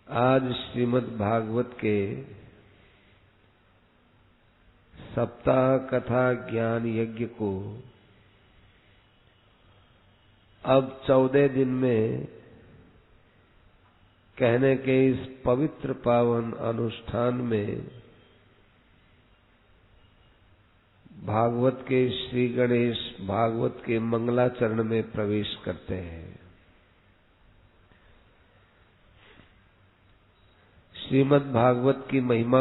आज श्रीमद् भागवत के सप्ताह कथा ज्ञान यज्ञ को अब 14 दिन में कहने के इस पवित्र पावन अनुष्ठान में भागवत के श्री गणेश भागवत के मंगलाचरण में प्रवेश करते हैं। श्रीमद् भागवत की महिमा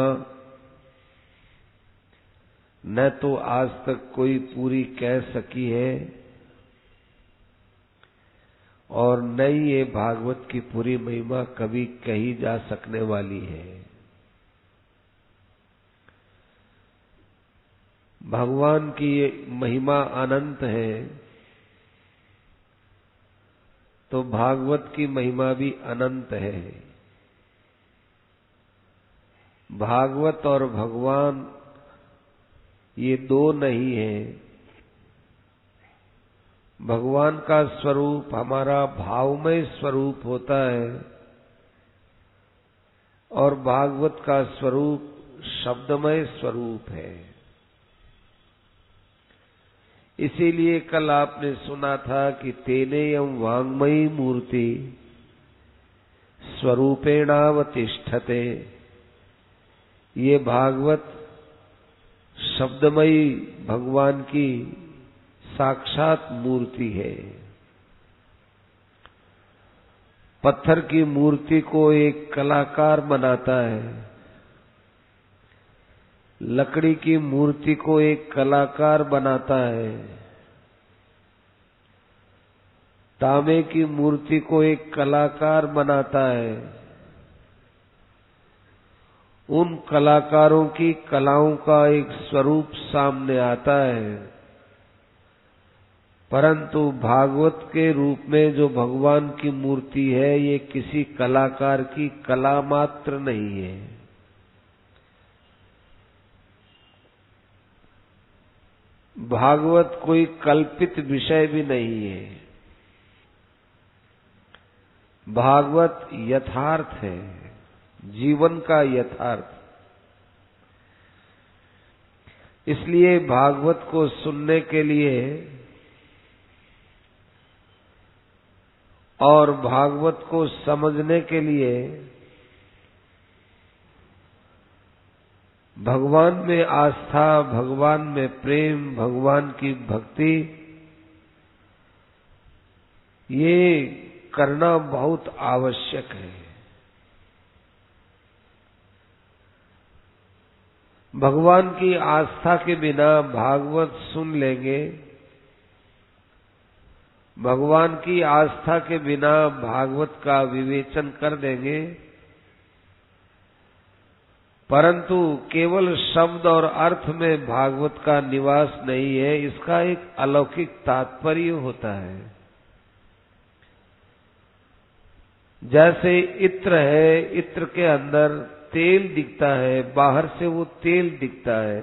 न तो आज तक कोई पूरी कह सकी है और न ही ये भागवत की पूरी महिमा कभी कही जा सकने वाली है। भगवान की ये महिमा अनंत है तो भागवत की महिमा भी अनंत है। भागवत और भगवान ये दो नहीं है। भगवान का स्वरूप हमारा भावमय स्वरूप होता है और भागवत का स्वरूप शब्दमय स्वरूप है। इसीलिए कल आपने सुना था कि तेनेयं वाङ्मयी मूर्ति स्वरूपेणावतिष्ठते। ये भागवत शब्दमयी भगवान की साक्षात मूर्ति है। पत्थर की मूर्ति को एक कलाकार बनाता है, लकड़ी की मूर्ति को एक कलाकार बनाता है, तांबे की मूर्ति को एक कलाकार बनाता है। उन कलाकारों की कलाओं का एक स्वरूप सामने आता है, परंतु भागवत के रूप में जो भगवान की मूर्ति है ये किसी कलाकार की कला मात्र नहीं है। भागवत कोई कल्पित विषय भी नहीं है। भागवत यथार्थ है, जीवन का यथार्थ। इसलिए भागवत को सुनने के लिए और भागवत को समझने के लिए भगवान में आस्था, भगवान में प्रेम, भगवान की भक्ति ये करना बहुत आवश्यक है। भगवान की आस्था के बिना भागवत सुन लेंगे, भगवान की आस्था के बिना भागवत का विवेचन कर देंगे, परंतु केवल शब्द और अर्थ में भागवत का निवास नहीं है। इसका एक अलौकिक तात्पर्य होता है। जैसे इत्र है, इत्र के अंदर तेल दिखता है, बाहर से वो तेल दिखता है,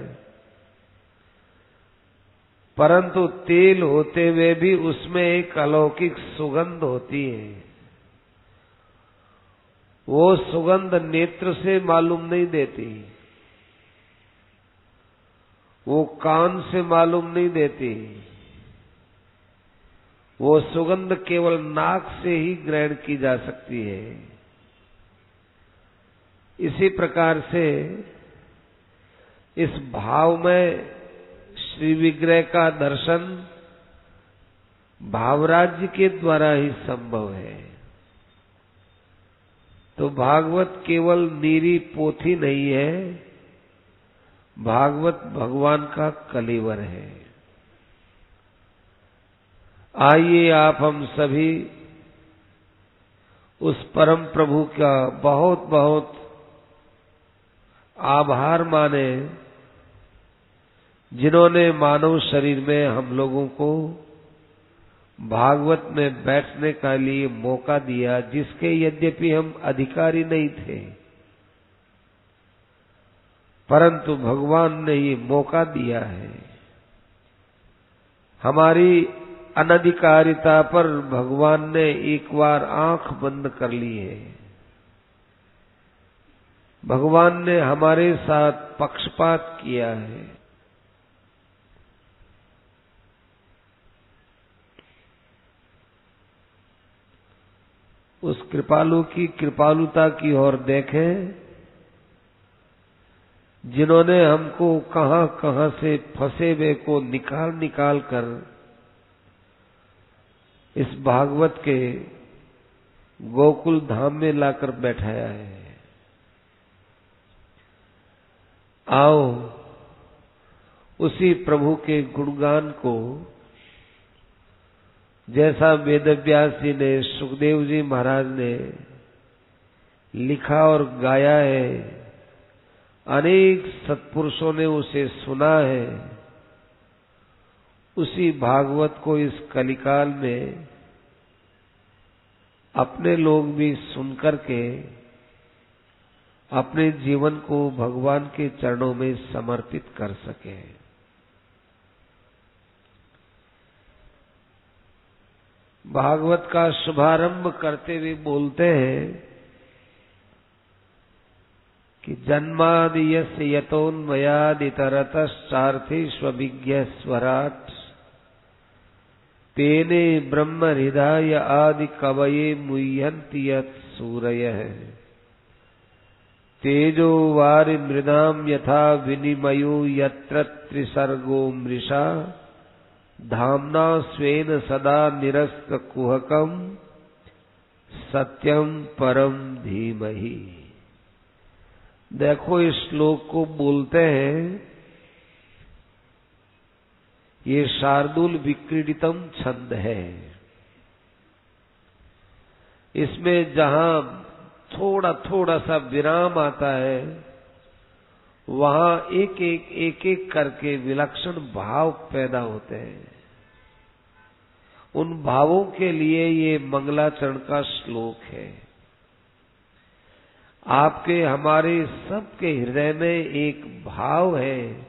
परंतु तेल होते हुए भी उसमें एक अलौकिक सुगंध होती है। वो सुगंध नेत्र से मालूम नहीं देती, वो कान से मालूम नहीं देती, वो सुगंध केवल नाक से ही ग्रहण की जा सकती है। इसी प्रकार से इस भाव में श्री विग्रह का दर्शन भावराज्य के द्वारा ही संभव है। तो भागवत केवल नीरी पोथी नहीं है, भागवत भगवान का कलेवर है। आइए आप हम सभी उस परम प्रभु का बहुत बहुत आभार माने जिन्होंने मानव शरीर में हम लोगों को भागवत में बैठने का लिए मौका दिया, जिसके यद्यपि हम अधिकारी नहीं थे, परंतु भगवान ने ये मौका दिया है। हमारी अनधिकारिता पर भगवान ने एक बार आंख बंद कर ली है। भगवान ने हमारे साथ पक्षपात किया है। उस कृपालु की कृपालुता की ओर देखें, जिन्होंने हमको कहां कहां से फंसे हुए को निकाल निकाल कर इस भागवत के गोकुल धाम में लाकर बैठाया है। आओ उसी प्रभु के गुणगान को, जैसा वेदव्यास जी ने, सुखदेव जी महाराज ने लिखा और गाया है, अनेक सत्पुरुषों ने उसे सुना है, उसी भागवत को इस कलिकाल में अपने लोग भी सुनकर के अपने जीवन को भगवान के चरणों में समर्पित कर सके। भागवत का शुभारंभ करते हुए बोलते हैं कि जन्मादि यस्य यतोन्मयादितरतश्चार्थेष्वभिज्ञ स्वराट् तेने ब्रह्म हृदय आदि कवये मुह्यन्ति यत् सूरयः तेजो वारि मृदाम यथा विनिमयो यत्र त्रिसर्गो मृषा धाम्ना स्वेन सदा निरस्त कुहकम सत्यम परम धीमहि। देखो इस श्लोक को बोलते हैं, ये शार्दूल विक्रीडितम छंद है। इसमें जहां थोड़ा थोड़ा सा विराम आता है, वहां एक एक करके विलक्षण भाव पैदा होते हैं। उन भावों के लिए ये मंगलाचरण का श्लोक है। आपके हमारे सबके हृदय में एक भाव है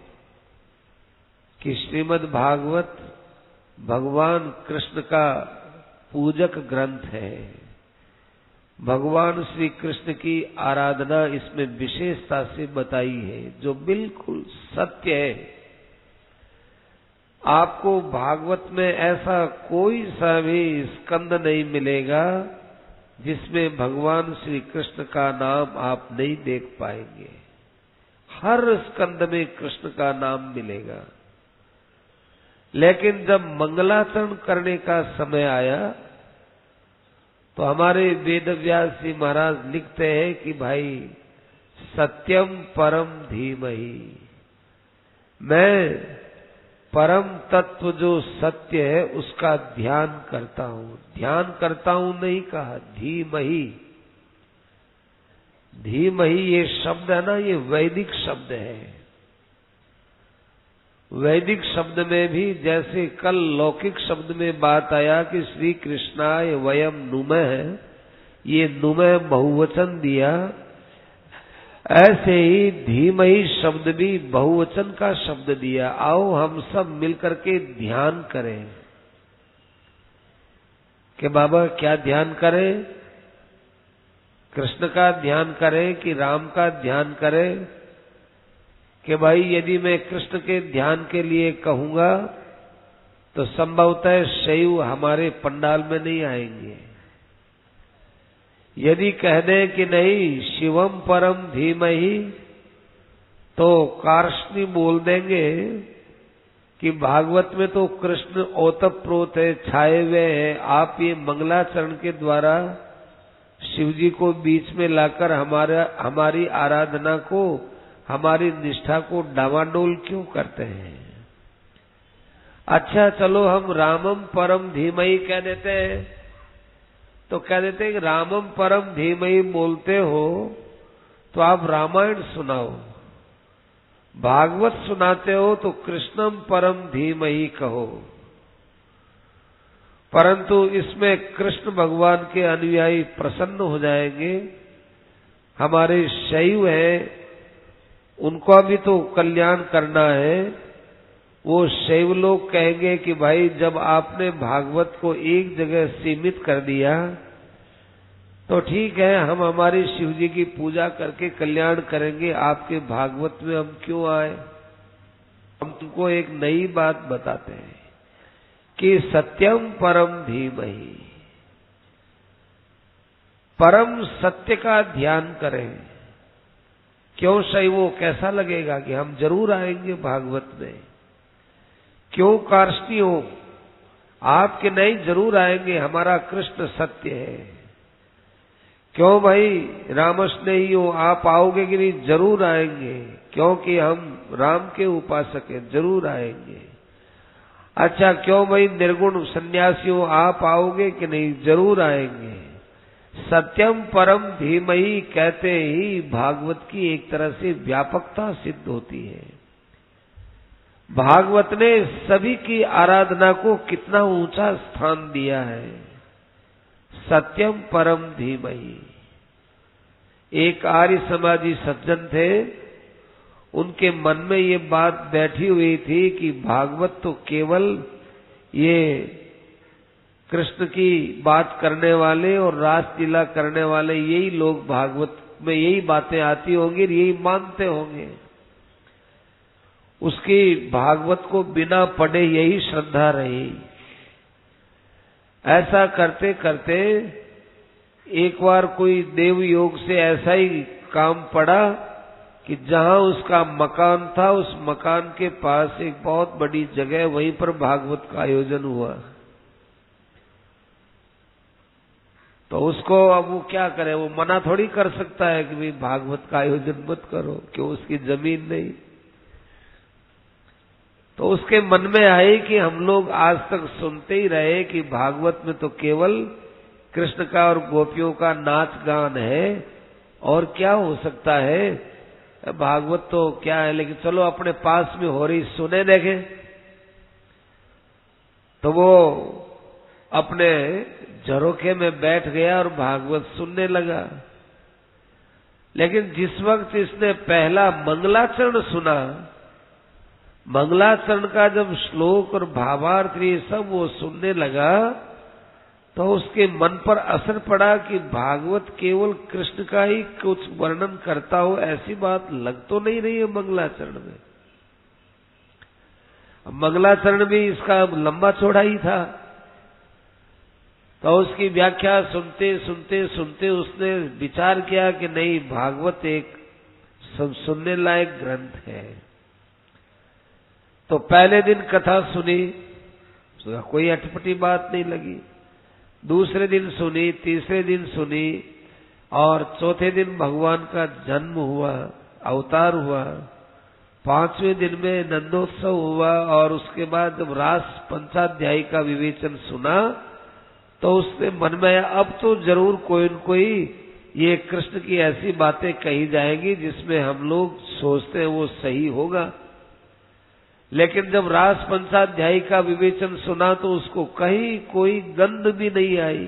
कि श्रीमद् भागवत भगवान कृष्ण का पूजक ग्रंथ है। भगवान श्री कृष्ण की आराधना इसमें विशेषता से बताई है, जो बिल्कुल सत्य है। आपको भागवत में ऐसा कोई सा भी स्कंद नहीं मिलेगा जिसमें भगवान श्री कृष्ण का नाम आप नहीं देख पाएंगे। हर स्कंद में कृष्ण का नाम मिलेगा। लेकिन जब मंगलाचरण करने का समय आया तो हमारे वेदव्यास जी महाराज लिखते हैं कि भाई सत्यम परम धीमहि, मैं परम तत्व जो सत्य है उसका ध्यान करता हूं। ध्यान करता हूं नहीं कहा, धीमहि। धीमहि ये शब्द है ना, ये वैदिक शब्द है। वैदिक शब्द में भी जैसे कल लौकिक शब्द में बात आया कि श्री कृष्णाय वयम नुमः, ये नुमः बहुवचन दिया, ऐसे ही धीमहि शब्द भी बहुवचन का शब्द दिया। आओ हम सब मिलकर के ध्यान करें कि बाबा क्या ध्यान करें? कृष्ण का ध्यान करें कि राम का ध्यान करें? कि भाई यदि मैं कृष्ण के ध्यान के लिए कहूंगा तो संभवतः शैव हमारे पंडाल में नहीं आएंगे। यदि कह दें कि नहीं शिवम परम धीमहि, तो कार्ष्णी बोल देंगे कि भागवत में तो कृष्ण ओतप्रोत है, छाए हुए हैं। आप ये मंगलाचरण के द्वारा शिव जी को बीच में लाकर हमारी आराधना को, हमारी निष्ठा को डावाडोल क्यों करते हैं? अच्छा चलो हम रामम परम धीमहि कह देते हैं, तो कह देते हैं कि रामम परम धीमहि बोलते हो तो आप रामायण सुनाओ, भागवत सुनाते हो तो कृष्णम परम धीमहि कहो। परंतु इसमें कृष्ण भगवान के अनुयायी प्रसन्न हो जाएंगे। हमारे शैव हैं, उनका भी तो कल्याण करना है। वो शैव लोग कहेंगे कि भाई जब आपने भागवत को एक जगह सीमित कर दिया तो ठीक है, हम हमारी शिव जी की पूजा करके कल्याण करेंगे, आपके भागवत में हम क्यों आए? हम तुमको एक नई बात बताते हैं कि सत्यम परम धीमहि, परम सत्य का ध्यान करें। क्यों सही? वो कैसा लगेगा कि हम जरूर आएंगे भागवत में। क्यों कार्ष्णी हो? आपके नहीं, जरूर आएंगे, हमारा कृष्ण सत्य है। क्यों भाई रामस्नेही हो, आप आओगे कि नहीं? जरूर आएंगे, क्योंकि हम राम के उपासक हैं, जरूर आएंगे। अच्छा, क्यों भाई निर्गुण सन्यासी हो, आप आओगे कि नहीं? जरूर आएंगे। सत्यम परम धीमहि कहते ही भागवत की एक तरह से व्यापकता सिद्ध होती है। भागवत ने सभी की आराधना को कितना ऊंचा स्थान दिया है। सत्यम परम धीमहि। एक आर्य समाजी सज्जन थे, उनके मन में ये बात बैठी हुई थी कि भागवत तो केवल ये कृष्ण की बात करने वाले और रासलीला करने वाले यही लोग भागवत में यही बातें आती होंगी, यही मानते होंगे। उसकी भागवत को बिना पढ़े यही श्रद्धा रही। ऐसा करते करते एक बार कोई देव योग से ऐसा ही काम पड़ा कि जहां उसका मकान था, उस मकान के पास एक बहुत बड़ी जगह, वहीं पर भागवत का आयोजन हुआ। तो उसको अब वो क्या करे? वो मना थोड़ी कर सकता है कि भाई भागवत का आयोजन मत करो, क्यों? उसकी जमीन नहीं। तो उसके मन में आए कि हम लोग आज तक सुनते ही रहे कि भागवत में तो केवल कृष्ण का और गोपियों का नाच गान है, और क्या हो सकता है? भागवत तो क्या है, लेकिन चलो अपने पास में हो रही सुने देखें। तो वो अपने झरोखे में बैठ गया और भागवत सुनने लगा। लेकिन जिस वक्त इसने पहला मंगलाचरण सुना, मंगलाचरण का जब श्लोक और भावार्थ ये सब वो सुनने लगा, तो उसके मन पर असर पड़ा कि भागवत केवल कृष्ण का ही कुछ वर्णन करता हो, ऐसी बात लग तो नहीं रही है मंगलाचरण में। मंगलाचरण भी इसका लंबा चौड़ा ही था। तो उसकी व्याख्या सुनते सुनते सुनते उसने विचार किया कि नहीं, भागवत एक सुनने लायक ग्रंथ है। तो पहले दिन कथा सुनी, कोई अटपटी बात नहीं लगी। दूसरे दिन सुनी, तीसरे दिन सुनी, और चौथे दिन भगवान का जन्म हुआ, अवतार हुआ। पांचवें दिन में नंदोत्सव हुआ, और उसके बाद जब रास पंचाध्यायी का विवेचन सुना, तो उसने मन में आया अब तो जरूर कोई न कोई ये कृष्ण की ऐसी बातें कही जाएंगी जिसमें हम लोग सोचते हैं वो सही होगा। लेकिन जब रास पंचाध्यायी का विवेचन सुना तो उसको कहीं कोई गंध भी नहीं आई।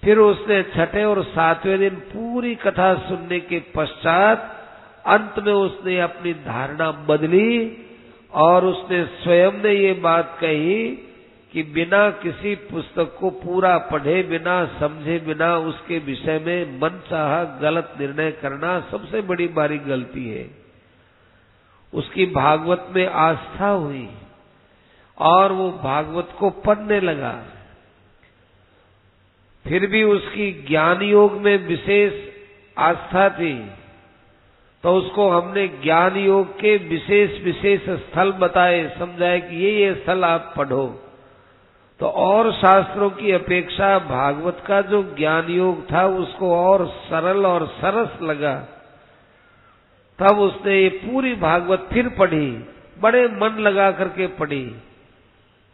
फिर उसने छठे और सातवें दिन पूरी कथा सुनने के पश्चात अंत में उसने अपनी धारणा बदली, और उसने स्वयं ने ये बात कही कि बिना किसी पुस्तक को पूरा पढ़े, बिना समझे, बिना उसके विषय में मनचाहा गलत निर्णय करना सबसे बड़ी बड़ी गलती है। उसकी भागवत में आस्था हुई और वो भागवत को पढ़ने लगा। फिर भी उसकी ज्ञान योग में विशेष आस्था थी, तो उसको हमने ज्ञान योग के विशेष विशेष स्थल बताए, समझाए कि ये स्थल आप पढ़ो। तो और शास्त्रों की अपेक्षा भागवत का जो ज्ञान योग था उसको और सरल और सरस लगा। तब उसने ये पूरी भागवत फिर पढ़ी, बड़े मन लगा करके पढ़ी,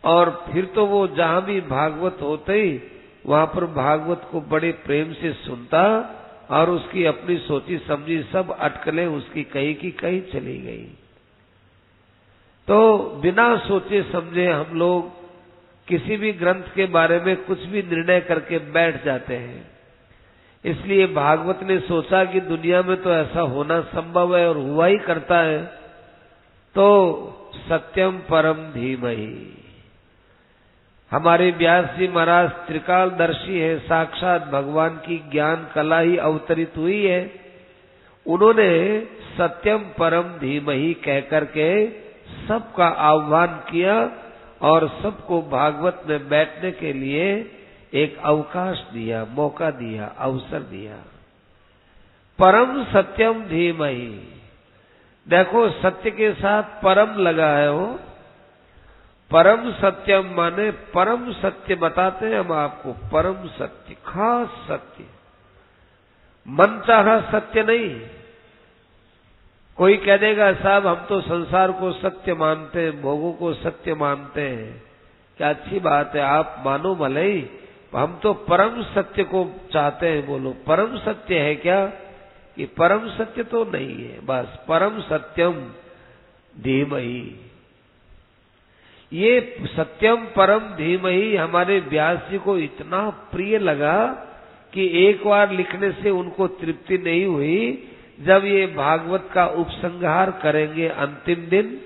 और फिर तो वो जहां भी भागवत होते ही वहां पर भागवत को बड़े प्रेम से सुनता, और उसकी अपनी सोची समझी सब अटकलें उसकी कहीं की कहीं चली गई। तो बिना सोचे समझे हम लोग किसी भी ग्रंथ के बारे में कुछ भी निर्णय करके बैठ जाते हैं। इसलिए भागवत ने सोचा कि दुनिया में तो ऐसा होना संभव है और हुआ ही करता है, तो सत्यम परम धीमहि, हमारे व्यास जी महाराज त्रिकालदर्शी है, साक्षात भगवान की ज्ञान कला ही अवतरित हुई है। उन्होंने सत्यम परम धीमहि कह करके सबका आह्वान किया और सबको भागवत में बैठने के लिए एक अवकाश दिया, मौका दिया, अवसर दिया। परम सत्यम धीमहि, देखो सत्य के साथ परम लगा है वो। परम सत्यम माने परम सत्य बताते हैं हम आपको, परम सत्य, खास सत्य, मनचाहा सत्य नहीं। कोई कह देगा साहब हम तो संसार को सत्य मानते हैं, भोगों को सत्य मानते हैं, क्या अच्छी बात है, आप मानो भले ही, हम तो परम सत्य को चाहते हैं। बोलो परम सत्य है क्या? कि परम सत्य तो नहीं है, बस परम सत्यम धीमहि। ये सत्यम परम धीमहि हमारे व्यास जी को इतना प्रिय लगा कि एक बार लिखने से उनको तृप्ति नहीं हुई। जब ये भागवत का उपसंहार करेंगे अंतिम दिन,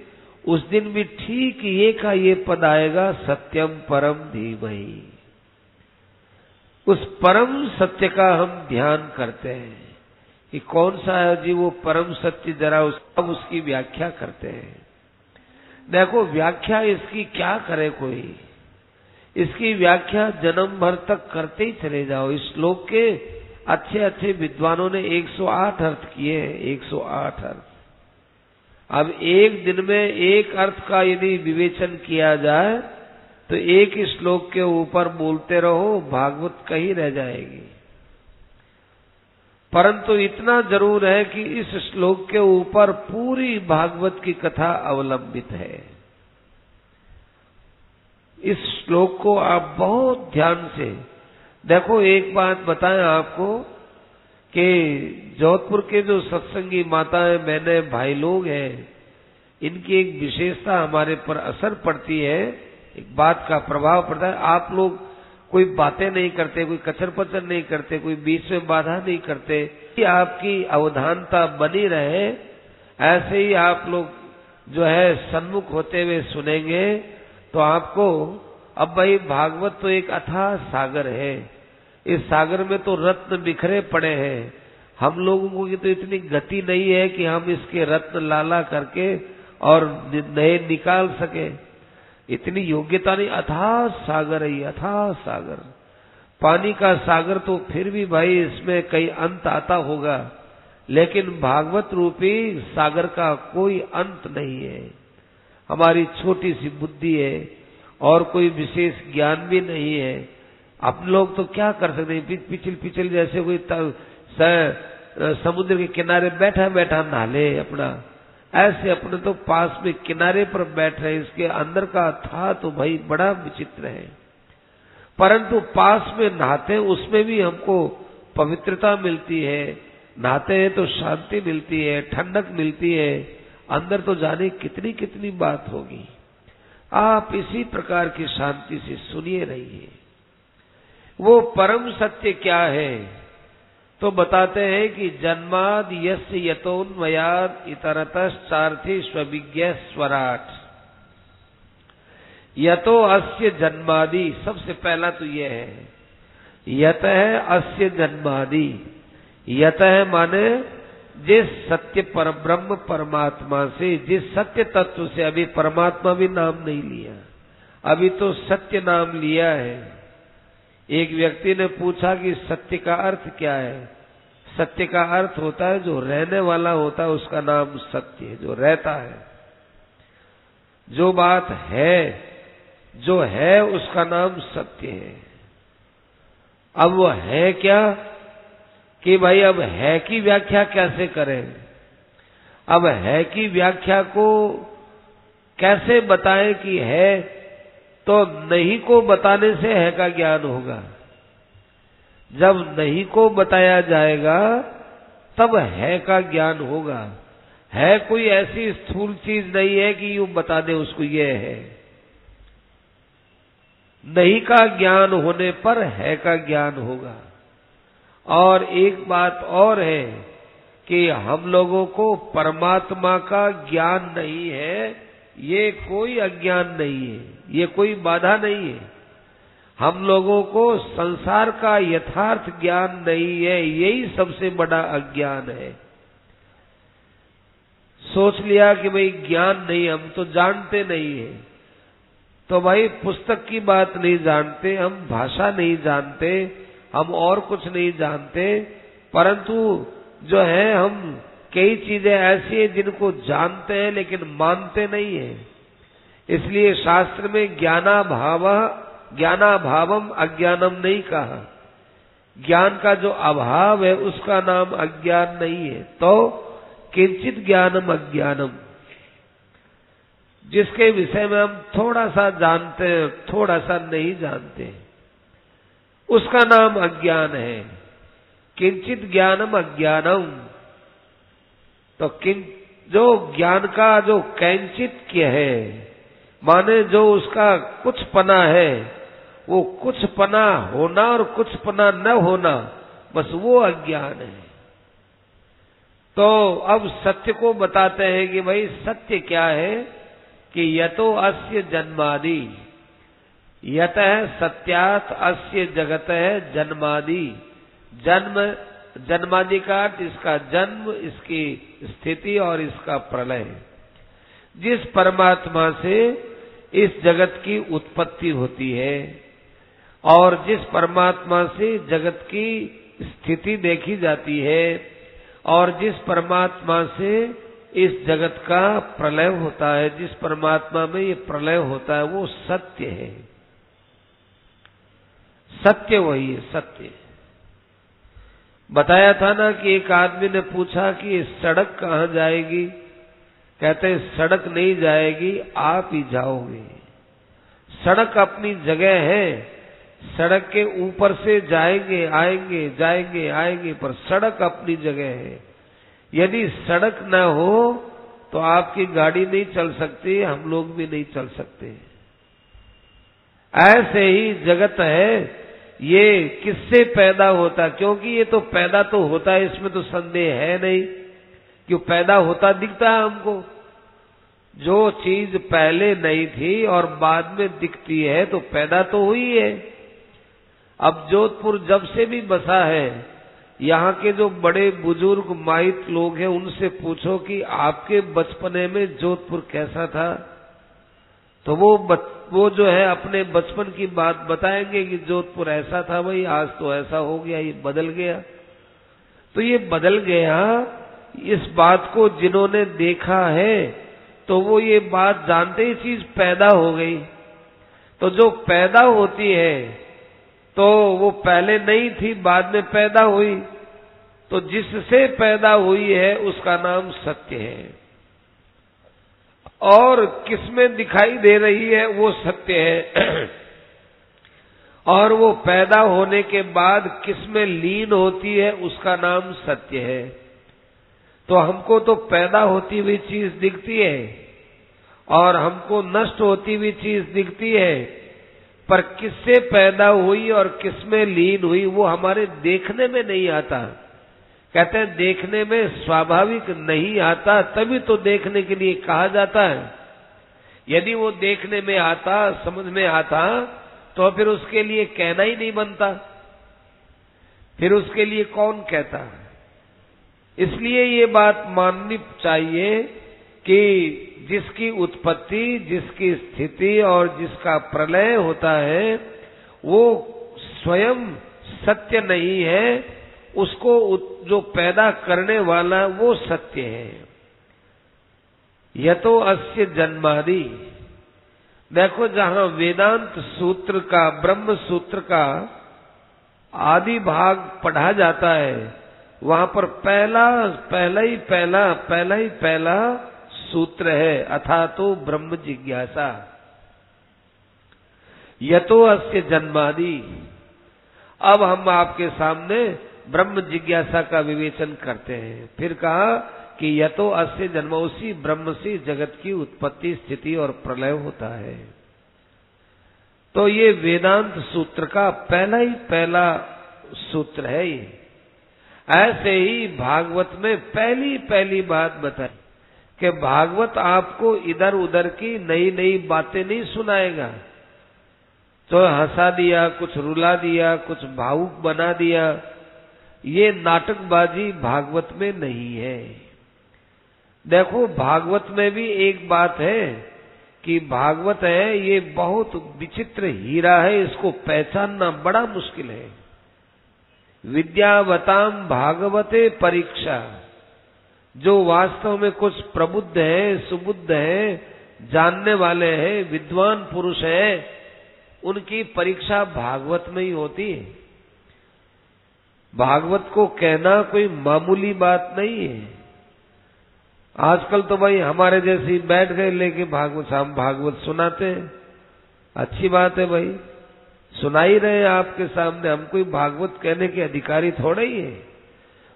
उस दिन भी ठीक ये का ये पद आएगा, सत्यम परम धीमहि। उस परम सत्य का हम ध्यान करते हैं कि कौन सा है जी वो परम सत्य, जरा अब उसकी व्याख्या करते हैं। देखो व्याख्या इसकी क्या करे कोई, इसकी व्याख्या जन्म भर तक करते ही चले जाओ। इस श्लोक के अच्छे अच्छे विद्वानों ने 108 अर्थ किए हैं, 108 अर्थ। अब एक दिन में एक अर्थ का यदि विवेचन किया जाए तो एक ही श्लोक के ऊपर बोलते रहो, भागवत कहीं रह जाएगी। परंतु इतना जरूर है कि इस श्लोक के ऊपर पूरी भागवत की कथा अवलंबित है। इस श्लोक को आप बहुत ध्यान से देखो। एक बात बताएं आपको कि जोधपुर के जो सत्संगी माताएं, बहनें, भाई लोग हैं, इनकी एक विशेषता हमारे पर असर पड़ती है, एक बात का प्रभाव पड़ता है। आप लोग कोई बातें नहीं करते, कोई कचर पचर नहीं करते, कोई बीच में बाधा नहीं करते, कि आपकी अवधानता बनी रहे। ऐसे ही आप लोग जो है सन्मुख होते हुए सुनेंगे तो आपको, अब भाई भागवत तो एक अथाह सागर है, इस सागर में तो रत्न बिखरे पड़े हैं। हम लोगों की तो इतनी गति नहीं है कि हम इसके रत्न लाला करके और नए निकाल सके, इतनी योग्यता नहीं। अथाह सागर है, अथाह सागर, पानी का सागर तो फिर भी भाई इसमें कई अंत आता होगा, लेकिन भागवत रूपी सागर का कोई अंत नहीं है। हमारी छोटी सी बुद्धि है और कोई विशेष ज्ञान भी नहीं है। अपन लोग तो क्या कर सकते हैं, पिछल पिछल जैसे कोई समुद्र के किनारे बैठा बैठा नहाले अपना, ऐसे अपने तो पास में किनारे पर बैठ रहे। इसके अंदर का था तो भाई बड़ा विचित्र है। परंतु पास में नहाते हैं, उसमें भी हमको पवित्रता मिलती है, नहाते हैं तो शांति मिलती है, ठंडक मिलती है। अंदर तो जाने कितनी कितनी बात होगी। आप इसी प्रकार की शांति से सुनिए रहिए। वो परम सत्य क्या है तो बताते हैं कि जन्माद यस्य यतोन्वयाद इतरतश्चार्थी स्वविज्ञ स्वराट। यतो अस्य जन्मादि, सबसे पहला तो यह है, यत है अस्य जन्मादि। यत है माने जिस सत्य पर ब्रह्म परमात्मा से, जिस सत्य तत्व से, अभी परमात्मा भी नाम नहीं लिया, अभी तो सत्य नाम लिया है। एक व्यक्ति ने पूछा कि सत्य का अर्थ क्या है? सत्य का अर्थ होता है जो रहने वाला होता है, उसका नाम सत्य है, जो रहता है। जो बात है, जो है, उसका नाम सत्य है। अब वो है क्या कि भाई अब है की व्याख्या कैसे करें? अब है की व्याख्या को कैसे बताएं कि है, तो नहीं को बताने से है का ज्ञान होगा। जब नहीं को बताया जाएगा तब है का ज्ञान होगा। है कोई ऐसी स्थूल चीज नहीं है कि यूं बता दे उसको ये है। नहीं का ज्ञान होने पर है का ज्ञान होगा। और एक बात और है कि हम लोगों को परमात्मा का ज्ञान नहीं है, ये कोई अज्ञान नहीं है, ये कोई बाधा नहीं है। हम लोगों को संसार का यथार्थ ज्ञान नहीं है, यही सबसे बड़ा अज्ञान है। सोच लिया कि भाई ज्ञान नहीं, हम तो जानते नहीं है। तो भाई पुस्तक की बात नहीं जानते, हम भाषा नहीं जानते, हम और कुछ नहीं जानते, परंतु जो है हम कई चीजें ऐसी हैं जिनको जानते हैं लेकिन मानते नहीं है। इसलिए शास्त्र में ज्ञानाभावम अज्ञानम नहीं कहा। ज्ञान का जो अभाव है उसका नाम अज्ञान नहीं है। तो किंचित ज्ञानम अज्ञानम, जिसके विषय में हम थोड़ा सा जानते हैं, थोड़ा सा नहीं जानते, उसका नाम अज्ञान है। किंचित ज्ञानम अज्ञानम, तो जो ज्ञान का जो कैंचित है, माने जो उसका कुछ पना है, वो कुछ पना होना और कुछ पना न होना, बस वो अज्ञान है। तो अब सत्य को बताते हैं कि भाई सत्य क्या है, कि यतो अस्य जन्मादि, यतः सत्यात् अस्य जगतः जन्मादि। जन्मादि का अर्थ इसका जन्म, इसकी स्थिति और इसका प्रलय। जिस परमात्मा से इस जगत की उत्पत्ति होती है और जिस परमात्मा से जगत की स्थिति देखी जाती है और जिस परमात्मा से इस जगत का प्रलय होता है, जिस परमात्मा में ये प्रलय होता है, वो सत्य है। सत्य वही है, सत्य। बताया था ना कि एक आदमी ने पूछा कि सड़क कहाँ जाएगी? कहते सड़क नहीं जाएगी, आप ही जाओगे। सड़क अपनी जगह है, सड़क के ऊपर से जाएंगे आएंगे, जाएंगे आएंगे, पर सड़क अपनी जगह है। यदि सड़क न हो तो आपकी गाड़ी नहीं चल सकती, हम लोग भी नहीं चल सकते। ऐसे ही जगत है, ये किससे पैदा होता? क्योंकि ये तो पैदा तो होता है, इसमें तो संदेह है नहीं। क्यों पैदा होता दिखता है हमको। जो चीज पहले नहीं थी और बाद में दिखती है तो पैदा तो हुई है। अब जोधपुर जब से भी बसा है, यहाँ के जो बड़े बुजुर्ग माहित लोग हैं उनसे पूछो कि आपके बचपने में जोधपुर कैसा था, तो वो जो है अपने बचपन की बात बताएंगे कि जोधपुर ऐसा था भाई, आज तो ऐसा हो गया, ये बदल गया। तो ये बदल गया, इस बात को जिन्होंने देखा है तो वो ये बात जानते ही चीज पैदा हो गई। तो जो पैदा होती है तो वो पहले नहीं थी, बाद में पैदा हुई, तो जिससे पैदा हुई है उसका नाम सत्य है। और किसमें दिखाई दे रही है वो सत्य है। और वो पैदा होने के बाद किसमें लीन होती है उसका नाम सत्य है। तो हमको तो पैदा होती हुई चीज दिखती है और हमको नष्ट होती हुई चीज दिखती है, पर किससे पैदा हुई और किसमें लीन हुई वो हमारे देखने में नहीं आता। कहते हैं देखने में स्वाभाविक नहीं आता, तभी तो देखने के लिए कहा जाता है। यदि वो देखने में आता, समझ में आता, तो फिर उसके लिए कहना ही नहीं बनता, फिर उसके लिए कौन कहता। इसलिए ये बात माननी चाहिए कि जिसकी उत्पत्ति, जिसकी स्थिति और जिसका प्रलय होता है वो स्वयं सत्य नहीं है, उसको जो पैदा करने वाला वो सत्य है। यतो अस्य जन्मादि, देखो जहां वेदांत सूत्र का, ब्रह्म सूत्र का आदि भाग पढ़ा जाता है, वहां पर पहला ही सूत्र है, अथातो ब्रह्म जिज्ञासा। यतो अस्य जन्मादि। अब हम आपके सामने ब्रह्म जिज्ञासा का विवेचन करते हैं। फिर कहा कि यतो अस्य जन्म, उसी ब्रह्म से जगत की उत्पत्ति, स्थिति और प्रलय होता है। तो ये वेदांत सूत्र का पहला सूत्र है ये। ऐसे ही भागवत में पहली बात बताई कि भागवत आपको इधर उधर की नई नई बातें नहीं सुनाएगा। तो हंसा दिया, कुछ रुला दिया, कुछ भावुक बना दिया, ये नाटकबाजी भागवत में नहीं है। देखो भागवत में भी एक बात है कि भागवत है ये बहुत विचित्र हीरा है, इसको पहचानना बड़ा मुश्किल है। विद्यावताम भागवते परीक्षा, जो वास्तव में कुछ प्रबुद्ध है, सुबुद्ध है, जानने वाले हैं, विद्वान पुरुष है, उनकी परीक्षा भागवत में ही होती है। भागवत को कहना कोई मामूली बात नहीं है। आजकल तो भाई हमारे जैसे बैठ गए लेके भागवत, हम भागवत सुनाते हैं, अच्छी बात है भाई, सुना ही रहे आपके सामने, हम कोई भागवत कहने के अधिकारी थोड़े ही है।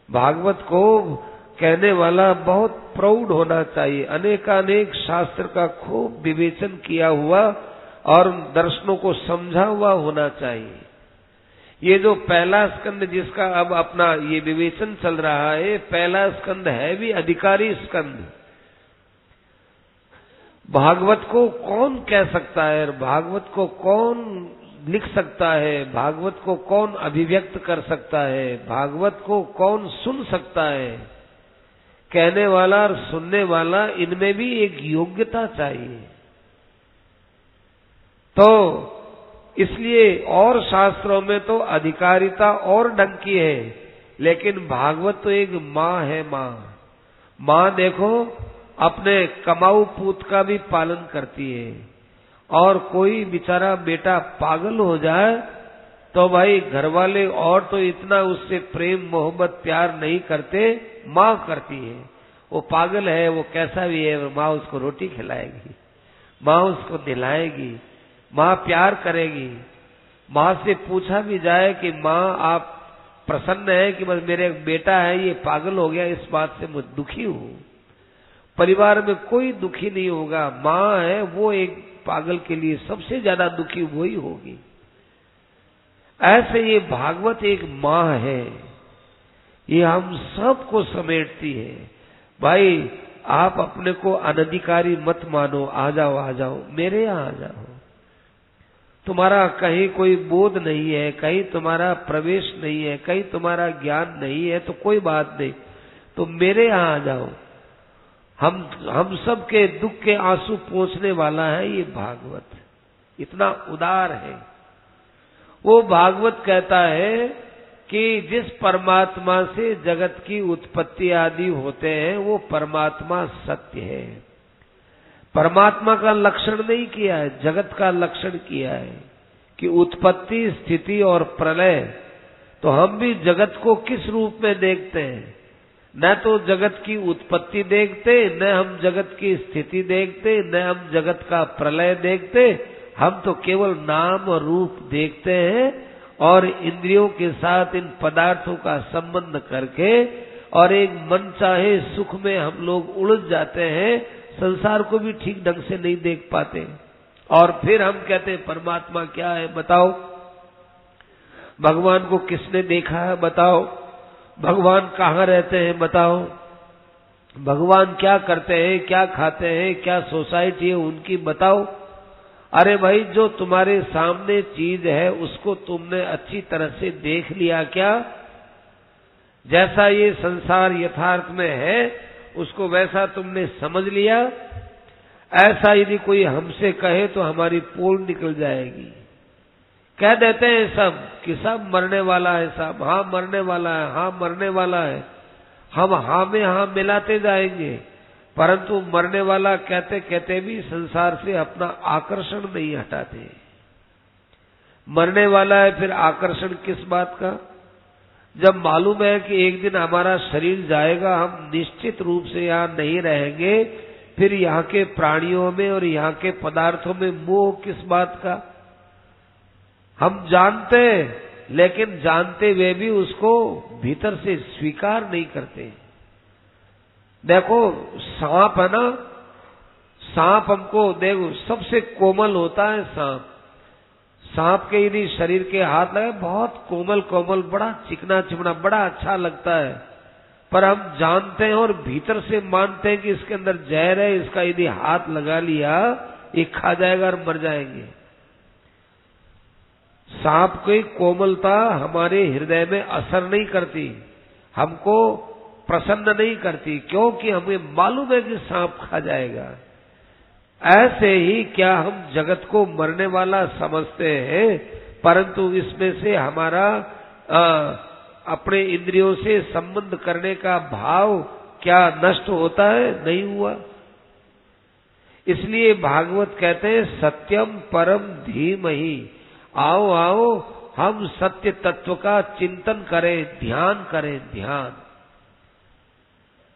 भागवत को कहने वाला बहुत प्रौढ़ होना चाहिए, अनेकानेक शास्त्र का खूब विवेचन किया हुआ और दर्शनों को समझा हुआ होना चाहिए। ये जो पहला स्कंद जिसका अब अपना ये विवेचन चल रहा है, पहला स्कंद है भी अधिकारी स्कंद। भागवत को कौन कह सकता है, भागवत को कौन लिख सकता है, भागवत को कौन अभिव्यक्त कर सकता है, भागवत को कौन सुन सकता है? कहने वाला और सुनने वाला, इनमें भी एक योग्यता चाहिए। तो इसलिए और शास्त्रों में तो अधिकारिता और ढंग की है, लेकिन भागवत तो एक माँ है। माँ देखो अपने कमाऊ पूत का भी पालन करती है, और कोई बेचारा बेटा पागल हो जाए तो भाई घर वाले और तो इतना उससे प्रेम मोहब्बत प्यार नहीं करते, माँ करती है। वो पागल है, वो कैसा भी है, माँ उसको रोटी खिलाएगी, माँ उसको दिलाएगी, माँ प्यार करेगी। माँ से पूछा भी जाए कि माँ आप प्रसन्न है कि बस मेरे बेटा है ये पागल हो गया, इस बात से मैं दुखी हूँ। परिवार में कोई दुखी नहीं होगा, माँ है वो एक पागल के लिए सबसे ज्यादा दुखी वही होगी। ऐसे ये भागवत एक माँ है, ये हम सबको समेटती है। भाई आप अपने को अनधिकारी मत मानो, आ जाओ मेरे यहाँ आ जाओ। तुम्हारा कहीं कोई बोध नहीं है, कहीं तुम्हारा प्रवेश नहीं है, कहीं तुम्हारा ज्ञान नहीं है, तो कोई बात नहीं, तो मेरे यहाँ आ जाओ। हम सब के दुख के आंसू पोंछने वाला है ये भागवत, इतना उदार है। वो भागवत कहता है कि जिस परमात्मा से जगत की उत्पत्ति आदि होते हैं वो परमात्मा सत्य है। परमात्मा का लक्षण नहीं किया है, जगत का लक्षण किया है कि उत्पत्ति स्थिति और प्रलय। तो हम भी जगत को किस रूप में देखते हैं? न तो जगत की उत्पत्ति देखते, न हम जगत की स्थिति देखते, न हम जगत का प्रलय देखते, हम तो केवल नाम और रूप देखते हैं और इंद्रियों के साथ इन पदार्थों का संबंध करके और एक मनचाहे सुख में हम लोग उलझ जाते हैं, संसार को भी ठीक ढंग से नहीं देख पाते। और फिर हम कहते हैं परमात्मा क्या है बताओ, भगवान को किसने देखा है बताओ, भगवान कहाँ रहते हैं बताओ, भगवान क्या करते हैं, क्या खाते हैं, क्या सोसाइटी है उनकी बताओ। अरे भाई जो तुम्हारे सामने चीज है उसको तुमने अच्छी तरह से देख लिया क्या? जैसा ये संसार यथार्थ में है उसको वैसा तुमने समझ लिया? ऐसा यदि कोई हमसे कहे तो हमारी पोल निकल जाएगी। कह देते हैं सब कि सब मरने वाला है, सब हाँ मरने वाला है, हाँ मरने वाला है। हम हाँ में हाँ मिलाते जाएंगे, परंतु मरने वाला कहते कहते भी संसार से अपना आकर्षण नहीं हटाते। मरने वाला है फिर आकर्षण किस बात का? जब मालूम है कि एक दिन हमारा शरीर जाएगा, हम निश्चित रूप से यहाँ नहीं रहेंगे, फिर यहाँ के प्राणियों में और यहाँ के पदार्थों में मोह किस बात का? हम जानते हैं, लेकिन जानते हुए भी उसको भीतर से स्वीकार नहीं करते। देखो सांप है ना, सांप हमको देखो सबसे कोमल होता है सांप। सांप के यदि शरीर के हाथ लगे बहुत कोमल कोमल, बड़ा चिकना चिकना, बड़ा अच्छा लगता है, पर हम जानते हैं और भीतर से मानते हैं कि इसके अंदर जहर है, इसका यदि हाथ लगा लिया ये खा जाएगा और मर जाएंगे। सांप की कोमलता हमारे हृदय में असर नहीं करती, हमको प्रसन्न नहीं करती, क्योंकि हमें मालूम है कि सांप खा जाएगा। ऐसे ही क्या हम जगत को मरने वाला समझते हैं, परंतु इसमें से हमारा अपने इंद्रियों से संबंध करने का भाव क्या नष्ट होता है? नहीं हुआ। इसलिए भागवत कहते हैं सत्यम परम धीमहि, आओ आओ हम सत्य तत्व का चिंतन करें, ध्यान करें।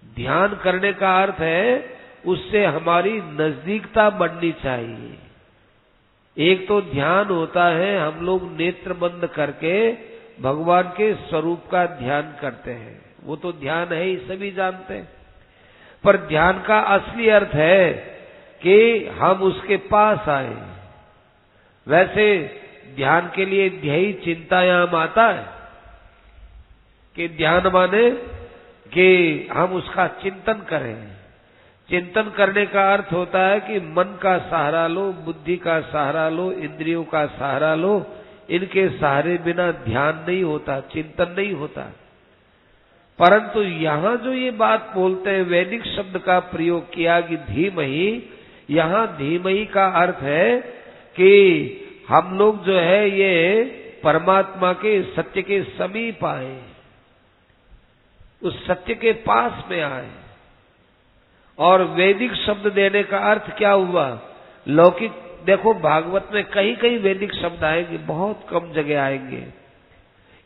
ध्यान करने का अर्थ है उससे हमारी नजदीकता बढ़नी चाहिए। एक तो ध्यान होता है हम लोग नेत्र बंद करके भगवान के स्वरूप का ध्यान करते हैं, वो तो ध्येय है ही, सभी जानते हैं। पर ध्यान का असली अर्थ है कि हम उसके पास आए। वैसे ध्यान के लिए ध्येय चिंतायाम आता है कि ध्यान माने कि हम उसका चिंतन करें। चिंतन करने का अर्थ होता है कि मन का सहारा लो, बुद्धि का सहारा लो, इंद्रियों का सहारा लो। इनके सहारे बिना ध्यान नहीं होता, चिंतन नहीं होता। परंतु यहां जो ये बात बोलते हैं, वैदिक शब्द का प्रयोग किया कि धीमहि, यहां धीमहि का अर्थ है कि हम लोग जो है ये परमात्मा के सत्य के समीप आए, उस सत्य के पास में आए। और वैदिक शब्द देने का अर्थ क्या हुआ? लौकिक, देखो भागवत में कहीं कहीं वैदिक शब्द आएंगे, बहुत कम जगह आएंगे।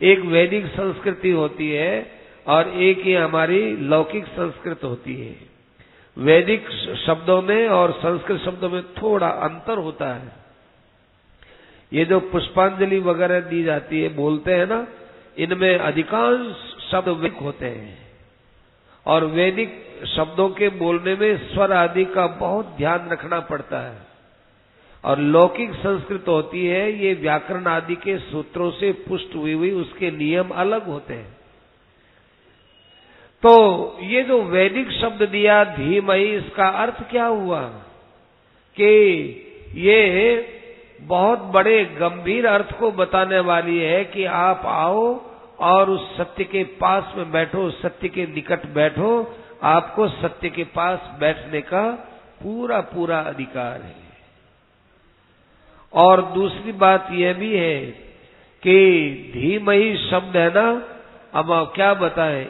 एक वैदिक संस्कृति होती है और एक ही हमारी लौकिक संस्कृत होती है। वैदिक शब्दों में और संस्कृत शब्दों में थोड़ा अंतर होता है। ये जो पुष्पांजलि वगैरह दी जाती है, बोलते हैं ना, इनमें अधिकांश शब्द वैदिक होते हैं। और वैदिक शब्दों के बोलने में स्वर आदि का बहुत ध्यान रखना पड़ता है। और लौकिक संस्कृत होती है, ये व्याकरण आदि के सूत्रों से पुष्ट हुई उसके नियम अलग होते हैं। तो ये जो वैदिक शब्द दिया धीमहि, इसका अर्थ क्या हुआ कि ये बहुत बड़े गंभीर अर्थ को बताने वाली है कि आप आओ और उस सत्य के पास में बैठो, सत्य के निकट बैठो। आपको सत्य के पास बैठने का पूरा पूरा अधिकार है। और दूसरी बात यह भी है कि धीमहि शब्द है ना, अब क्या बताएं,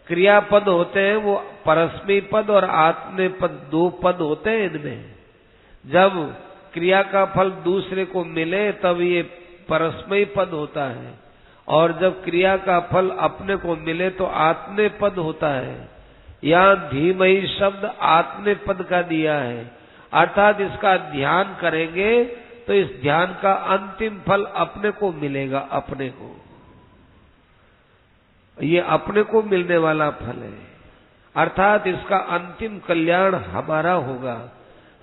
क्रियापद होते हैं वो परस्मै पद और आत्मे पद, दो पद होते हैं इनमें। जब क्रिया का फल दूसरे को मिले तब ये परस्मै पद होता है, और जब क्रिया का फल अपने को मिले तो आत्मे पद होता है। यहाँ धीमहि शब्द आत्मे पद का दिया है, अर्थात इसका ध्यान करेंगे तो इस ध्यान का अंतिम फल अपने को मिलेगा। अपने को, ये अपने को मिलने वाला फल है, अर्थात इसका अंतिम कल्याण हमारा होगा।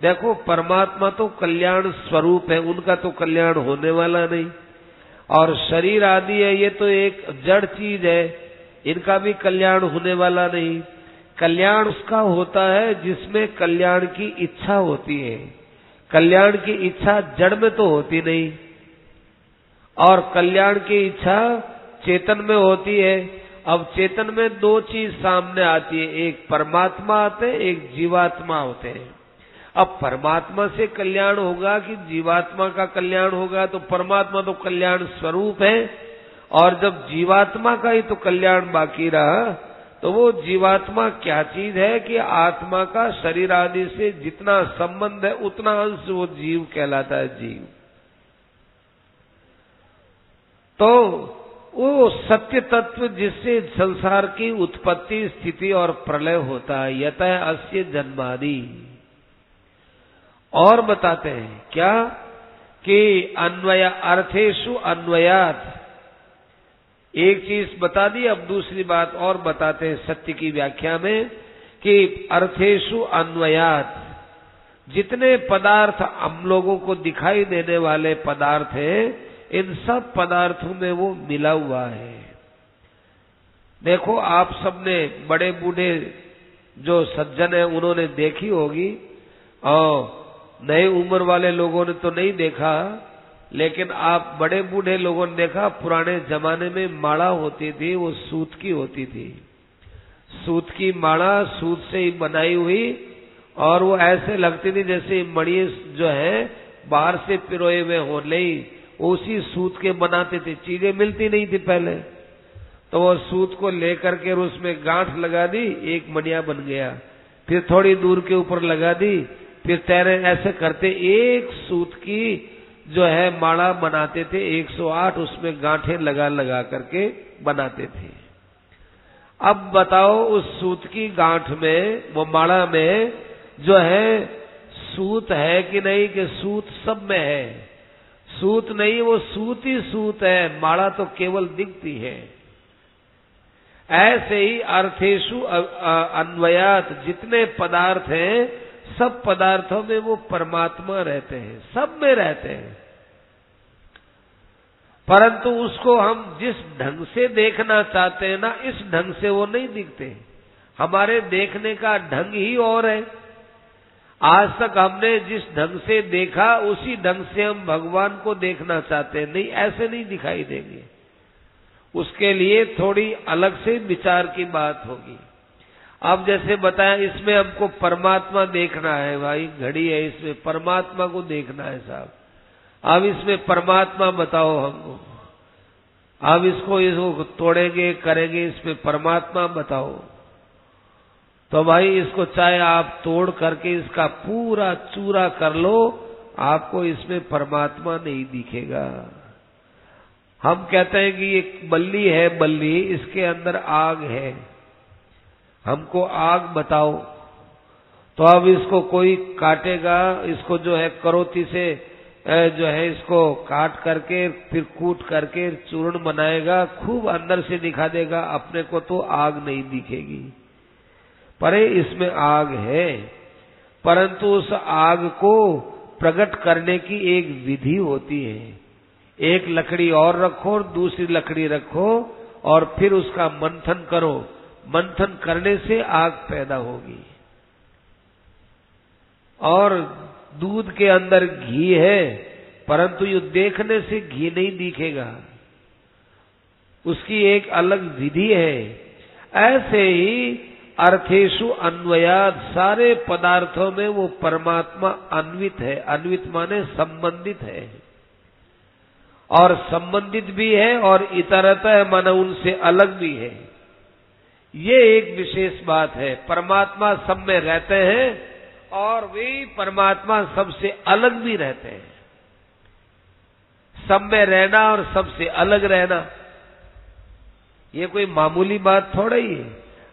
देखो परमात्मा तो कल्याण स्वरूप है, उनका तो कल्याण होने वाला नहीं। और शरीर आदि है, ये तो एक जड़ चीज है, इनका भी कल्याण होने वाला नहीं। कल्याण उसका होता है जिसमें कल्याण की इच्छा होती है। कल्याण की इच्छा जड़ में तो होती नहीं, और कल्याण की इच्छा चेतन में होती है। अब चेतन में दो चीज सामने आती है, एक परमात्मा आते हैं, एक जीवात्मा होते हैं। अब परमात्मा से कल्याण होगा कि जीवात्मा का कल्याण होगा? तो परमात्मा तो कल्याण स्वरूप है, और जब जीवात्मा का ही तो कल्याण बाकी रहा, तो वो जीवात्मा क्या चीज है कि आत्मा का शरीर आदि से जितना संबंध है उतना अंश वो जीव कहलाता है, जीव। तो वो सत्य तत्व जिससे संसार की उत्पत्ति, स्थिति और प्रलय होता है, यतः अस्य जन्मादि। और बताते हैं क्या कि अन्वय अर्थेषु अन्वयात्, एक चीज बता दी, अब दूसरी बात और बताते हैं सत्य की व्याख्या में कि अर्थेषु अन्वयात्, जितने पदार्थ हम लोगों को दिखाई देने वाले पदार्थ हैं, इन सब पदार्थों में वो मिला हुआ है। देखो आप सबने, बड़े बूढ़े जो सज्जन है उन्होंने देखी होगी, और नए उम्र वाले लोगों ने तो नहीं देखा, लेकिन आप बड़े बूढ़े लोगों ने देखा, पुराने जमाने में माला होती थी, वो सूत की होती थी। सूत की माला, सूत से ही बनाई हुई, और वो ऐसे लगती थी जैसे मणि जो है बाहर से पिरोए हुए हो, नहीं उसी सूत के बनाते थे। चीजें मिलती नहीं थी पहले, तो वो सूत को लेकर के उसमें गांठ लगा दी, एक मणिया बन गया। फिर थोड़ी दूर के ऊपर लगा दी, फिर तैरे, ऐसे करते एक सूत की जो है माला बनाते थे। 108 उसमें गांठें लगा लगा करके बनाते थे। अब बताओ, उस सूत की गांठ में, वो माला में जो है सूत है कि नहीं, कि सूत सब में है? सूत नहीं, वो सूत ही सूत है, माला तो केवल दिखती है। ऐसे ही अर्थेषु अन्वयात, जितने पदार्थ हैं सब पदार्थों में वो परमात्मा रहते हैं, सब में रहते हैं, परंतु उसको हम जिस ढंग से देखना चाहते हैं ना, इस ढंग से वो नहीं दिखते। हमारे देखने का ढंग ही और है। आज तक हमने जिस ढंग से देखा, उसी ढंग से हम भगवान को देखना चाहते हैं। नहीं, ऐसे नहीं दिखाई देंगे। उसके लिए थोड़ी अलग से विचार की बात होगी। अब जैसे बताया, इसमें हमको परमात्मा देखना है, भाई घड़ी है, इसमें परमात्मा को देखना है साहब। अब इसमें परमात्मा बताओ हमको। अब इसको तोड़ेंगे, करेंगे, इसमें परमात्मा बताओ। तो भाई इसको चाहे आप तोड़ करके इसका पूरा चूरा कर लो, आपको इसमें परमात्मा नहीं दिखेगा। हम कहते हैं कि एक बल्ली है, बल्ली, इसके अंदर आग है, हमको आग बताओ। तो अब इसको कोई काटेगा, इसको जो है करोती से जो है इसको काट करके फिर कूट करके चूर्ण बनाएगा, खूब अंदर से दिखा देगा, अपने को तो आग नहीं दिखेगी, पर इसमें आग है। परंतु उस आग को प्रकट करने की एक विधि होती है। एक लकड़ी और रखो और दूसरी लकड़ी रखो और फिर उसका मंथन करो, मंथन करने से आग पैदा होगी। और दूध के अंदर घी है, परंतु ये देखने से घी नहीं दिखेगा, उसकी एक अलग विधि है। ऐसे ही अर्थेषु अन्वयात, सारे पदार्थों में वो परमात्मा अन्वित है। अन्वित माने संबंधित है, और संबंधित भी है और इतरतः माने उनसे अलग भी है। ये एक विशेष बात है। परमात्मा सब में रहते हैं और वे परमात्मा सबसे अलग भी रहते हैं। सब में रहना और सबसे अलग रहना, ये कोई मामूली बात थोड़ा ही है।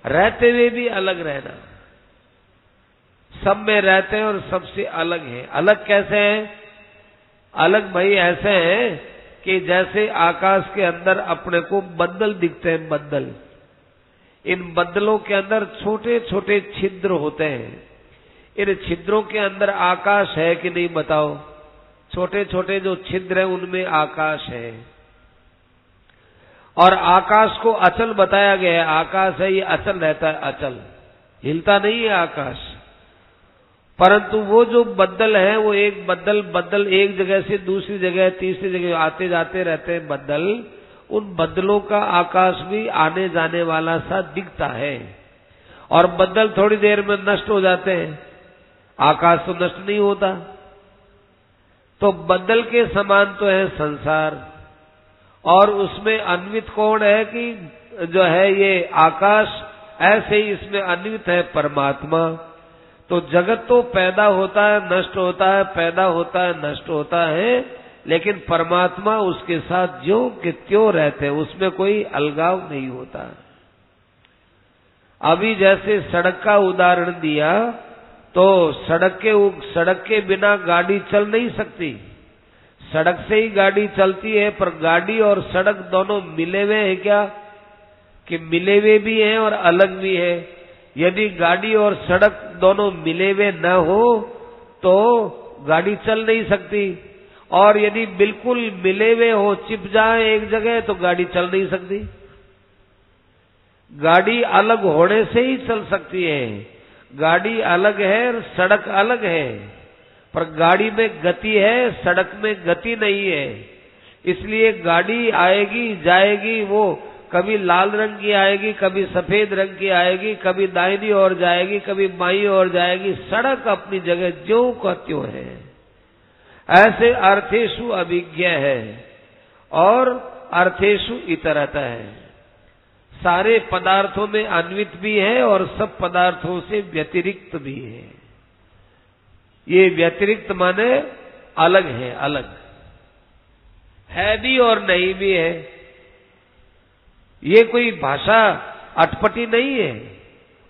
रहते हुए भी अलग रहना, सब में रहते हैं और सबसे अलग है। अलग कैसे हैं? अलग भाई ऐसे हैं कि जैसे आकाश के अंदर अपने को बदल दिखते हैं, बदल, इन बदलों के अंदर छोटे छोटे छिद्र होते हैं। इन छिद्रों के अंदर आकाश है कि नहीं बताओ? छोटे छोटे जो छिद्र हैं उनमें आकाश है। और आकाश को अचल बताया गया है। आकाश है, ये अचल रहता है, अचल, हिलता नहीं है आकाश। परंतु वो जो बदल है, वो एक बदल एक जगह से दूसरी जगह, तीसरी जगह आते जाते रहते हैं बदल। उन बदलों का आकाश भी आने जाने वाला सा दिखता है, और बदल थोड़ी देर में नष्ट हो जाते हैं, आकाश तो नष्ट नहीं होता। तो बदल के समान तो है संसार, और उसमें अन्वित कौन है कि जो है ये आकाश, ऐसे ही इसमें अन्वित है परमात्मा। तो जगत तो पैदा होता है, नष्ट होता है, पैदा होता है, नष्ट होता है, लेकिन परमात्मा उसके साथ ज्यों के त्यों रहते हैं, उसमें कोई अलगाव नहीं होता। अभी जैसे सड़क का उदाहरण दिया, तो सड़क के बिना गाड़ी चल नहीं सकती। सड़क से ही गाड़ी चलती है, पर गाड़ी और सड़क दोनों मिले हुए हैं क्या? कि मिले हुए भी हैं और अलग भी है। यदि गाड़ी और सड़क दोनों मिले हुए न हो तो गाड़ी चल नहीं सकती, और यदि बिल्कुल मिले हुए हो, चिप जाए एक जगह, तो गाड़ी चल नहीं सकती। गाड़ी अलग होने से ही चल सकती है। गाड़ी अलग है और सड़क अलग है, पर गाड़ी में गति है, सड़क में गति नहीं है। इसलिए गाड़ी आएगी जाएगी, वो कभी लाल रंग की आएगी, कभी सफेद रंग की आएगी, कभी दाहिनी ओर जाएगी, कभी बाईं ओर जाएगी। सड़क अपनी जगह ज्यों का त्यों है। ऐसे अर्थेषु अभिज्ञ है और अर्थेषु इतरतः है। सारे पदार्थों में अन्वित भी है और सब पदार्थों से व्यतिरिक्त भी है। ये व्यतिरिक्त माने अलग है, अलग है भी और नहीं भी है। ये कोई भाषा अटपटी नहीं है।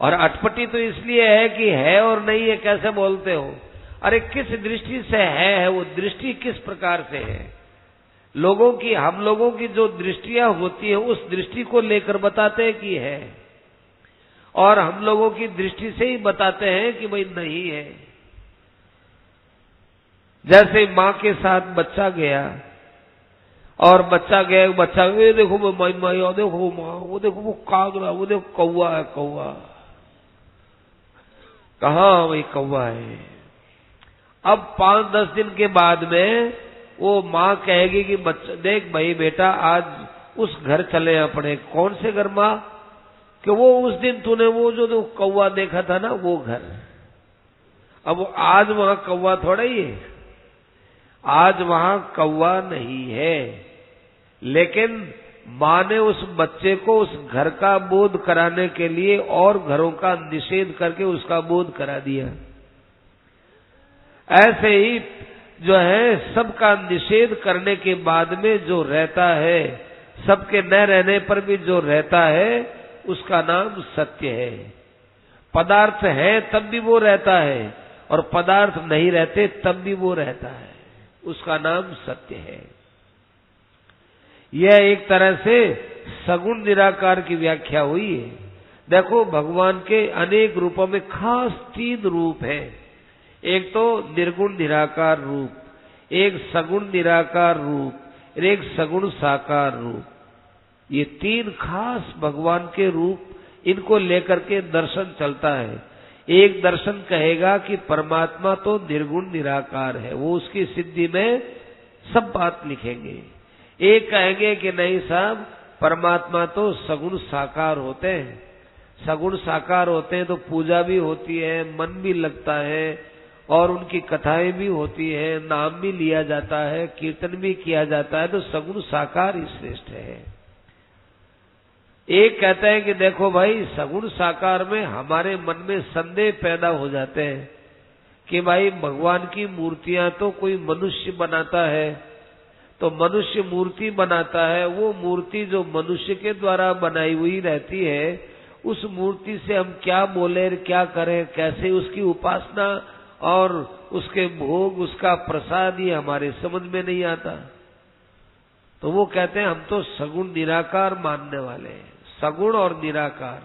और अटपटी तो इसलिए है कि है और नहीं है कैसे बोलते हो। अरे किस दृष्टि से है, वो दृष्टि किस प्रकार से है। लोगों की, हम लोगों की जो दृष्टियां होती है उस दृष्टि को लेकर बताते हैं कि है, और हम लोगों की दृष्टि से ही बताते हैं कि भाई नहीं है। जैसे माँ के साथ बच्चा गया और बच्चा गया, बच्चा ये देखो माई माई, और देखो माँ, वो देखो वो कागड़ा, वो देखो कौवा है, कौवा कहाँ, वही कौवा है। अब 5-10 दिन के बाद में वो माँ कहेगी कि बच्चा देख भाई बेटा आज उस घर चले अपने। कौन से घर माँ? कि वो उस दिन तूने वो जो कौवा देखा था ना वो घर। अब आज वहां कौवा थोड़ा ही है, आज वहां कौवा नहीं है, लेकिन माँ ने उस बच्चे को उस घर का बोध कराने के लिए और घरों का निषेध करके उसका बोध करा दिया। ऐसे ही जो है सबका निषेध करने के बाद में जो रहता है, सबके न रहने पर भी जो रहता है उसका नाम सत्य है। पदार्थ है तब भी वो रहता है और पदार्थ नहीं रहते तब भी वो रहता है, उसका नाम सत्य है। यह एक तरह से सगुण निराकार की व्याख्या हुई है। देखो भगवान के अनेक रूपों में खास 3 रूप हैं। एक तो निर्गुण निराकार रूप, एक सगुण निराकार रूप, एक सगुण साकार रूप। ये 3 खास भगवान के रूप, इनको लेकर के दर्शन चलता है। एक दर्शन कहेगा कि परमात्मा तो निर्गुण निराकार है, वो उसकी सिद्धि में सब बात लिखेंगे। एक कहेंगे कि नहीं साहब परमात्मा तो सगुण साकार होते हैं। सगुण साकार होते हैं तो पूजा भी होती है, मन भी लगता है और उनकी कथाएं भी होती है, नाम भी लिया जाता है, कीर्तन भी किया जाता है, तो सगुण साकार ही श्रेष्ठ है। एक कहता है कि देखो भाई सगुण साकार में हमारे मन में संदेह पैदा हो जाते हैं कि भाई भगवान की मूर्तियां तो कोई मनुष्य बनाता है, तो मनुष्य मूर्ति बनाता है, वो मूर्ति जो मनुष्य के द्वारा बनाई हुई रहती है, उस मूर्ति से हम क्या बोले, क्या करें, कैसे उसकी उपासना और उसके भोग, उसका प्रसाद, ये हमारे समझ में नहीं आता। तो वो कहते हैं हम तो सगुण निराकार मानने वाले हैं। सगुण और निराकार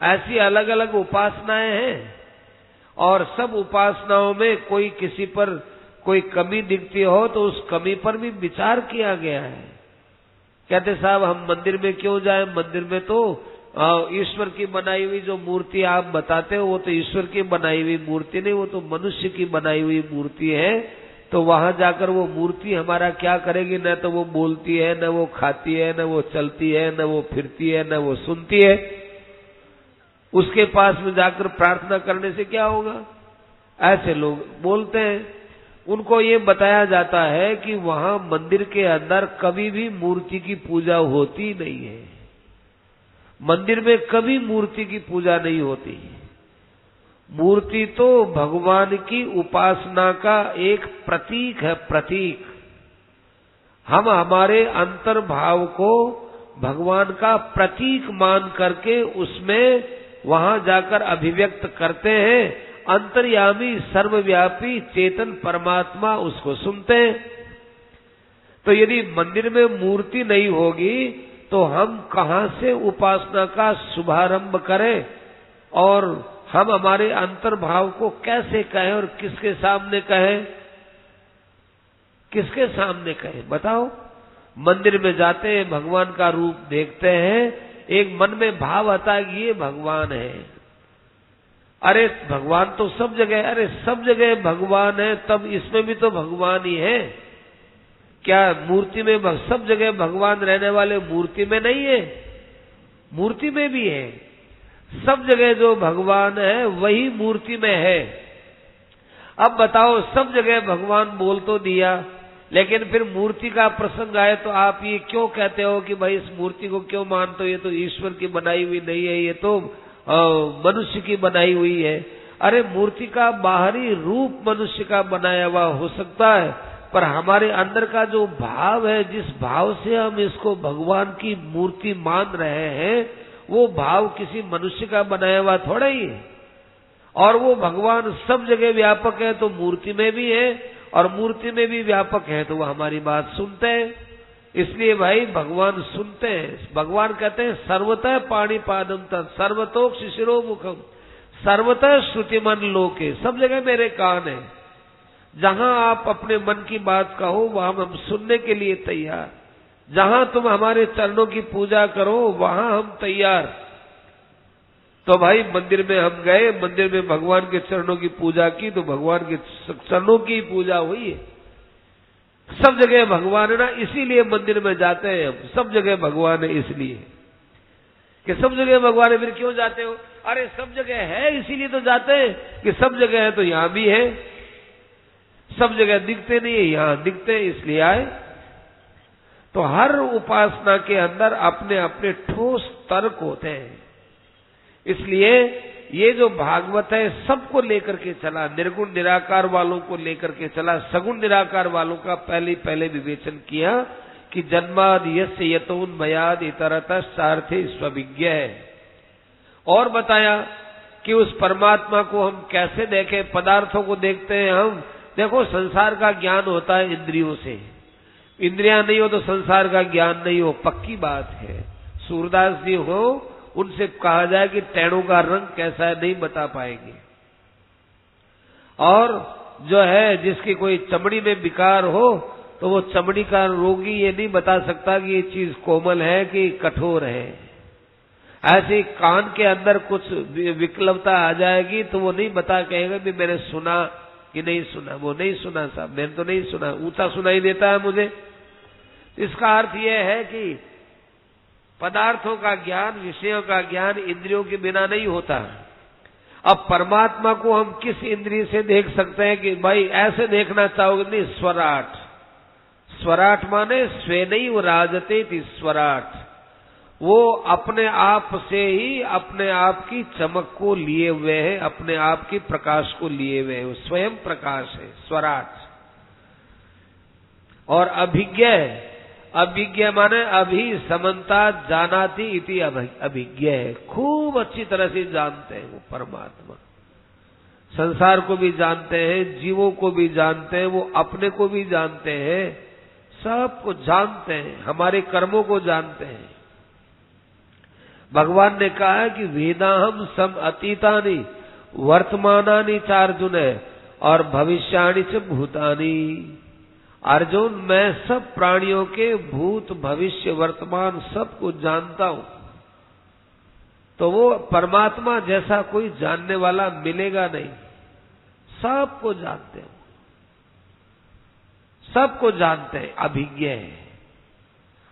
ऐसी अलग अलग उपासनाएं हैं और सब उपासनाओं में कोई किसी पर कोई कमी दिखती हो तो उस कमी पर भी विचार किया गया है। कहते साहब हम मंदिर में क्यों जाएं, मंदिर में तो ईश्वर की बनाई हुई जो मूर्ति आप बताते हो वो तो ईश्वर की बनाई हुई मूर्ति नहीं, वो तो मनुष्य की बनाई हुई मूर्ति है। तो वहां जाकर वो मूर्ति हमारा क्या करेगी? न तो वो बोलती है, न वो खाती है, न वो चलती है, न वो फिरती है, न वो सुनती है। उसके पास में जाकर प्रार्थना करने से क्या होगा? ऐसे लोग बोलते हैं। उनको ये बताया जाता है कि वहां मंदिर के अंदर कभी भी मूर्ति की पूजा होती नहीं है। मंदिर में कभी मूर्ति की पूजा नहीं होती। मूर्ति तो भगवान की उपासना का एक प्रतीक है, प्रतीक। हम हमारे अंतर्भाव को भगवान का प्रतीक मान करके उसमें वहां जाकर अभिव्यक्त करते हैं। अंतर्यामी सर्वव्यापी चेतन परमात्मा उसको सुनते हैं। तो यदि मंदिर में मूर्ति नहीं होगी तो हम कहां से उपासना का शुभारंभ करें और हम हमारे अंतर्भाव को कैसे कहें और किसके सामने कहें? किसके सामने कहें बताओ? मंदिर में जाते हैं, भगवान का रूप देखते हैं, एक मन में भाव आता है कि ये भगवान है। अरे भगवान तो सब जगह, अरे सब जगह भगवान है, तब इसमें भी तो भगवान ही है। क्या मूर्ति में सब जगह भगवान रहने वाले मूर्ति में नहीं है? मूर्ति में भी है। सब जगह जो भगवान है वही मूर्ति में है। अब बताओ, सब जगह भगवान बोल तो दिया, लेकिन फिर मूर्ति का प्रसंग आए तो आप ये क्यों कहते हो कि भाई इस मूर्ति को क्यों मानते हो, ये तो ईश्वर की बनाई हुई नहीं है, ये तो मनुष्य की बनाई हुई है। अरे मूर्ति का बाहरी रूप मनुष्य का बनाया हुआ हो सकता है, पर हमारे अंदर का जो भाव है, जिस भाव से हम इसको भगवान की मूर्ति मान रहे हैं, वो भाव किसी मनुष्य का बनाया हुआ थोड़ा ही है। और वो भगवान सब जगह व्यापक है, तो मूर्ति में भी है, और मूर्ति में भी व्यापक है, तो वो हमारी बात सुनते हैं। इसलिए भाई भगवान सुनते हैं। भगवान कहते हैं सर्वतः पाणिपादम तत् सर्वतोक शिशिरो मुखम सर्वतः श्रुतिमन लोके, सब जगह मेरे कान है। जहां आप अपने मन की बात कहो वहां हम सुनने के लिए तैयार। जहां तुम हमारे चरणों की पूजा करो वहां हम तैयार। तो भाई मंदिर में हम गए, मंदिर में भगवान के चरणों की पूजा की, तो भगवान के चरणों की पूजा हुई है। सब जगह भगवान है ना, इसीलिए मंदिर में जाते हैं हम। सब जगह भगवान है इसलिए कि सब जगह भगवान है, फिर क्यों जाते हो? अरे सब जगह है इसीलिए तो जाते हैं कि सब जगह है तो यहां भी है। सब जगह दिखते नहीं है, यहां दिखते हैं इसलिए आए। तो हर उपासना के अंदर अपने अपने ठोस तर्क होते हैं। इसलिए ये जो भागवत है सबको लेकर के चला, निर्गुण निराकार वालों को लेकर के चला। सगुण निराकार वालों का पहले विवेचन किया कि जन्माद यस्य यतोन्मयाद इतरतः सार्थे स्वविज्ञ है। और बताया कि उस परमात्मा को हम कैसे देखें। पदार्थों को देखते हैं हम। देखो, संसार का ज्ञान होता है इंद्रियों से। इंद्रियां नहीं हो तो संसार का ज्ञान नहीं हो, पक्की बात है। सूरदास जी हो, उनसे कहा जाए कि टैणों का रंग कैसा है, नहीं बता पाएंगे। और जो है जिसकी कोई चमड़ी में विकार हो तो वो चमड़ी का रोगी ये नहीं बता सकता कि ये चीज कोमल है कि कठोर है। ऐसे कान के अंदर कुछ विकलता आ जाएगी तो वो नहीं बता कहेगा भी मैंने सुना कि नहीं सुना। वो नहीं सुना साहब, मैंने तो नहीं सुना, ऊंचा सुनाई देता है मुझे। इसका अर्थ यह है कि पदार्थों का ज्ञान, विषयों का ज्ञान इंद्रियों के बिना नहीं होता। अब परमात्मा को हम किस इंद्रिय से देख सकते हैं कि भाई ऐसे देखना चाहोगे? नहीं, स्वराट। स्वराट माने स्वे नहीं राजते थी स्वराट। वो अपने आप से ही अपने आप की चमक को लिए हुए हैं, अपने आप की प्रकाश को लिए हुए हैं। स्वयं प्रकाश है स्वराट। और अभिज्ञ, अभिज्ञ माने अभी समन्ता जानाति इति अभिज्ञ है। खूब अच्छी तरह से जानते हैं वो परमात्मा। संसार को भी जानते हैं, जीवों को भी जानते हैं, वो अपने को भी जानते हैं, सबको जानते हैं, हमारे कर्मों को जानते हैं। भगवान ने कहा है कि वेदाहम सम अतीतानि वर्तमानानि चार्जुन और भविष्याणि च भूतानि। अर्जुन, मैं सब प्राणियों के भूत भविष्य वर्तमान सबको जानता हूं। तो वो परमात्मा जैसा कोई जानने वाला मिलेगा नहीं। सबको जानते हैं, सबको जानते हैं, अभिज्ञ है।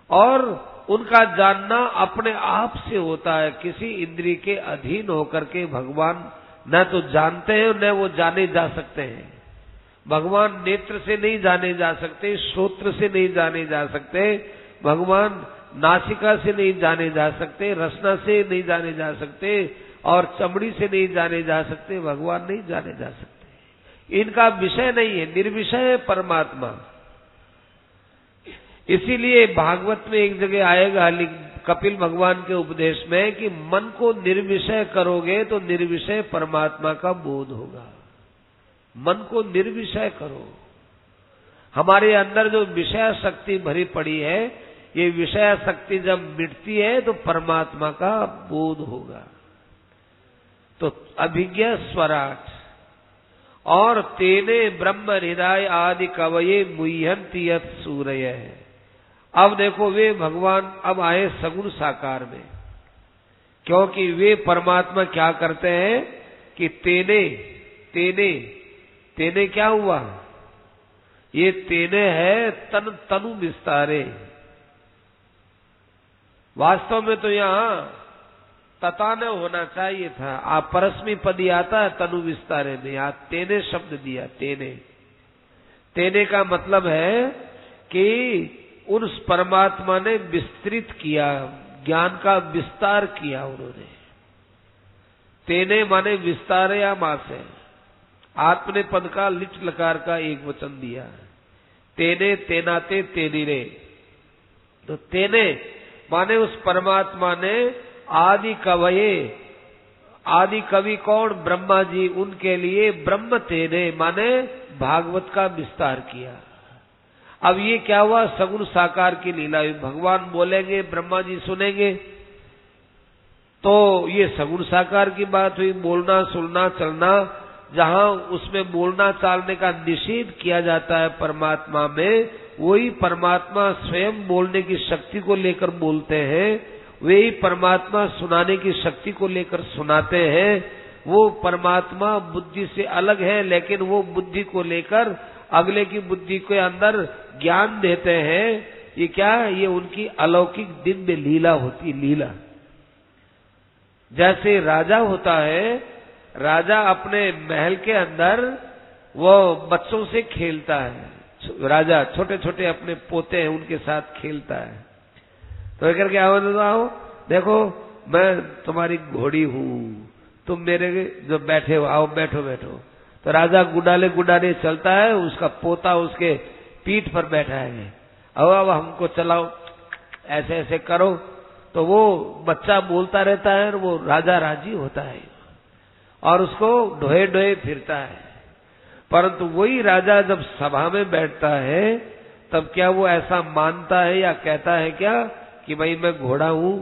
और उनका जानना अपने आप से होता है, किसी इंद्रिय के अधीन होकर के भगवान न तो जानते हैं न वो जाने जा सकते हैं। भगवान नेत्र से नहीं जाने जा सकते, श्रोत्र से नहीं जाने जा सकते, भगवान नासिका से नहीं जाने जा सकते, रसना से नहीं जाने जा सकते, और चमड़ी से नहीं जाने जा सकते। भगवान नहीं जाने जा सकते, इनका विषय नहीं है, निर्विषय है परमात्मा। इसीलिए भागवत में एक जगह आएगा कपिल भगवान के उपदेश में कि मन को निर्विषय करोगे तो निर्विषय परमात्मा का बोध होगा। मन को निर्विषय करो। हमारे अंदर जो विषय शक्ति भरी पड़ी है, ये विषय शक्ति जब मिटती है तो परमात्मा का बोध होगा। तो अभिज्ञ स्वराट। और तेने ब्रह्म हृदय आदि कवये मुह्यन्ति यत् सूरय। अब देखो, वे भगवान अब आए सगुण साकार में, क्योंकि वे परमात्मा क्या करते हैं कि तेने तेने तेने क्या हुआ, ये तेने है तन तनु विस्तारे। वास्तव में तो यहां तथा न होना चाहिए था, आप परस्मी पदी आता है तनु विस्तारे में, यहां तेने शब्द दिया। तेने तेने का मतलब है कि उस परमात्मा ने विस्तृत किया, ज्ञान का विस्तार किया उन्होंने। तेने माने विस्तार या मास है, आत्मने पद का लिट लकार का एक वचन दिया। तेने तेनाते तेनिरे, तो तेने माने उस परमात्मा ने आदि कवये, आदि कवि कौन, ब्रह्मा जी, उनके लिए ब्रह्म तेने माने भागवत का विस्तार किया। अब ये क्या हुआ, सगुण साकार की लीला हुई। भगवान बोलेंगे, ब्रह्मा जी सुनेंगे, तो ये सगुण साकार की बात हुई। बोलना सुनना चलना, जहां उसमें बोलना चालने का निषेध किया जाता है परमात्मा में, वही परमात्मा स्वयं बोलने की शक्ति को लेकर बोलते हैं, वही परमात्मा सुनाने की शक्ति को लेकर सुनाते हैं। वो परमात्मा बुद्धि से अलग है, लेकिन वो बुद्धि को लेकर अगले की बुद्धि के अंदर ज्ञान देते हैं। ये क्या है, ये उनकी अलौकिक दिव्य लीला होती, लीला। जैसे राजा होता है, राजा अपने महल के अंदर वो बच्चों से खेलता है, राजा छोटे छोटे अपने पोते हैं उनके साथ खेलता है। तो अगर क्या हो, देखो मैं तुम्हारी घोड़ी हूं, तुम मेरे जो बैठे हो, आओ बैठो बैठो। तो राजा गुडाले गुडाले चलता है, उसका पोता उसके पीठ पर बैठा है, अब हमको चलाओ, ऐसे ऐसे करो। तो वो बच्चा बोलता रहता है और वो राजा राजी होता है और उसको ढोए ढोए फिरता है। परंतु वही राजा जब सभा में बैठता है, तब क्या वो ऐसा मानता है या कहता है क्या कि भाई मैं घोड़ा हूं?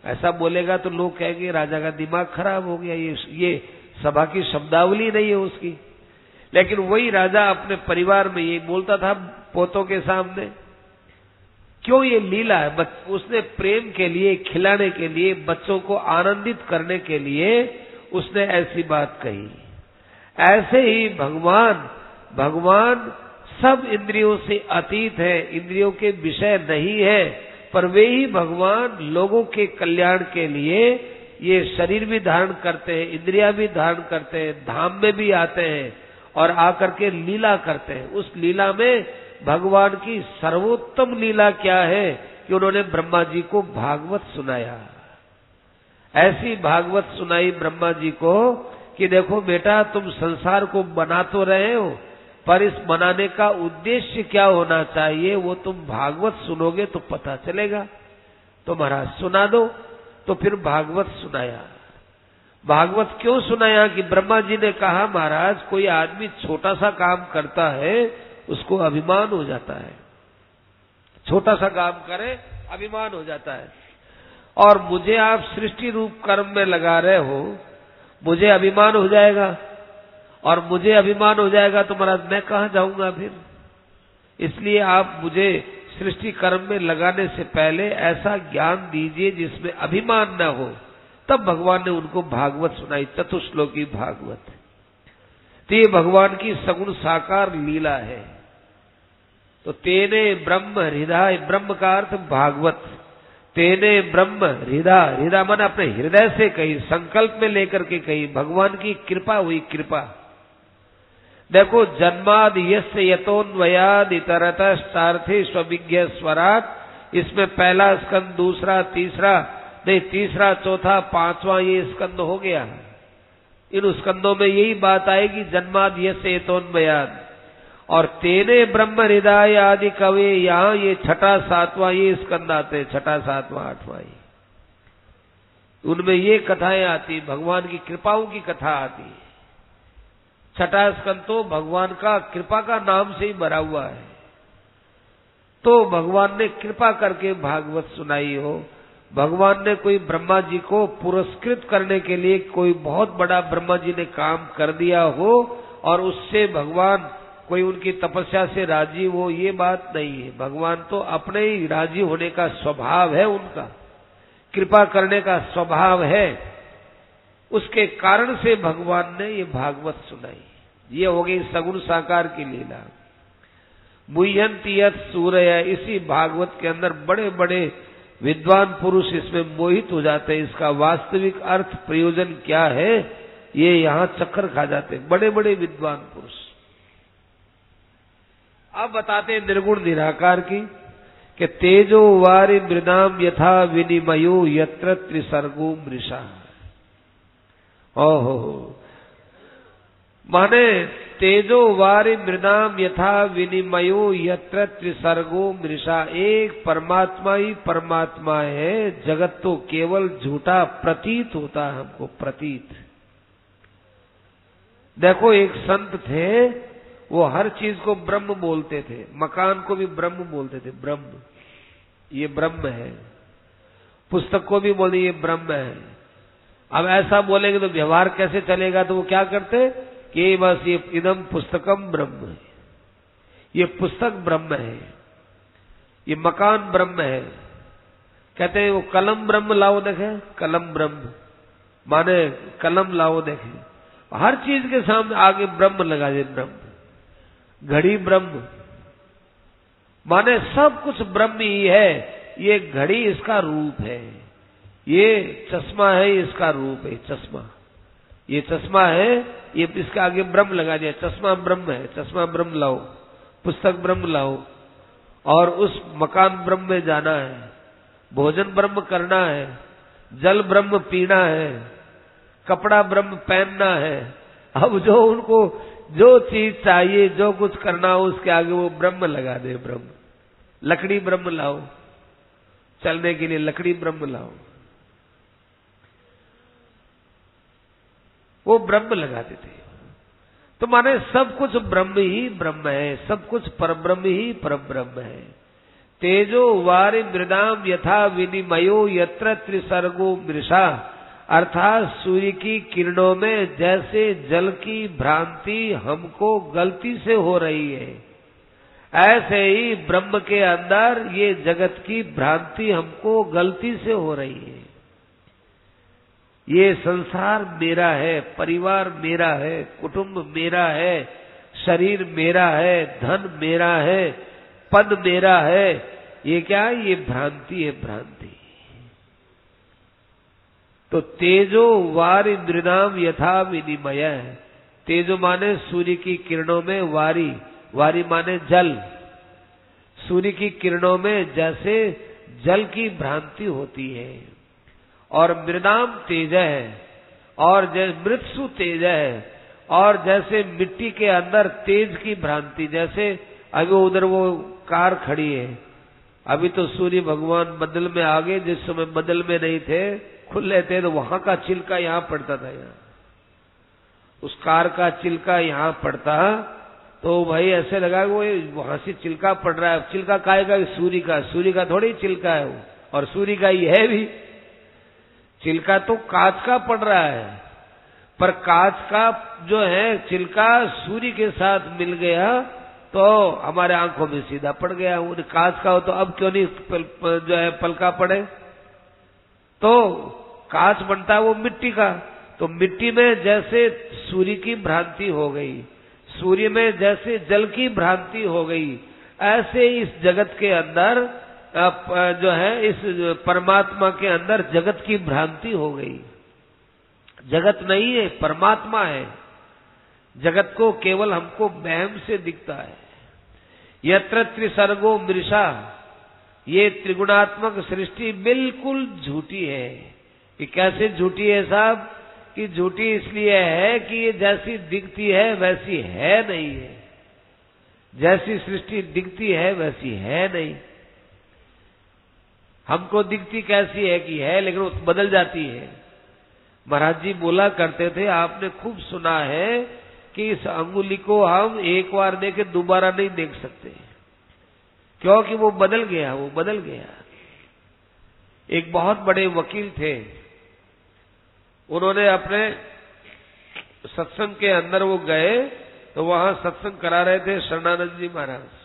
ऐसा बोलेगा तो लोग कहेंगे राजा का दिमाग खराब हो गया, ये सभा की शब्दावली नहीं है उसकी। लेकिन वही राजा अपने परिवार में ये बोलता था पोतों के सामने। क्यों? ये लीला है। उसने प्रेम के लिए, खिलाने के लिए, बच्चों को आनंदित करने के लिए उसने ऐसी बात कही। ऐसे ही भगवान सब इंद्रियों से अतीत है, इंद्रियों के विषय नहीं है, पर वे ही भगवान लोगों के कल्याण के लिए ये शरीर भी धारण करते हैं, इंद्रियां भी धारण करते हैं, धाम में भी आते हैं और आकर के लीला करते हैं। उस लीला में भगवान की सर्वोत्तम लीला क्या है कि उन्होंने ब्रह्मा जी को भागवत सुनाया। ऐसी भागवत सुनाई ब्रह्मा जी को कि देखो बेटा, तुम संसार को बना तो रहे हो, पर इस बनाने का उद्देश्य क्या होना चाहिए वो तुम भागवत सुनोगे तो पता चलेगा। तो महाराज सुना दो। तो फिर भागवत सुनाया। भागवत क्यों सुनाया कि ब्रह्मा जी ने कहा महाराज कोई आदमी छोटा सा काम करता है उसको अभिमान हो जाता है, छोटा सा काम करे अभिमान हो जाता है। और मुझे आप सृष्टि रूप कर्म में लगा रहे हो, मुझे अभिमान हो जाएगा, और मुझे अभिमान हो जाएगा तो महाराज मैं कहां जाऊंगा फिर। इसलिए आप मुझे सृष्टि कर्म में लगाने से पहले ऐसा ज्ञान दीजिए जिसमें अभिमान न हो। तब भगवान ने उनको भागवत सुनाई, चतुश्लोकी भागवत। तो ये भगवान की सगुण साकार लीला है। तो तेने ब्रह्म हृदय, ब्रह्म का अर्थ भागवत। तेने ब्रह्म हृदय, हृदय मन अपने हृदय से कही, संकल्प में लेकर के कही, भगवान की कृपा हुई, कृपा। देखो जन्माद यस्य यतोन्वयाद इतरतश्चार्थे स्वविज्ञ स्वराट, इसमें पहला स्कंद, दूसरा, तीसरा, नहीं तीसरा, चौथा, पांचवा ये स्कंद हो गया। इन स्कंदों में यही बात आएगी, जन्माद यस्य यतोन्वयाद। और तेने ब्रह्म हृदय आदि कवे, यहां ये छठा सातवां ये स्कंद आते, छठा सातवां आठवां, उनमें ये कथाएं आती, भगवान की कृपाओं की कथा आती है। छठा स्कंद तो भगवान का कृपा का नाम से ही भरा हुआ है। तो भगवान ने कृपा करके भागवत सुनाई हो। भगवान ने कोई ब्रह्मा जी को पुरस्कृत करने के लिए कोई बहुत बड़ा ब्रह्मा जी ने काम कर दिया हो और उससे भगवान कोई उनकी तपस्या से राजी हो, ये बात नहीं है। भगवान तो अपने ही राजी होने का स्वभाव है, उनका कृपा करने का स्वभाव है। उसके कारण से भगवान ने ये भागवत सुनाई। ये हो गई सगुण साकार की लीला। मुह्यंति यत् सूरय, इसी भागवत के अंदर बड़े बड़े विद्वान पुरुष इसमें मोहित हो जाते हैं। इसका वास्तविक अर्थ प्रयोजन क्या है ये यहां चक्कर खा जाते हैं बड़े बड़े विद्वान पुरुष। अब बताते हैं निर्गुण निराकार की कि तेजो वारि मृदाम यथा विनिमयो यत्र त्रिसर्गो मृषा। ओहो, माने तेजो वारि मृदाम यथा विनिमयो यत्र त्रिसर्गो मृषा। एक परमात्मा ही परमात्मा है, जगत तो केवल झूठा प्रतीत होता है हमको, प्रतीत। देखो एक संत थे, वो हर चीज को ब्रह्म बोलते थे, मकान को भी ब्रह्म बोलते थे, ब्रह्म, ये ब्रह्म है। पुस्तक को भी बोले ये ब्रह्म है। अब ऐसा बोलेंगे तो व्यवहार कैसे चलेगा? तो वो क्या करते कि बस ये इदम पुस्तकम ब्रह्म है, ये पुस्तक ब्रह्म है, ये मकान ब्रह्म है। कहते हैं वो कलम ब्रह्म लाओ देखे, कलम ब्रह्म माने कलम लाओ देखे। हर चीज के सामने आगे ब्रह्म लगा दे, ब्रह्म। घड़ी ब्रह्म माने सब कुछ ब्रह्म ही है। ये घड़ी इसका रूप है, ये चश्मा है इसका रूप है, चश्मा, ये चश्मा है, ये इसके आगे ब्रह्म लगा दिया, चश्मा ब्रह्म है, चश्मा ब्रह्म लाओ, पुस्तक ब्रह्म लाओ। और उस मकान ब्रह्म में जाना है, भोजन ब्रह्म करना है, जल ब्रह्म पीना है, कपड़ा ब्रह्म पहनना है। अब जो उनको जो चीज चाहिए, जो कुछ करना हो, उसके आगे वो ब्रह्म लगा दे, ब्रह्म। लकड़ी ब्रह्म लाओ, चलने के लिए लकड़ी ब्रह्म लाओ, वो ब्रह्म लगाते थे। तो माने सब कुछ ब्रह्म ही ब्रह्म है, सब कुछ परब्रह्म ही परब्रह्म है। तेजो वारि मृदाम यथा विनिमयो यत्र त्रिसर्गो मृषा, अर्थात सूर्य की किरणों में जैसे जल की भ्रांति हमको गलती से हो रही है, ऐसे ही ब्रह्म के अंदर ये जगत की भ्रांति हमको गलती से हो रही है। ये संसार मेरा है, परिवार मेरा है, कुटुंब मेरा है, शरीर मेरा है, धन मेरा है, पद मेरा है। ये क्या है? ये भ्रांति है, भ्रांति। तो तेजो वारि मृदाम यथा विनिमय, तेजो माने सूर्य की किरणों में, वारी, वारी माने जल, सूर्य की किरणों में जैसे जल की भ्रांति होती है। और मृदाम तेज है, और जैसे मृत्सु तेज है, और जैसे मिट्टी के अंदर तेज की भ्रांति, जैसे अभी उधर वो कार खड़ी है, अभी तो सूर्य भगवान बदल में आ गए, जिस समय बदल में नहीं थे, खुले थे, तो वहां का चिल्का यहाँ पड़ता था, यहाँ उस कार का चिल्का यहाँ पड़ता, तो भाई ऐसे लगा वो वहां से चिल्का पड़ रहा है। चिल्का काहेगा? सूर्य का, सूर्य का थोड़ी चिल्का है वो, और सूर्य का ही है भी। चिल्का तो कांच का पड़ रहा है, पर कांच का जो है चिल्का सूर्य के साथ मिल गया तो हमारे आंखों में सीधा पड़ गया। वो कांच का हो तो अब क्यों नहीं जो है पलका पड़े? तो कांच बनता है वो मिट्टी का, तो मिट्टी में जैसे सूर्य की भ्रांति हो गई, सूर्य में जैसे जल की भ्रांति हो गई, ऐसे इस जगत के अंदर जो है, इस परमात्मा के अंदर जगत की भ्रांति हो गई। जगत नहीं है, परमात्मा है। जगत को केवल हमको वहम से दिखता है। यत्र त्रिसर्गो मृषा, ये त्रिगुणात्मक सृष्टि बिल्कुल झूठी है। ये कैसे झूठी है साहब? कि झूठी इसलिए है कि ये जैसी दिखती है वैसी है नहीं है। जैसी सृष्टि दिखती है वैसी है नहीं। हमको दिखती कैसी है कि है, लेकिन वो बदल जाती है। महाराज जी बोला करते थे, आपने खूब सुना है कि इस अंगुली को हम एक बार देखे दोबारा नहीं देख सकते, क्योंकि वो बदल गया, वो बदल गया। एक बहुत बड़े वकील थे, उन्होंने अपने सत्संग के अंदर वो गए, तो वहां सत्संग करा रहे थे शरणानंद जी महाराज।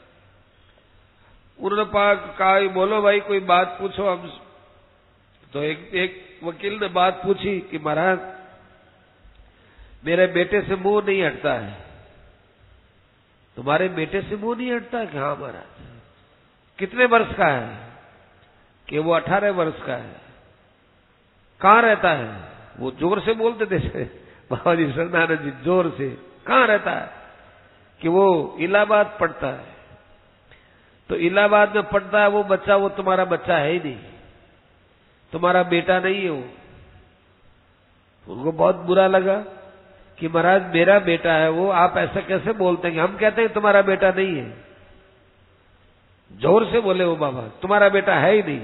उन्होंने कहा बोलो भाई कोई बात पूछो हम। तो एक वकील ने बात पूछी कि महाराज मेरे बेटे से मुंह नहीं हटता है। तुम्हारे बेटे से मुंह नहीं हटता है कि हाँ महाराज। कितने वर्ष का है? कि वो 18 वर्ष का है। कहाँ रहता है? वो जोर से बोलते थे बाबा जी शरणानंद जी, जोर से। कहाँ रहता है? कि वो इलाहाबाद पढ़ता है। तो इलाहाबाद में पढ़ता है वो बच्चा, वो तुम्हारा बच्चा है ही नहीं, तुम्हारा बेटा नहीं है वो। उनको बहुत बुरा लगा कि महाराज मेरा बेटा है वो, आप ऐसा कैसे बोलते हैं? हम कहते हैं तुम्हारा बेटा नहीं है। जोर से बोले वो बाबा, तुम्हारा बेटा है ही नहीं।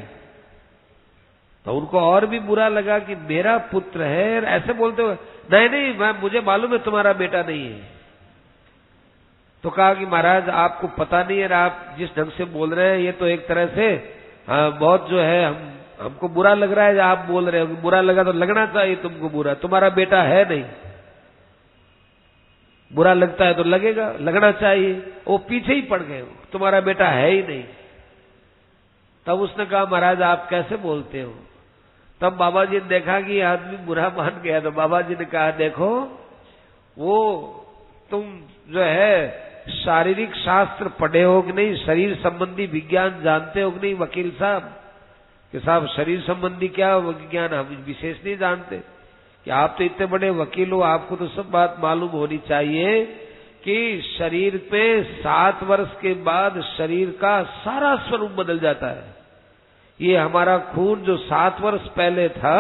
तो उनको और भी बुरा लगा कि मेरा पुत्र है, ऐसे बोलते हुए। नहीं नहीं, मैं मुझे मालूम है तुम्हारा बेटा नहीं है। तो कहा कि महाराज आपको पता नहीं है, आप जिस ढंग से बोल रहे हैं ये तो एक तरह से बहुत जो है हमको बुरा लग रहा है। आप बोल रहे हो बुरा लगा तो लगना चाहिए तुमको बुरा। तुम्हारा बेटा है नहीं, बुरा लगता है तो लगेगा, लगना चाहिए। वो पीछे ही पड़ गए, तुम्हारा बेटा है ही नहीं। तब उसने कहा महाराज आप कैसे बोलते हो? तब बाबा जी ने देखा कि आदमी बुरा मान गया। तो बाबा जी ने कहा देखो, वो तुम जो है शारीरिक शास्त्र पढ़े हो कि नहीं, शरीर संबंधी विज्ञान जानते हो कि नहीं वकील साहब? कि साहब शरीर संबंधी क्या विज्ञान हम विशेष नहीं जानते। कि आप तो इतने बड़े वकील हो, आपको तो सब बात मालूम होनी चाहिए कि शरीर पे 7 वर्ष के बाद शरीर का सारा स्वरूप बदल जाता है। ये हमारा खून जो 7 वर्ष पहले था,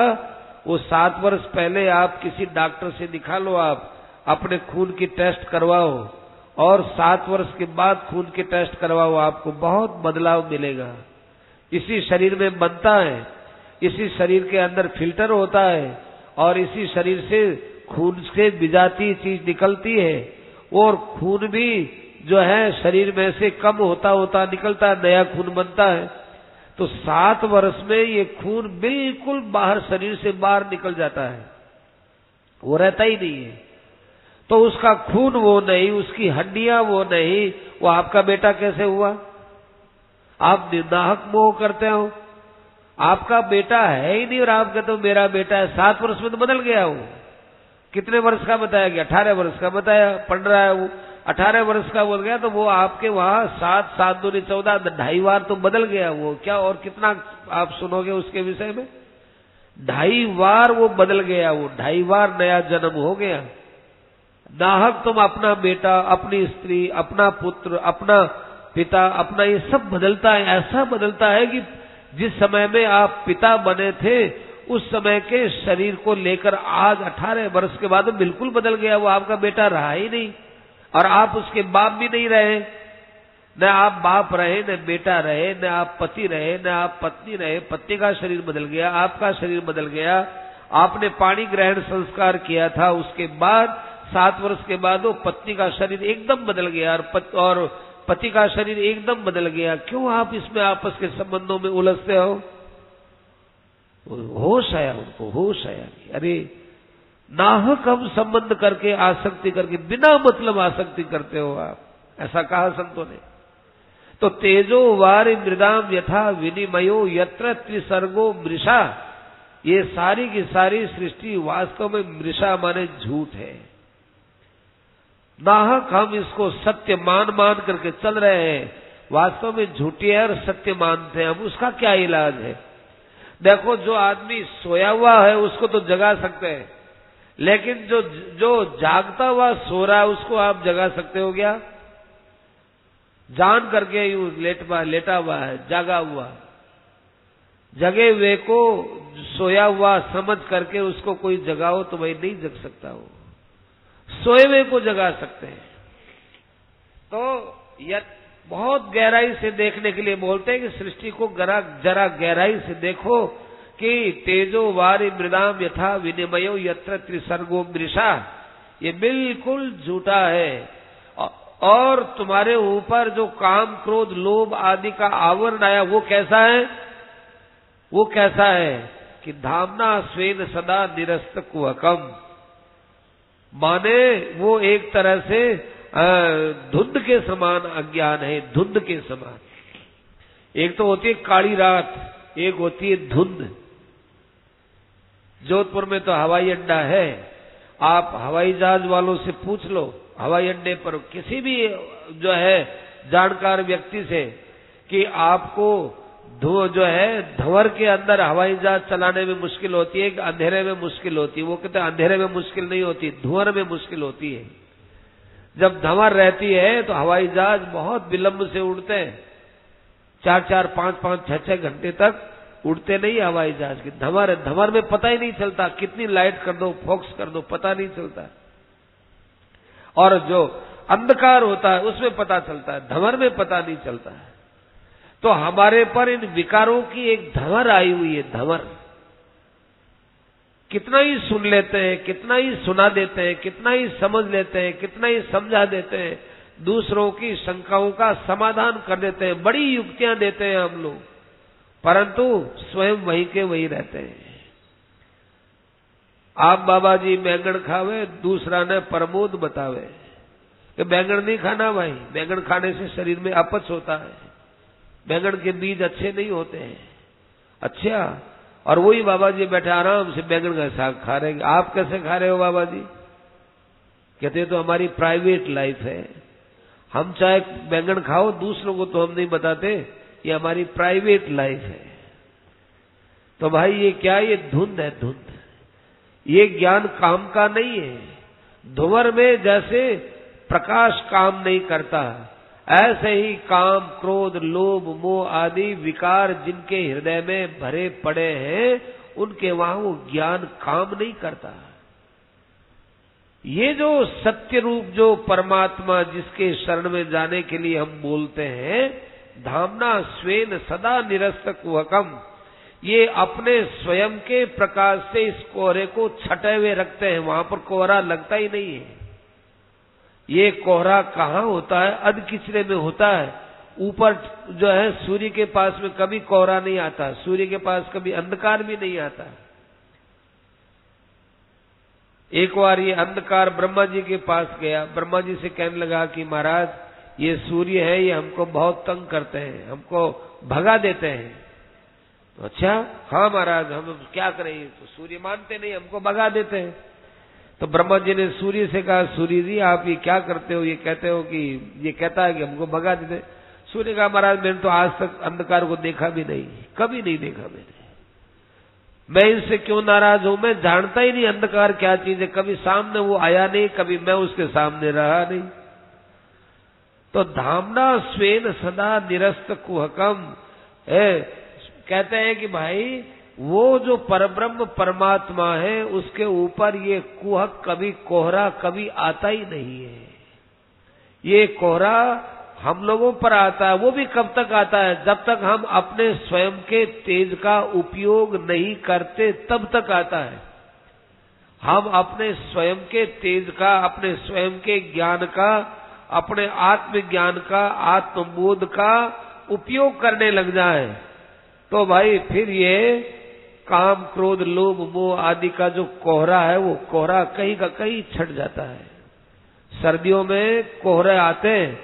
वो 7 वर्ष पहले आप किसी डॉक्टर से निकालो, आप अपने खून की टेस्ट करवाओ, और 7 वर्ष के बाद खून के टेस्ट करवाओ, आपको बहुत बदलाव मिलेगा। इसी शरीर में बनता है, इसी शरीर के अंदर फिल्टर होता है, और इसी शरीर से खून से विजाती चीज निकलती है, और खून भी जो है शरीर में से कम होता होता निकलता है, नया खून बनता है। तो 7 वर्ष में ये खून बिल्कुल बाहर, शरीर से बाहर निकल जाता है, वो रहता ही नहीं है। तो उसका खून वो नहीं, उसकी हड्डियां वो नहीं, वो आपका बेटा कैसे हुआ? आप निर्नाहक मोह करते हो। आपका बेटा है ही नहीं और आप कहते हो मेरा बेटा है। 7 वर्ष में तो बदल गया वो। कितने वर्ष का बताया गया? 18 वर्ष का बताया, पढ़ रहा है वो। 18 वर्ष का बोल गया तो वो आपके वहां 7 7 दूनी 14, 2.5 बार तो बदल गया वो। क्या और कितना आप सुनोगे उसके विषय में? 2.5 बार वो बदल गया, वो 2.5 बार नया जन्म हो गया। नाहक तुम अपना बेटा, अपनी स्त्री, अपना पुत्र, अपना पिता, अपना ये सब बदलता है। ऐसा बदलता है कि जिस समय में आप पिता बने थे उस समय के शरीर को लेकर आज 18 वर्ष के बाद बिल्कुल बदल गया। वो आपका बेटा रहा ही नहीं, और आप उसके बाप भी नहीं रहे। न आप बाप रहे, न बेटा रहे, न आप पति रहे, न आप पत्नी रहे। पत्नी का शरीर बदल गया, आपका शरीर बदल गया। आपने पाणी ग्रहण संस्कार किया था, उसके बाद 7 वर्ष के बाद वो पत्नी का शरीर एकदम बदल गया, और पति का शरीर एकदम बदल गया। क्यों आप इसमें आपस के संबंधों में उलझते हो? होश आया उनको, होश आया। अरे नाहक हम संबंध करके, आसक्ति करके, बिना मतलब आसक्ति करते हो आप, ऐसा कहा संतों ने। तो तेजो वारि मृदाम यथा विनिमयो यत्र त्रिसर्गो मृषा, ये सारी की सारी सृष्टि वास्तव में मृषा माने झूठ है। नाहक हम इसको सत्य मान करके चल रहे हैं, वास्तव में झूठी है और सत्य मानते हैं हम। उसका क्या इलाज है? देखो, जो आदमी सोया हुआ है उसको तो जगा सकते हैं, लेकिन जो जागता हुआ सो रहा है उसको आप जगा सकते हो क्या? जान करके यूं लेटा हुआ है, जागा हुआ, जगे हुए को सोया हुआ समझ करके उसको कोई जगाओ तो भाई नहीं जग सकता। वो सोए हुए को जगा सकते हैं। तो यह बहुत गहराई से देखने के लिए बोलते हैं कि सृष्टि को जरा गहराई से देखो कि तेजो वारि मृदाम यथा विनिमयो यत्र त्रिसर्गो मृषा, ये बिल्कुल झूठा है। और तुम्हारे ऊपर जो काम क्रोध लोभ आदि का आवरण आया वो कैसा है? वो कैसा है कि धामना स्वेन सदा निरस्त कुहकम, माने वो एक तरह से धुंध के समान अज्ञान है, धुंध के समान। एक तो होती है काली रात, एक होती है धुंध। जोधपुर में तो हवाई अड्डा है, आप हवाई जहाज वालों से पूछ लो, हवाई अड्डे पर किसी भी जो है जानकार व्यक्ति से, कि आपको जो है धंवर के अंदर हवाई जहाज चलाने में मुश्किल होती है कि अंधेरे में मुश्किल होती है? वो कहते हैं अंधेरे में मुश्किल नहीं होती, धुआं में मुश्किल होती है। जब धंवर रहती है तो हवाई जहाज बहुत विलंब से उड़ते हैं, 4-4, 5-5, 6-6 घंटे तक उड़ते नहीं हवाई जहाज की। धंवर में पता ही नहीं चलता, कितनी लाइट कर दो, फोकस कर दो, पता नहीं चलता। और जो अंधकार होता है उसमें पता चलता है, धंवर में पता नहीं चलता है। तो हमारे पर इन विकारों की एक धंवर आई हुई है, धंवर। कितना ही सुन लेते हैं, कितना ही सुना देते हैं, कितना ही समझ लेते हैं, कितना ही समझा देते हैं, दूसरों की शंकाओं का समाधान कर देते हैं, बड़ी युक्तियां देते हैं हम लोग, परंतु स्वयं वहीं के वहीं रहते हैं। आप बाबा जी बैंगन खावे, दूसरा ने प्रमोद बतावे कि बैंगन नहीं खाना भाई, बैंगन खाने से शरीर में अपच होता है, बैंगन के बीज अच्छे नहीं होते हैं। अच्छा, और वही बाबा जी बैठे आराम से बैंगन का साग खा रहे हैं। आप कैसे खा रहे हो बाबा जी? कहते तो हमारी प्राइवेट लाइफ है, हम चाहे बैंगन खाओ, दूसरों को तो हम नहीं बताते, ये हमारी प्राइवेट लाइफ है। तो भाई ये क्या, ये धुंध है, धुंध। ये ज्ञान काम का नहीं है। धुंवर में जैसे प्रकाश काम नहीं करता, ऐसे ही काम, क्रोध, लोभ, मोह आदि विकार जिनके हृदय में भरे पड़े हैं, उनके वहां वो ज्ञान काम नहीं करता। ये जो सत्य रूप जो परमात्मा, जिसके शरण में जाने के लिए हम बोलते हैं, धामना स्वेन सदा निरस्त कुहकम, ये अपने स्वयं के प्रकाश से इस कोहरे को छटे हुए रखते हैं, वहां पर कोहरा लगता ही नहीं है। ये कोहरा कहाँ होता है? अधकिचरे में होता है। ऊपर जो है सूर्य के पास में कभी कोहरा नहीं आता, सूर्य के पास कभी अंधकार भी नहीं आता। एक बार ये अंधकार ब्रह्मा जी के पास गया, ब्रह्मा जी से कहने लगा कि महाराज ये सूर्य है, ये हमको बहुत तंग करते हैं, हमको भगा देते हैं। तो अच्छा, हाँ महाराज हम क्या करें, तो सूर्य मानते नहीं, हमको भगा देते हैं। तो ब्रह्मा जी ने सूर्य से कहा, सूर्य जी आप ये क्या करते हो? ये कहते हो कि ये कहता है कि हमको भगा देते। सूर्य कहा महाराज मैंने तो आज तक अंधकार को देखा भी नहीं, कभी नहीं देखा मैंने, मैं इससे क्यों नाराज हूं? मैं जानता ही नहीं अंधकार क्या चीज है, कभी सामने वो आया नहीं, कभी मैं उसके सामने रहा नहीं। तो धामना स्वेन सदा निरस्त कुहकम, कहते हैं कि भाई वो जो परब्रह्म परमात्मा है, उसके ऊपर ये कुहक, कभी कोहरा कभी आता ही नहीं है। ये कोहरा हम लोगों पर आता है, वो भी कब तक आता है? जब तक हम अपने स्वयं के तेज का उपयोग नहीं करते तब तक आता है। हम अपने स्वयं के तेज का, अपने स्वयं के ज्ञान का, अपने आत्मज्ञान का, आत्मबोध का उपयोग करने लग जाए तो भाई फिर ये काम, क्रोध, लोभ, मोह आदि का जो कोहरा है, वो कोहरा कहीं का कहीं छट जाता है। सर्दियों में कोहरे आते हैं,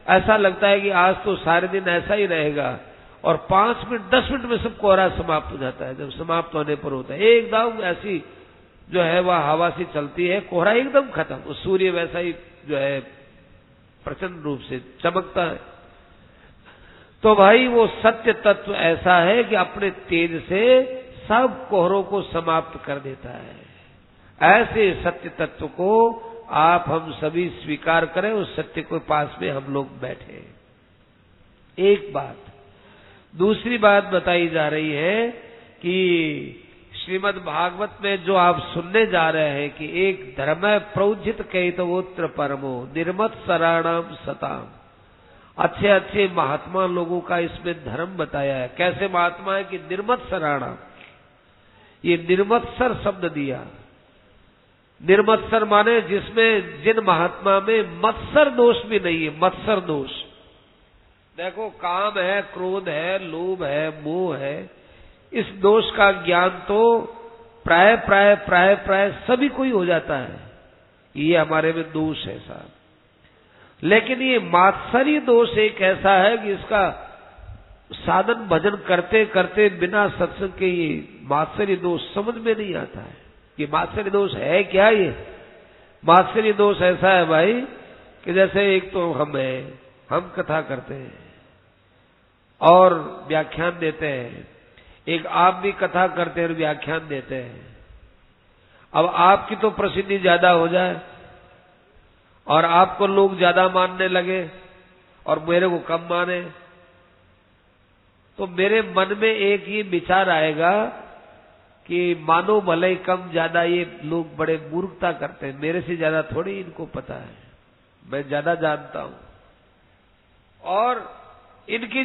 ऐसा लगता है कि आज तो सारे दिन ऐसा ही रहेगा, और 5 मिनट 10 मिनट में सब कोहरा समाप्त हो जाता है। जब समाप्त होने पर होता है एकदम ऐसी जो है वह हवा सी चलती है, कोहरा एकदम खत्म। वो सूर्य वैसा ही जो है प्रचंड रूप से चमकता है। तो भाई वो सत्य तत्व ऐसा है कि अपने तेज से सब कोहरों को समाप्त कर देता है। ऐसे सत्य तत्व को आप हम सभी स्वीकार करें, उस सत्य के पास में हम लोग बैठे। एक बात, दूसरी बात बताई जा रही है कि श्रीमद् भागवत में जो आप सुनने जा रहे हैं कि एक धर्म प्रोजित कैतवोत्र परमो निर्मत्सराणाम सताम, अच्छे अच्छे महात्मा लोगों का इसमें धर्म बताया है। कैसे महात्मा है कि निर्मत्सराणाम, ये निर्मत्सर शब्द दिया। निर्मत्सर माने जिसमें, जिन महात्मा में मत्सर दोष भी नहीं है। मत्सर दोष देखो, काम है, क्रोध है, लोभ है, मोह है, इस दोष का ज्ञान तो प्राय प्राय प्राय प्राय सभी को ही हो जाता है, ये हमारे में दोष है साहब। लेकिन ये मात्सरी दोष एक ऐसा है कि इसका साधन भजन करते करते बिना सत्संग के ये मात्सरी दोष समझ में नहीं आता है। ये मात्सरी दोष है क्या? ये मात्सर्य दोष ऐसा है भाई कि जैसे एक तो हम कथा करते हैं और व्याख्यान देते हैं, एक आप भी कथा करते हैं और व्याख्यान देते हैं। अब आपकी तो प्रसिद्धि ज्यादा हो जाए और आपको लोग ज्यादा मानने लगे और मेरे को कम माने, तो मेरे मन में एक ही विचार आएगा कि मानो भले ही कम ज्यादा, ये लोग बड़े मूर्खता करते हैं, मेरे से ज्यादा थोड़ी इनको पता है, मैं ज्यादा जानता हूं। और इनकी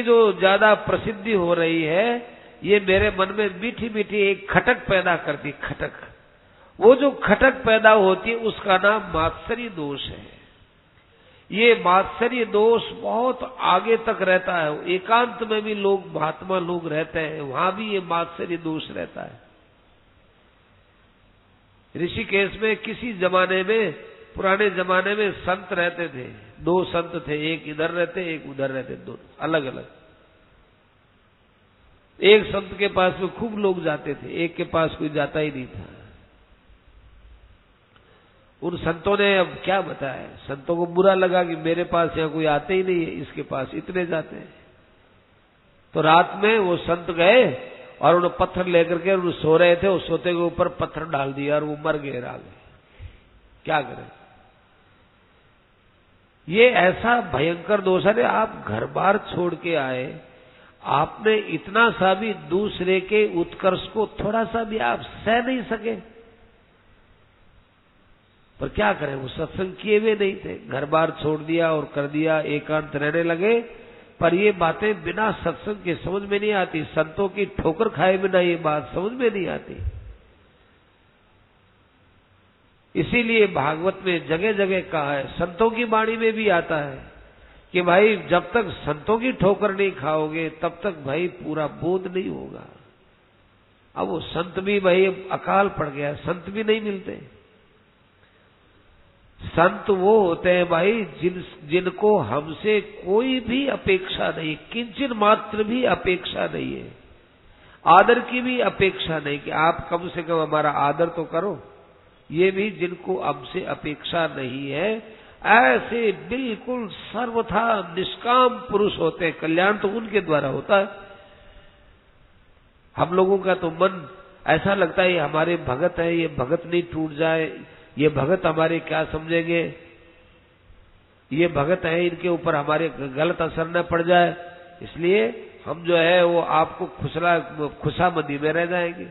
जो ज्यादा प्रसिद्धि हो रही है, ये मेरे मन में मीठी मीठी एक खटक पैदा करती, खटक। वो जो खटक पैदा होती है उसका नाम मात्सर्य दोष है। ये मात्सर्य दोष बहुत आगे तक रहता है, एकांत में भी लोग, महात्मा लोग रहते हैं, वहां भी ये मात्सर्य दोष रहता है। ऋषिकेश में किसी जमाने में, पुराने जमाने में संत रहते थे, 2 संत थे, एक इधर रहते एक उधर रहते, 2 अलग अलग। एक संत के पास में खूब लोग जाते थे, एक के पास कोई जाता ही नहीं था। उन संतों ने अब क्या बताया, संतों को बुरा लगा कि मेरे पास यहाँ कोई आते ही नहीं है, इसके पास इतने जाते हैं। तो रात में वो संत गए और उन्हें पत्थर लेकर के, उन्हें सो रहे थे, उस सोते के ऊपर पत्थर डाल दिया और वो मर गए रात में। क्या करें, ये ऐसा भयंकर दोष है। आप घर बार छोड़ के आए, आपने इतना सा भी दूसरे के उत्कर्ष को थोड़ा सा भी आप सह नहीं सके, पर क्या करें, वो सत्संग किए हुए नहीं थे, घर बार छोड़ दिया और कर दिया, एकांत रहने लगे। पर ये बातें बिना सत्संग के समझ में नहीं आती, संतों की ठोकर खाए बिना ये बात समझ में नहीं आती। इसीलिए भागवत में जगह जगह कहा है, संतों की वाणी में भी आता है कि भाई जब तक संतों की ठोकर नहीं खाओगे तब तक भाई पूरा बोध नहीं होगा। अब वो संत भी भाई अकाल पड़ गया, संत भी नहीं मिलते। संत वो होते हैं भाई जिनको हमसे कोई भी अपेक्षा नहीं, किंचन मात्र भी अपेक्षा नहीं है, आदर की भी अपेक्षा नहीं कि आप कम से कम हमारा आदर तो करो, ये भी जिनको हमसे अपेक्षा नहीं है, ऐसे बिल्कुल सर्वथा निष्काम पुरुष होते हैं। कल्याण तो उनके द्वारा होता है। हम लोगों का तो मन ऐसा लगता है ये हमारे भगत है, ये भगत नहीं टूट जाए, ये भगत हमारे क्या समझेंगे, ये भगत है, इनके ऊपर हमारे गलत असर न पड़ जाए, इसलिए हम जो है वो आपको खुशामदी में रह जाएंगे।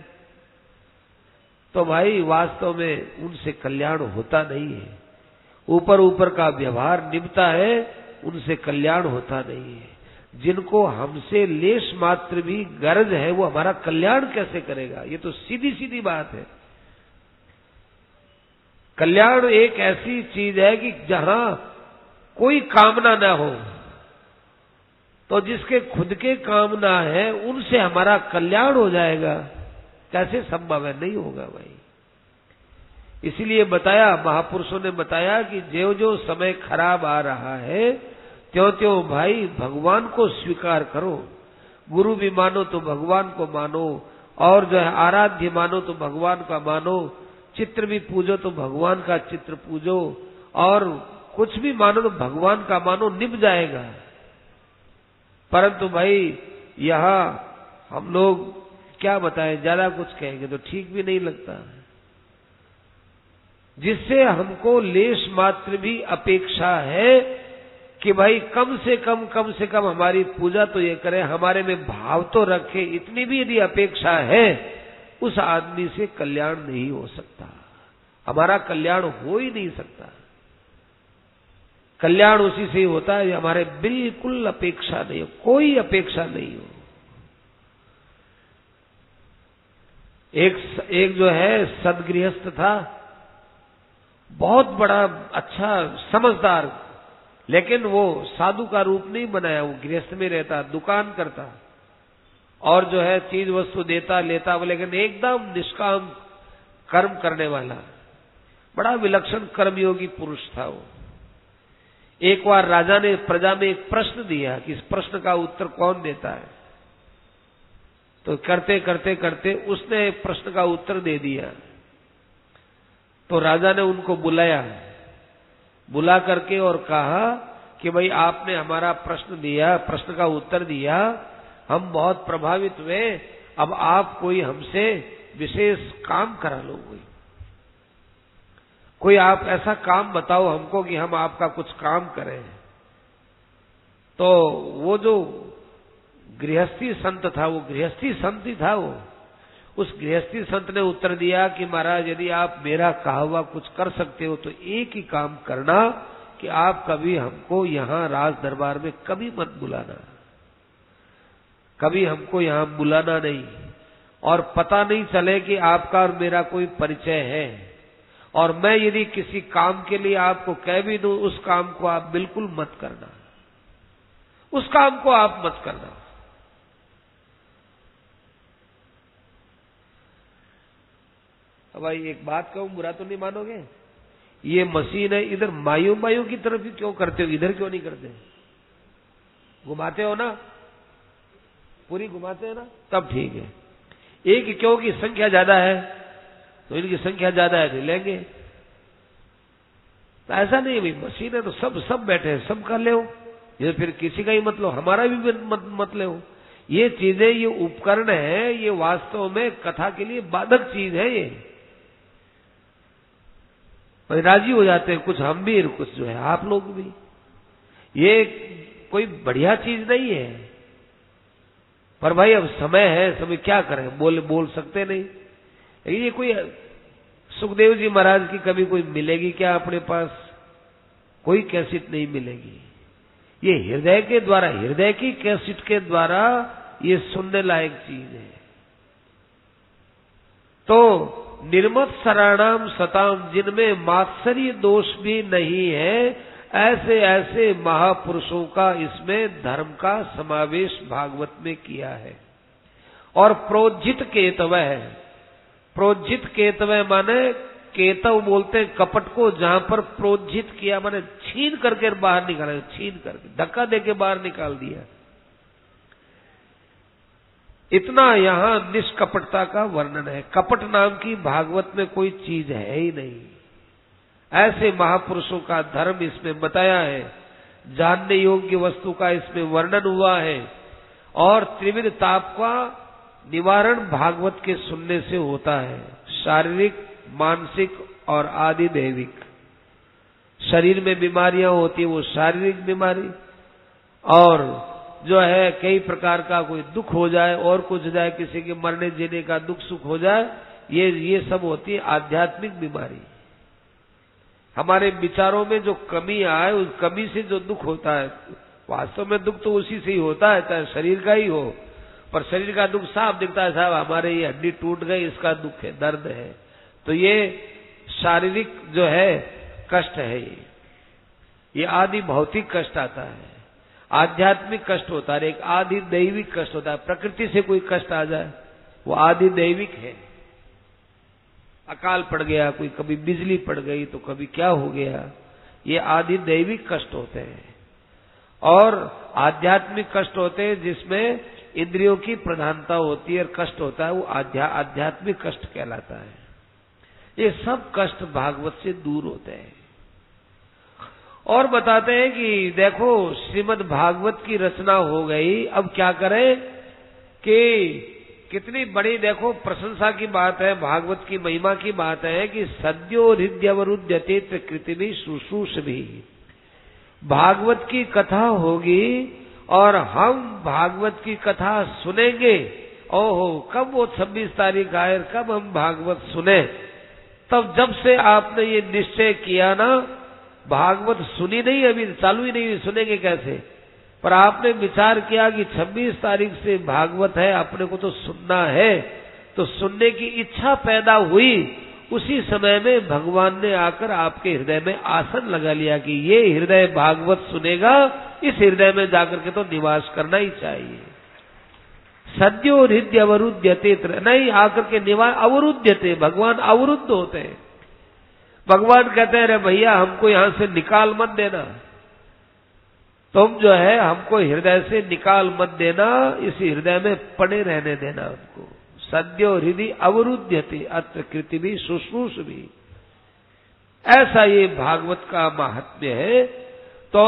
तो भाई वास्तव में उनसे कल्याण होता नहीं है, ऊपर ऊपर का व्यवहार निभता है, उनसे कल्याण होता नहीं है। जिनको हमसे लेश मात्र भी गरज है वो हमारा कल्याण कैसे करेगा, ये तो सीधी सीधी बात है। कल्याण एक ऐसी चीज है कि जहां कोई कामना ना हो, तो जिसके खुद के कामना है उनसे हमारा कल्याण हो जाएगा, कैसे संभव है, नहीं होगा भाई। इसीलिए बताया, महापुरुषों ने बताया कि जो जो समय खराब आ रहा है त्यों त्यों भाई भगवान को स्वीकार करो, गुरु भी मानो तो भगवान को मानो, और जो है आराध्य मानो तो भगवान का मानो, चित्र भी पूजो तो भगवान का चित्र पूजो, और कुछ भी मानो तो भगवान का मानो, निभ जाएगा। परंतु भाई यहां हम लोग क्या बताएं, ज्यादा कुछ कहेंगे तो ठीक भी नहीं लगता, जिससे हमको लेश मात्र भी अपेक्षा है कि भाई कम से कम हमारी पूजा तो ये करे, हमारे में भाव तो रखे, इतनी भी यदि अपेक्षा है, उस आदमी से कल्याण नहीं हो सकता, हमारा कल्याण हो ही नहीं सकता। कल्याण उसी से ही होता है हमारे बिल्कुल अपेक्षा नहीं हो, कोई अपेक्षा नहीं हो। एक जो है सदगृहस्थ था, बहुत बड़ा अच्छा समझदार, लेकिन वो साधु का रूप नहीं बनाया, वो गृहस्थ में रहता, दुकान करता और जो है चीज वस्तु देता लेता, लेकिन एकदम निष्काम कर्म करने वाला, बड़ा विलक्षण कर्मयोगी पुरुष था वो। एक बार राजा ने प्रजा में एक प्रश्न दिया कि इस प्रश्न का उत्तर कौन देता है, तो करते करते करते उसने प्रश्न का उत्तर दे दिया। तो राजा ने उनको बुलाया, बुला करके और कहा कि भाई आपने हमारा प्रश्न दिया, प्रश्न का उत्तर दिया, हम बहुत प्रभावित हुए, अब आप कोई हमसे विशेष काम करा लो, कोई आप ऐसा काम बताओ हमको कि हम आपका कुछ काम करें। तो वो जो गृहस्थी संत था, वो गृहस्थी संत ही था, वो उस गृहस्थी संत ने उत्तर दिया कि महाराज यदि आप मेरा कहा हुआ कुछ कर सकते हो तो एक ही काम करना कि आप कभी हमको यहाँ राज दरबार में कभी मत बुलाना, कभी हमको यहाँ बुलाना नहीं, और पता नहीं चले कि आपका और मेरा कोई परिचय है, और मैं यदि किसी काम के लिए आपको कह भी दूं उस काम को आप बिल्कुल मत करना, उस काम को आप मत करना। अब भाई एक बात कहूं, बुरा तो नहीं मानोगे, ये मशीन है, इधर मायू मायू की तरफ ही क्यों करते हो, इधर क्यों नहीं करते? घुमाते हो ना, पूरी घुमाते हैं ना, तब ठीक है। एक क्योंकि संख्या ज्यादा है तो इनकी संख्या ज्यादा है तो लेंगे, तो ऐसा नहीं भाई, मशीन है तो सब बैठे हैं, सब कर ले, ये फिर किसी का ही मत लो, हमारा भी मत ले। ये चीजें, ये उपकरण है, ये वास्तव में कथा के लिए बाधक चीज है। ये भाई राजी हो जाते हैं, कुछ हम भी, कुछ जो है आप लोग भी, ये कोई बढ़िया चीज नहीं है। पर भाई अब समय है, समय क्या करें, बोल सकते नहीं। ये कोई सुखदेव जी महाराज की कभी कोई मिलेगी क्या अपने पास? कोई कैसेट नहीं मिलेगी। ये हृदय के द्वारा, हृदय की कैसेट के द्वारा ये सुनने लायक चीज है। तो निर्मत शरणाम सताम, जिनमें मात्सर्य दोष भी नहीं है, ऐसे ऐसे महापुरुषों का इसमें धर्म का समावेश भागवत में किया है। और प्रोज्झित केतव है, प्रोज्झित केतव माने, केतव बोलते हैं कपट को, जहां पर प्रोज्झित किया माने छीन करके बाहर निकाला, छीन करके धक्का देके बाहर निकाल दिया। इतना यहां निष्कपटता का वर्णन है। कपट नाम की भागवत में कोई चीज है ही नहीं। ऐसे महापुरुषों का धर्म इसमें बताया है, जानने योग्य वस्तु का इसमें वर्णन हुआ है। और त्रिविध ताप का निवारण भागवत के सुनने से होता है, शारीरिक, मानसिक और आदि दैविक। शरीर में बीमारियां होती है, वो शारीरिक बीमारी, और जो है कई प्रकार का कोई दुख हो जाए और कुछ जाए, किसी के मरने जीने का दुख सुख हो जाए, ये सब होती है आध्यात्मिक बीमारी। हमारे विचारों में जो कमी आए, उस कमी से जो दुख होता है, वास्तव में दुख तो उसी से ही होता है, चाहे शरीर का ही हो, पर शरीर का दुख साफ दिखता है, साहब हमारे ये हड्डी टूट गई, इसका दुख है, दर्द है। तो ये शारीरिक जो है कष्ट है, ये आदि भौतिक कष्ट आता है। आध्यात्मिक कष्ट होता है, एक आदि दैविक कष्ट होता है। प्रकृति से कोई कष्ट आ जाए वो आदि दैविक है। अकाल पड़ गया, कोई कभी बिजली पड़ गई तो कभी क्या हो गया, ये आदि दैविक कष्ट होते हैं। और आध्यात्मिक कष्ट होते हैं जिसमें इंद्रियों की प्रधानता होती है और कष्ट होता है, वो आध्यात्मिक कष्ट कहलाता है। ये सब कष्ट भागवत से दूर होते हैं। और बताते हैं कि देखो श्रीमद् भागवत की रचना हो गई, अब क्या करें कि कितनी बड़ी देखो प्रशंसा की बात है, भागवत की महिमा की बात है कि सद्यो हृदयवरुध्यते कृतिभि शुश्रूष भी। भागवत की कथा होगी और हम भागवत की कथा सुनेंगे। ओहो, कब वो 26 तारीख आए, कब हम भागवत सुने? तब जब से आपने ये निश्चय किया ना, भागवत सुनी नहीं, अभी चालू ही नहीं, सुनेंगे कैसे? पर आपने विचार किया कि 26 तारीख से भागवत है, अपने को तो सुनना है, तो सुनने की इच्छा पैदा हुई। उसी समय में भगवान ने आकर आपके हृदय में आसन लगा लिया कि ये हृदय भागवत सुनेगा, इस हृदय में जाकर के तो निवास करना ही चाहिए। सद्यो हृदय अवरुध्यते, नहीं आकर के निवास, अवरुध्यते, भगवान अवरुद्ध होते हैं। भगवान कहते हैं, अरे भैया हमको यहां से निकाल मत देना, तुम जो है हमको हृदय से निकाल मत देना, इसी हृदय में पड़े रहने देना हमको। सद्यो हृदय अवरुध्यते अत्र कृतिभि शुश्रूष भी। ऐसा ये भागवत का महात्म्य है। तो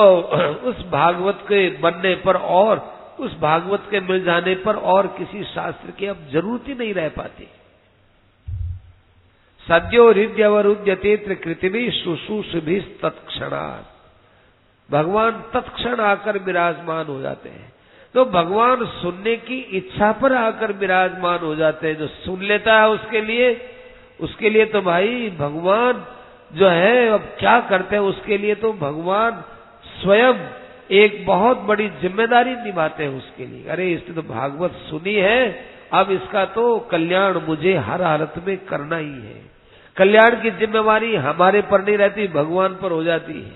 उस भागवत के बनने पर और उस भागवत के मिल जाने पर और किसी शास्त्र की अब जरूरत ही नहीं रह पाती। सद्यो हृदयवरुध्यते कृतिभी शुश्रूषुभि तत्क्षणात्, भगवान तत्क्षण आकर विराजमान हो जाते हैं। तो भगवान सुनने की इच्छा पर आकर विराजमान हो जाते हैं। जो सुन लेता है उसके लिए तो भाई भगवान जो है अब क्या करते हैं, उसके लिए तो भगवान स्वयं एक बहुत बड़ी जिम्मेदारी निभाते हैं उसके लिए। अरे इसने तो भागवत सुनी है, अब इसका तो कल्याण मुझे हर हालत में करना ही है। कल्याण की जिम्मेवारी हमारे पर नहीं रहती, भगवान पर हो जाती है।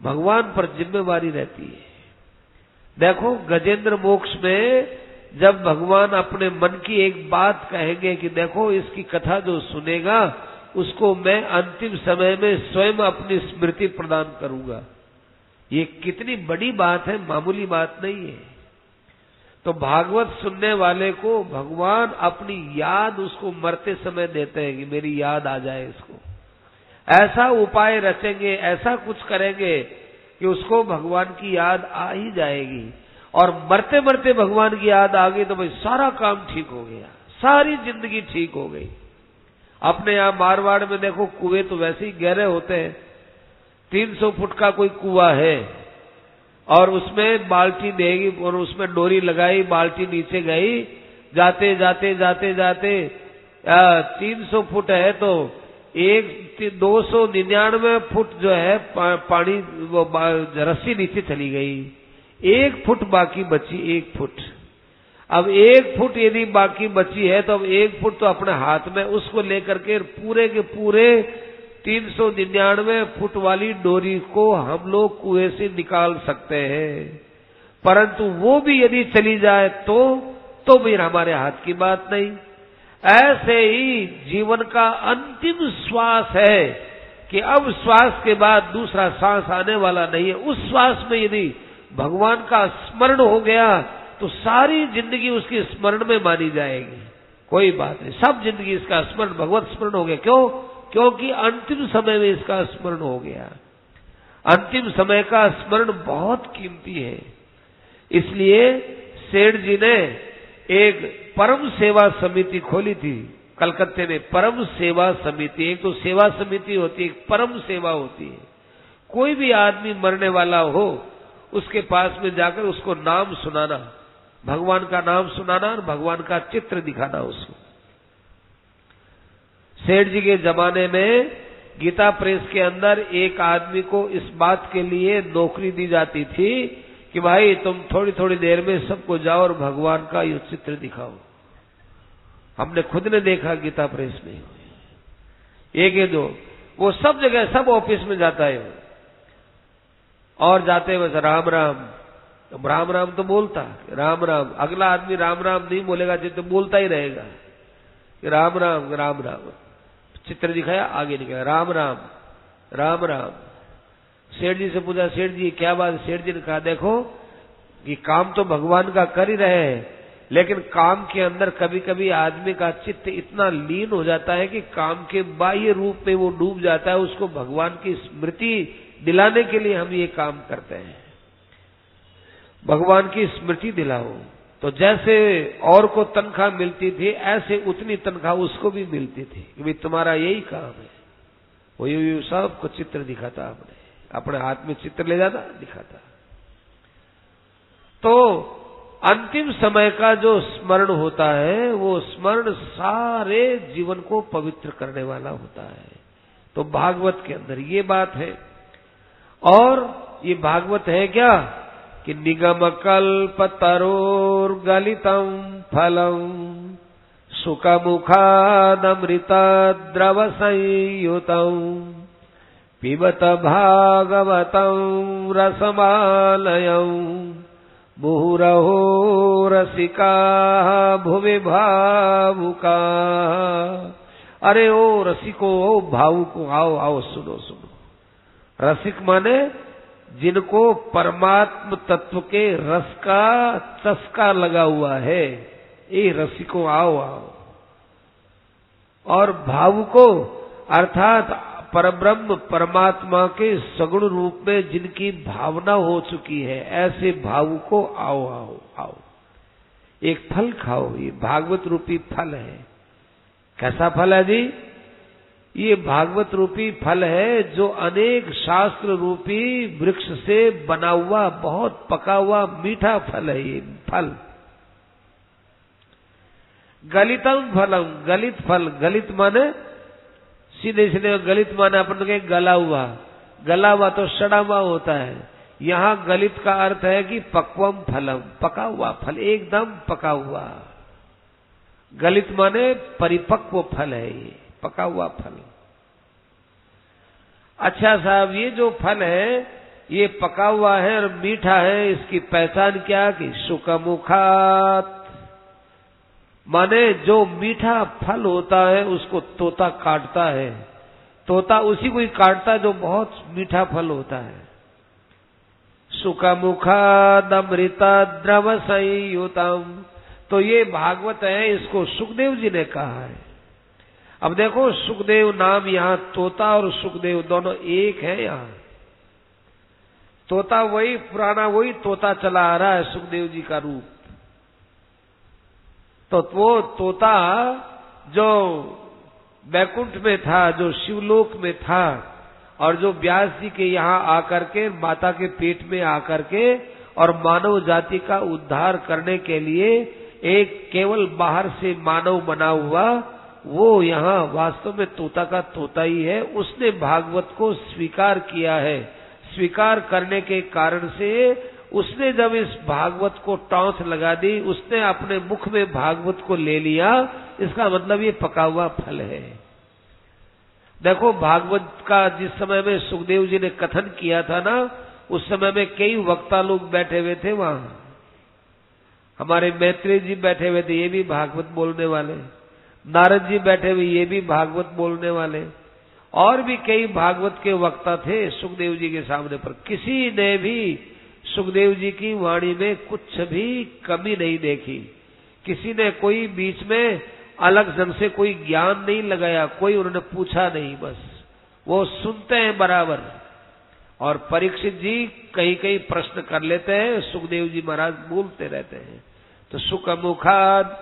भगवान पर जिम्मेवारी रहती है। देखो गजेंद्र मोक्ष में जब भगवान अपने मन की एक बात कहेंगे कि देखो इसकी कथा जो सुनेगा उसको मैं अंतिम समय में स्वयं अपनी स्मृति प्रदान करूंगा, ये कितनी बड़ी बात है, मामूली बात नहीं है। तो भागवत सुनने वाले को भगवान अपनी याद उसको मरते समय देते हैं कि मेरी याद आ जाए इसको। ऐसा उपाय रचेंगे, ऐसा कुछ करेंगे कि उसको भगवान की याद आ ही जाएगी। और मरते मरते भगवान की याद आ गई तो भाई सारा काम ठीक हो गया, सारी जिंदगी ठीक हो गई। अपने यहां मारवाड़ में देखो कुएं तो वैसे ही गहरे होते हैं। 300 फुट का कोई कुआं है और उसमें बाल्टी देगी और उसमें डोरी लगाई, बाल्टी नीचे गई, जाते जाते जाते जाते 300 फुट है तो 299 फुट जो है पानी वो रस्सी नीचे चली गई, 1 फुट बाकी बची, 1 फुट। अब 1 फुट यदि बाकी बची है तो अब 1 फुट तो अपने हाथ में, उसको लेकर के पूरे के पूरे 399 फुट वाली डोरी को हम लोग कुएं से निकाल सकते हैं। परंतु वो भी यदि चली जाए तो भी हमारे हाथ की बात नहीं। ऐसे ही जीवन का अंतिम श्वास है कि अब श्वास के बाद दूसरा सांस आने वाला नहीं है। उस श्वास में यदि भगवान का स्मरण हो गया तो सारी जिंदगी उसकी स्मरण में मानी जाएगी। कोई बात नहीं, सब जिंदगी इसका स्मरण, भगवत स्मरण हो गया। क्यों? क्योंकि अंतिम समय में इसका स्मरण हो गया। अंतिम समय का स्मरण बहुत कीमती है। इसलिए सेठ जी ने एक परम सेवा समिति खोली थी कलकत्ते में। परम सेवा समिति, एक तो सेवा समिति होती है, एक परम सेवा होती है। कोई भी आदमी मरने वाला हो उसके पास में जाकर उसको नाम सुनाना, भगवान का नाम सुनाना और भगवान का चित्र दिखाना उसको। सेठ जी के जमाने में गीता प्रेस के अंदर एक आदमी को इस बात के लिए नौकरी दी जाती थी कि भाई तुम थोड़ी थोड़ी देर में सबको जाओ और भगवान का ये चित्र दिखाओ। हमने खुद ने देखा गीता प्रेस में, एक है दो, वो सब जगह सब ऑफिस में जाता है और जाते बस राम राम राम राम तो बोलता, राम राम। अगला आदमी राम राम नहीं बोलेगा तो बोलता ही रहेगा, राम राम राम राम। चित्र दिखाया, आगे निकला राम राम राम राम। सेठ जी से पूछा, सेठ जी क्या बात? सेठ जी ने कहा देखो कि काम तो भगवान का कर ही रहे हैं, लेकिन काम के अंदर कभी कभी आदमी का चित्त इतना लीन हो जाता है कि काम के बाह्य रूप में वो डूब जाता है। उसको भगवान की स्मृति दिलाने के लिए हम ये काम करते हैं। भगवान की स्मृति दिलाओ। तो जैसे और को तनख्वाह मिलती थी ऐसे उतनी तनख्वाह उसको भी मिलती थी कि भाई तुम्हारा यही काम है। वो सबको चित्र दिखाता, अपने हाथ में चित्र ले जाता, दिखाता। तो अंतिम समय का जो स्मरण होता है वो स्मरण सारे जीवन को पवित्र करने वाला होता है। तो भागवत के अंदर ये बात है। और ये भागवत है क्या कि निगम कल्प तरोर गलितम फलम सुखमुखादमृत द्रव संयुतम पिबत भागवतम रसमालयम मुहुरहो रसिका भुवि भावुका। अरे ओ रसिको, ओ भावुको, आओ आओ सुनो सुनो। रसिक माने जिनको परमात्म तत्व के रस का चस्का लगा हुआ है, ये रसिको आओ आओ। और भावुको, अर्थात परब्रह्म परमात्मा के सगुण रूप में जिनकी भावना हो चुकी है, ऐसे भाव को आओ आओ आओ, एक फल खाओ। ये भागवत रूपी फल है। कैसा फल है जी? ये भागवत रूपी फल है, जो अनेक शास्त्र रूपी वृक्ष से बना हुआ बहुत पका हुआ मीठा फल है। ये फल गलितम फलम, गलित फल, गलित माने सीधे सीधे गलित माने अपन के गला हुआ, गला हुआ तो सड़ा हुआ होता है। यहाँ गलित का अर्थ है कि पक्वम फलम, पका हुआ फल, एकदम पका हुआ। गलित माने परिपक्व फल है, ये पका हुआ फल। अच्छा साहब, ये जो फल है ये पका हुआ है और मीठा है, इसकी पहचान क्या कि शुकमुखात, माने जो मीठा फल होता है उसको तोता काटता है, तोता उसी को ही काटता है जो बहुत मीठा फल होता है। सुखमुखाद अमृता द्रव संयुतम, तो ये भागवत है, इसको सुखदेव जी ने कहा है। अब देखो, सुखदेव नाम यहाँ तोता और सुखदेव दोनों एक है। यहाँ तोता वही पुराना वही तोता चला आ रहा है, सुखदेव जी का रूप। तो वो तोता जो बैकुंठ में था, जो शिवलोक में था, और जो व्यास जी के यहाँ आकर के माता के पेट में आकर के और मानव जाति का उद्धार करने के लिए एक केवल बाहर से मानव बना हुआ, वो यहाँ वास्तव में तोता का तोता ही है। उसने भागवत को स्वीकार किया है। स्वीकार करने के कारण से उसने जब इस भागवत को टॉन्च लगा दी, उसने अपने मुख में भागवत को ले लिया। इसका मतलब ये पका हुआ फल है। देखो, भागवत का जिस समय में सुखदेव जी ने कथन किया था ना, उस समय में कई वक्ता लोग बैठे हुए थे वहां। हमारे मैत्रेय जी बैठे हुए थे, ये भी भागवत बोलने वाले। नारद जी बैठे हुए, ये भी भागवत बोलने वाले। और भी कई भागवत के वक्ता थे सुखदेव जी के सामने, पर किसी ने भी सुखदेव जी की वाणी में कुछ भी कमी नहीं देखी। किसी ने कोई बीच में अलग ढंग से कोई ज्ञान नहीं लगाया, कोई उन्होंने पूछा नहीं, बस वो सुनते हैं बराबर। और परीक्षित जी कई कई प्रश्न कर लेते हैं, सुखदेव जी महाराज बोलते रहते हैं। तो सुख मुखाद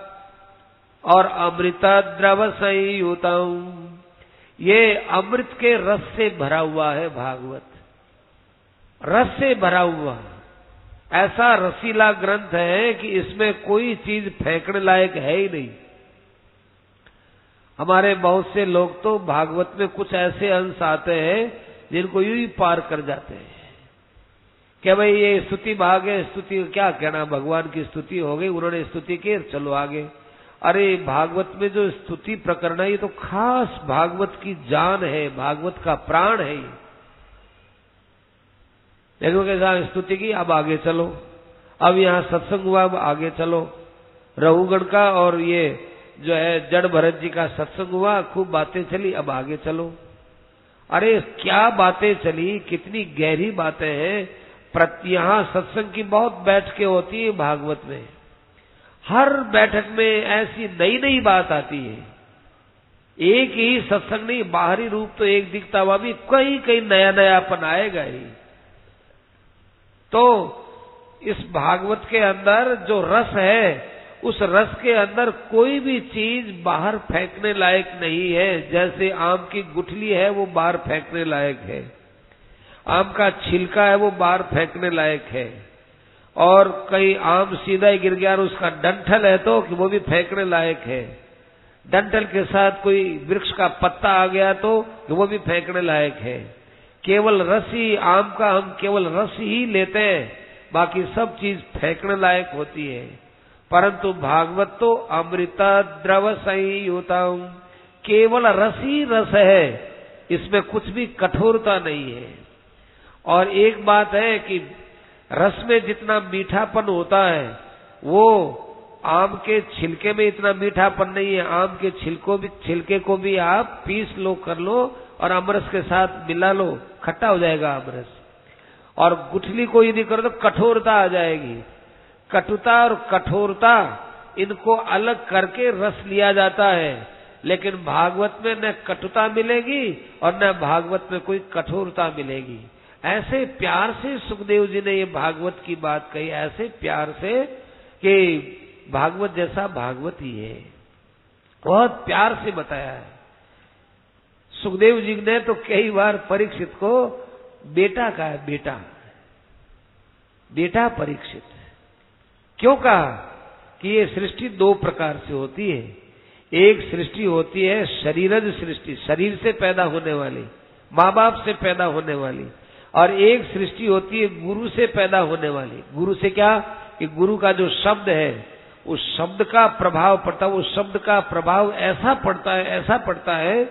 और अमृता द्रव संयुतम, ये अमृत के रस से भरा हुआ है भागवत, रस से भरा हुआ। ऐसा रसीला ग्रंथ है कि इसमें कोई चीज फेंकने लायक है ही नहीं। हमारे बहुत से लोग तो भागवत में कुछ ऐसे अंश आते हैं जिनको यूं ही पार कर जाते हैं। क्या भाई ये स्तुति भाग है, स्तुति क्या कहना, भगवान की स्तुति हो गई, उन्होंने स्तुति की, चलो आगे। अरे भागवत में जो स्तुति प्रकरण है ये तो खास भागवत की जान है, भागवत का प्राण है। देखो कैसा स्तुति की, अब आगे चलो। अब यहाँ सत्संग हुआ, अब आगे चलो। रघुगण का और ये जो है जड़ भरत जी का सत्संग हुआ, खूब बातें चली, अब आगे चलो। अरे क्या बातें चली, कितनी गहरी बातें हैं। यहाँ सत्संग की बहुत बैठकें होती है भागवत में। हर बैठक में ऐसी नई नई बात आती है। एक ही सत्संग नहीं, बाहरी रूप तो एक दिखता हुआ भी कहीं कहीं नया नयापन आएगा ही। तो इस भागवत के अंदर जो रस है, उस रस के अंदर कोई भी चीज बाहर फेंकने लायक नहीं है। जैसे आम की गुठली है वो बाहर फेंकने लायक है, आम का छिलका है वो बाहर फेंकने लायक है, और कई आम सीधा ही गिर गया और उसका डंठल है तो कि वो भी फेंकने लायक है। डंठल के साथ कोई वृक्ष का पत्ता आ गया तो कि वो भी फेंकने लायक है। केवल रस ही, आम का हम केवल रस ही लेते हैं, बाकी सब चीज फेंकने लायक होती है। परंतु भागवत तो अमृता द्रव संयुतम, केवल रस ही रस है, इसमें कुछ भी कठोरता नहीं है। और एक बात है कि रस में जितना मीठापन होता है वो आम के छिलके में इतना मीठापन नहीं है। आम के छिलके को भी आप पीस लो, कर लो और अमरस के साथ मिला लो, खट्टा हो जाएगा अमरस। और गुठली को यदि करो तो कठोरता आ जाएगी। कटुता और कठोरता, इनको अलग करके रस लिया जाता है। लेकिन भागवत में न कटुता मिलेगी और न भागवत में कोई कठोरता मिलेगी। ऐसे प्यार से सुखदेव जी ने ये भागवत की बात कही, ऐसे प्यार से कि भागवत जैसा भागवत ही है, बहुत प्यार से बताया है। सुखदेव जी ने तो कई बार परीक्षित को बेटा कहा, बेटा बेटा परीक्षित। क्यों कहा कि ये सृष्टि दो प्रकार से होती है। एक सृष्टि होती है शरीरज सृष्टि, शरीर से पैदा होने वाली, माँ बाप से पैदा होने वाली, और एक सृष्टि होती है गुरु से पैदा होने वाली। गुरु से क्या कि गुरु का जो शब्द है उस शब्द का प्रभाव पड़ता है, उस शब्द का प्रभाव ऐसा पड़ता है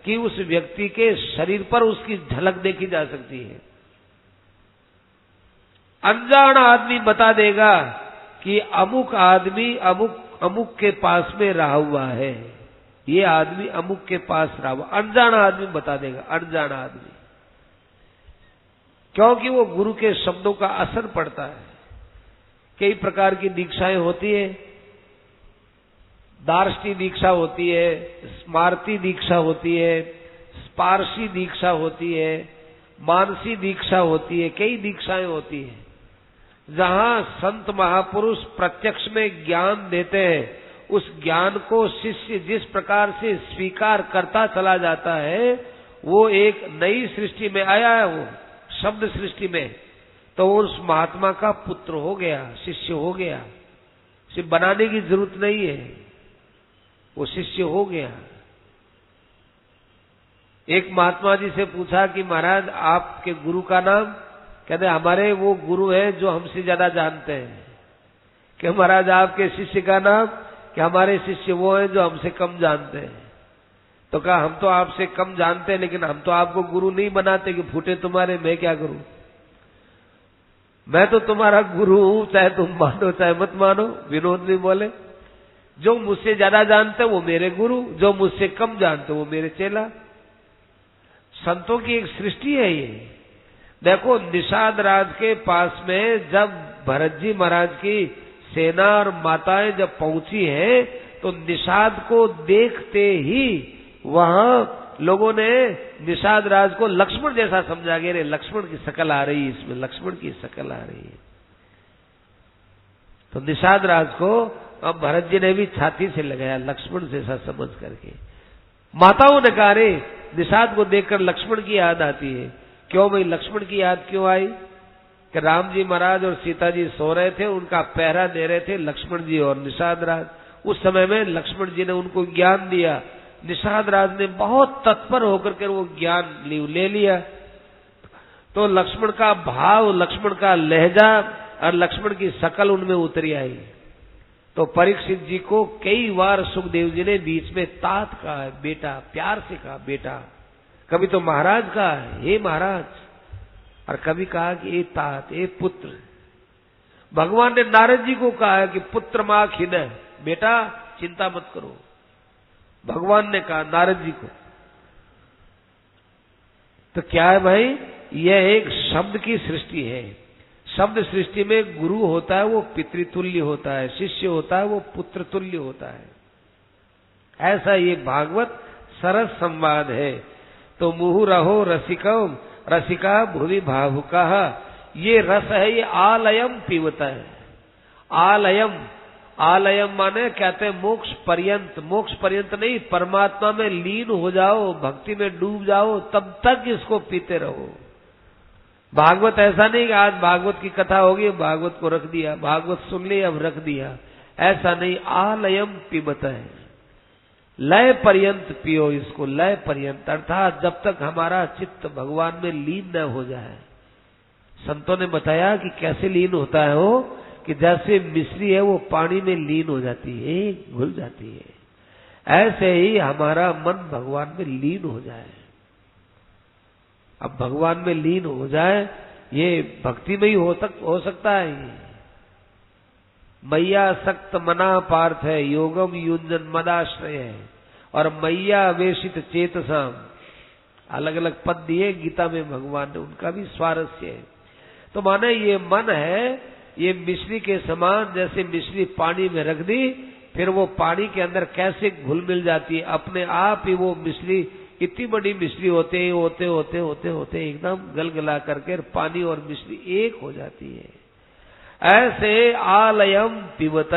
कि उस व्यक्ति के शरीर पर उसकी झलक देखी जा सकती है। अनजान आदमी बता देगा कि अमुक आदमी अमुक के पास में रहा हुआ है, ये आदमी अमुक के पास रहा हुआ, अनजान आदमी बता देगा, अनजान आदमी, क्योंकि वो गुरु के शब्दों का असर पड़ता है। कई प्रकार की दीक्षाएं होती है, दार्ष्टी दीक्षा होती है, स्मारती दीक्षा होती है, स्पार्शी दीक्षा होती है, मानसी दीक्षा होती है, कई दीक्षाएं होती है। जहां संत महापुरुष प्रत्यक्ष में ज्ञान देते हैं, उस ज्ञान को शिष्य जिस प्रकार से स्वीकार करता चला जाता है, वो एक नई सृष्टि में आया है, वो शब्द सृष्टि में, तो उस महात्मा का पुत्र हो गया, शिष्य हो गया, सिर्फ बनाने की जरूरत नहीं है, वो शिष्य हो गया। एक महात्मा जी से पूछा कि महाराज आपके गुरु का नाम? कहते हमारे वो गुरु हैं जो हमसे ज्यादा जानते हैं। कि महाराज आपके शिष्य का नाम? कि हमारे शिष्य वो हैं जो हमसे कम जानते हैं। तो कहा हम तो आपसे कम जानते हैं, लेकिन हम तो आपको गुरु नहीं बनाते कि फूटे तुम्हारे, मैं क्या करूं? मैं तो तुम्हारा गुरु हूं, चाहे तुम मानो चाहे मत मानो। विनोद भी बोले जो मुझसे ज्यादा जानते वो मेरे गुरु, जो मुझसे कम जानते वो मेरे चेला। संतों की एक सृष्टि है ये। देखो निषाद राज के पास में जब भरत जी महाराज की सेना और माताएं जब पहुंची है, तो निषाद को देखते ही वहां लोगों ने निषाद राज को लक्ष्मण जैसा समझा गया। रे लक्ष्मण की शक्ल आ रही है इसमें, लक्ष्मण की शक्ल आ रही है। तो निषाद राज को अब भरत जी ने भी छाती से लगाया लक्ष्मण जैसा समझ करके। माताओं ने कहा रे निषाद को देखकर लक्ष्मण की याद आती है। क्यों भाई लक्ष्मण की याद क्यों आई? कि राम जी महाराज और सीता जी सो रहे थे, उनका पहरा दे रहे थे लक्ष्मण जी और निषाद राज। उस समय में लक्ष्मण जी ने उनको ज्ञान दिया, निषाद राज ने बहुत तत्पर होकर के वो ज्ञान ले लिया। तो लक्ष्मण का भाव, लक्ष्मण का लहजा और लक्ष्मण की शकल उनमें उतरी आई। तो परीक्षित जी को कई बार सुखदेव जी ने बीच में तात कहा है, बेटा, प्यार से कहा बेटा। कभी तो महाराज कहा हे महाराज, और कभी कहा कि ए तात, ए पुत्र। भगवान ने नारद जी को कहा है कि पुत्र मां खिदय, बेटा चिंता मत करो। भगवान ने कहा नारद जी को। तो क्या है भाई, यह एक शब्द की सृष्टि है। शब्द सृष्टि में गुरु होता है वो पितृतुल्य होता है, शिष्य होता है वो पुत्र तुल्य होता है। ऐसा ये भागवत सरस संवाद है। तो मुहु रहो रसिकौ रसिका भुवि भावुका, ये रस है, ये आलयम पीवता है। आलयम, आलयम माने कहते हैं मोक्ष पर्यंत। मोक्ष पर्यंत नहीं, परमात्मा में लीन हो जाओ, भक्ति में डूब जाओ, तब तक इसको पीते रहो। भागवत ऐसा नहीं कि आज भागवत की कथा होगी, भागवत को रख दिया, भागवत सुन ली अब रख दिया, ऐसा नहीं। आलयम पीबत है, लय पर्यंत पियो इसको, लय पर्यंत, अर्थात जब तक हमारा चित्त भगवान में लीन न हो जाए। संतों ने बताया कि कैसे लीन होता है वो, कि जैसे मिश्री है वो पानी में लीन हो जाती है, घुल जाती है, ऐसे ही हमारा मन भगवान में लीन हो जाए। अब भगवान में लीन हो जाए, ये भक्ति में ही हो सकता है। ये मैया सक्त मना पार्थ है, योगम युंजन मदाश्रय है, और मैया वेशित चेतसाम, अलग अलग पद दिए गीता में भगवान ने, उनका भी स्वारस्य है। तो माने ये मन है, ये मिश्री के समान, जैसे मिश्री पानी में रख दी, फिर वो पानी के अंदर कैसे घुल मिल जाती है, अपने आप ही वो मिश्री, इतनी बड़ी मिश्री होते होते होते होते होते एकदम गलगला करके पानी और मिश्री एक हो जाती है। ऐसे आलयम पिबत,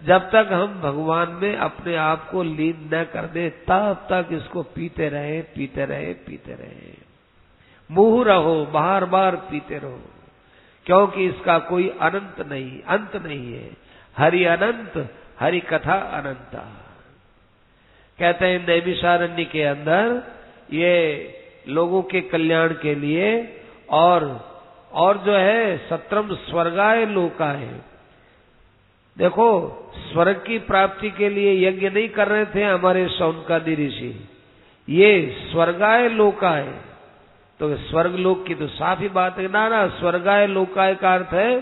जब तक हम भगवान में अपने आप को लीन न कर दे तब तक इसको पीते रहे पीते रहे पीते रहे। मुँह रहो, बार बार पीते रहो, क्योंकि इसका कोई अनंत नहीं, अंत नहीं है। हरि अनंत, हरि कथा अनंता। कहते हैं नैमिषारण्य के अंदर ये लोगों के कल्याण के लिए और जो है सत्रम स्वर्गाय लोकाय। देखो, स्वर्ग की प्राप्ति के लिए यज्ञ नहीं कर रहे थे हमारे शौनकादि ऋषि, ये स्वर्गाय लोकाय। तो स्वर्ग लोक की तो साफ ही बात है ना, स्वर्गाय लोकाय का अर्थ है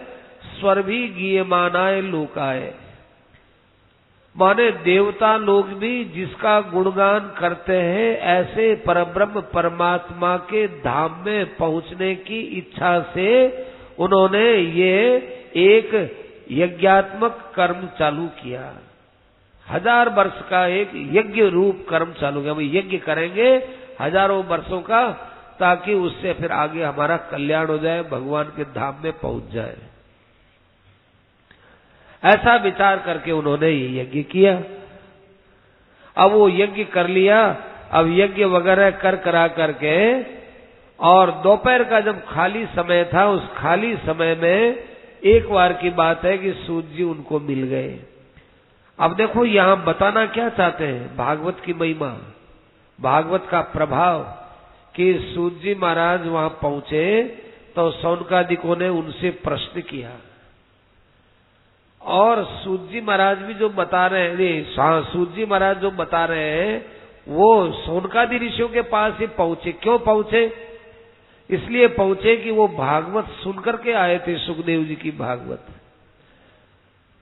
स्वर्भी गीयमानाय लोकाय, माने देवता लोग भी जिसका गुणगान करते हैं, ऐसे परब्रह्म परमात्मा के धाम में पहुंचने की इच्छा से उन्होंने ये एक यज्ञात्मक कर्म चालू किया। 1000 वर्ष का एक यज्ञ रूप कर्म चालू किया। हम यज्ञ करेंगे हजारों वर्षों का, ताकि उससे फिर आगे हमारा कल्याण हो जाए, भगवान के धाम में पहुंच जाए। ऐसा विचार करके उन्होंने ये यज्ञ किया। अब वो यज्ञ कर लिया, अब यज्ञ वगैरह कर करा करके, और दोपहर का जब खाली समय था, उस खाली समय में एक बार की बात है कि सूत जी उनको मिल गए। अब देखो यहां बताना क्या चाहते हैं, भागवत की महिमा, भागवत का प्रभाव, कि सूत जी महाराज वहां पहुंचे तो शौनकादिकों ने उनसे प्रश्न किया, और सूत जी महाराज भी जो बता रहे हैं, सूत जी महाराज जो बता रहे हैं वो शौनकादि ऋषियों के पास ही पहुंचे। क्यों पहुंचे? इसलिए पहुंचे कि वो भागवत सुनकर के आए थे, सुखदेव जी की भागवत।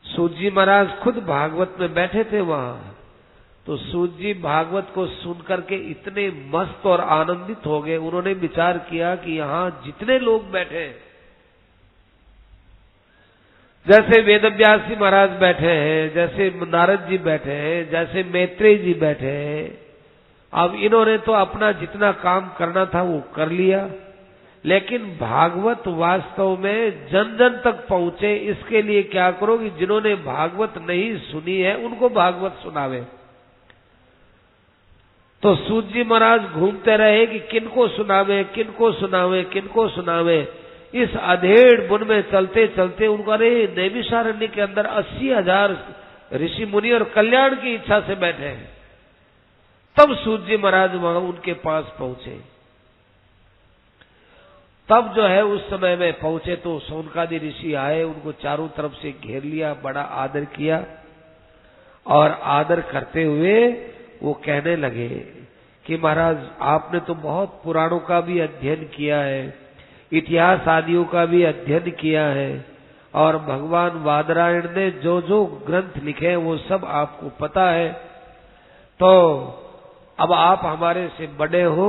सूत जी महाराज खुद भागवत में बैठे थे वहां, तो सूत जी भागवत को सुनकर के इतने मस्त और आनंदित हो गए, उन्होंने विचार किया कि यहां जितने लोग बैठे, जैसे वेदव्यास जी महाराज बैठे हैं, जैसे नारद जी बैठे हैं, जैसे मैत्रेय जी बैठे हैं, अब इन्होंने तो अपना जितना काम करना था वो कर लिया, लेकिन भागवत वास्तव में जन जन तक पहुंचे, इसके लिए क्या करो कि जिन्होंने भागवत नहीं सुनी है उनको भागवत सुनावे। तो सूत जी महाराज घूमते रहे कि किनको सुनावे किनको सुनावे किनको सुनावे। इस अधेड़ बुन में चलते चलते उनको, अरे नैमिषारण्य के अंदर 80,000 ऋषि मुनि और कल्याण की इच्छा से बैठे हैं। तब सूत जी महाराज वहां उनके पास पहुंचे। तब जो है उस समय में पहुंचे तो शौनकादि ऋषि आए, उनको चारों तरफ से घेर लिया, बड़ा आदर किया, और आदर करते हुए वो कहने लगे कि महाराज आपने तो बहुत पुराणों का भी अध्ययन किया है, इतिहास आदियों का भी अध्ययन किया है, और भगवान वादरायण ने जो जो ग्रंथ लिखे हैं वो सब आपको पता है, तो अब आप हमारे से बड़े हो,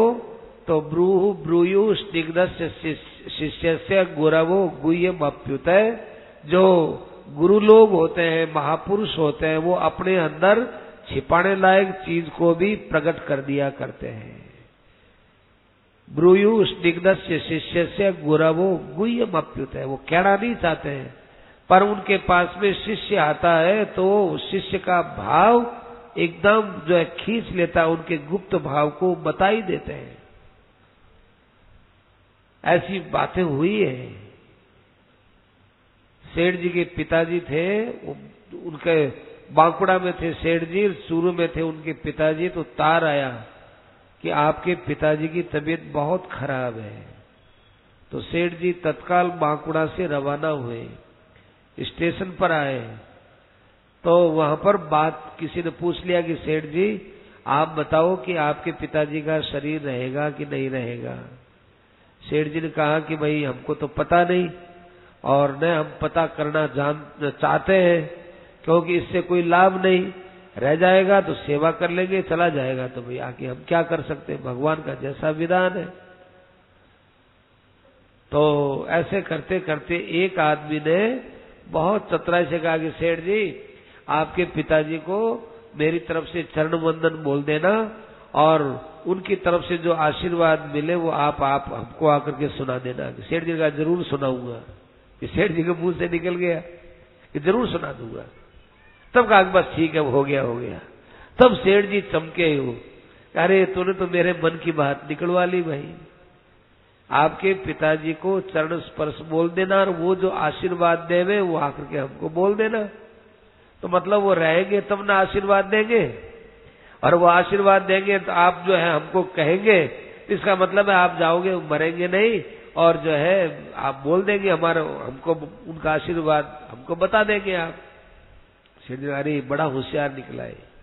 तो ब्रूहु ब्रूयु स्निग्धस्य शिष्यस्य गुरवो गुह्यम अप्युतय। जो गुरु लोग होते हैं, महापुरुष होते हैं, वो अपने अंदर छिपाने लायक चीज को भी प्रकट कर दिया करते हैं। ब्रूयु स्निग्धस्य शिष्यस्य गुरवो गुह्यम अप्युतय, वो कहना नहीं चाहते हैं, पर उनके पास में शिष्य आता है तो शिष्य का भाव एकदम जो है खींच लेता है, उनके गुप्त भाव को बता ही देते हैं। ऐसी बातें हुई है। सेठ जी के पिताजी थे, उनके बांकुड़ा में थे सेठ जी, चूरू में थे उनके पिताजी, तो तार आया कि आपके पिताजी की तबीयत बहुत खराब है। तो सेठ जी तत्काल बांकुड़ा से रवाना हुए, स्टेशन पर आए, तो वहां पर बात किसी ने पूछ लिया कि सेठ जी आप बताओ कि आपके पिताजी का शरीर रहेगा कि नहीं रहेगा। सेठ जी ने कहा कि भाई हमको तो पता नहीं, और न हम पता करना चाहते हैं, क्योंकि इससे कोई लाभ नहीं, रह जाएगा तो सेवा कर लेंगे, चला जाएगा तो भाई आके हम क्या कर सकते हैं, भगवान का जैसा विधान है। तो ऐसे करते करते एक आदमी ने बहुत चतुराई से कहा कि सेठ जी आपके पिताजी को मेरी तरफ से चरण वंदन बोल देना और उनकी तरफ से जो आशीर्वाद मिले वो आप हमको आकर के सुना देना। सेठ जी का जरूर सुनाऊंगा। कि सेठ जी के मुंह से निकल गया कि जरूर सुना दूंगा। तब कहा बस ठीक है, हो गया हो गया। तब सेठ जी चमके हो, अरे तूने तो मेरे मन की बात निकलवा ली भाई। आपके पिताजी को चरण स्पर्श बोल देना और वो जो आशीर्वाद देवे वो आकर के हमको बोल देना। तो मतलब वो रहेंगे तब ना आशीर्वाद देंगे, और वो आशीर्वाद देंगे तो आप जो है हमको कहेंगे, इसका मतलब है आप जाओगे मरेंगे नहीं, और जो है आप बोल देंगे हमको उनका आशीर्वाद हमको बता देंगे आप। अरे बड़ा होशियार निकला है।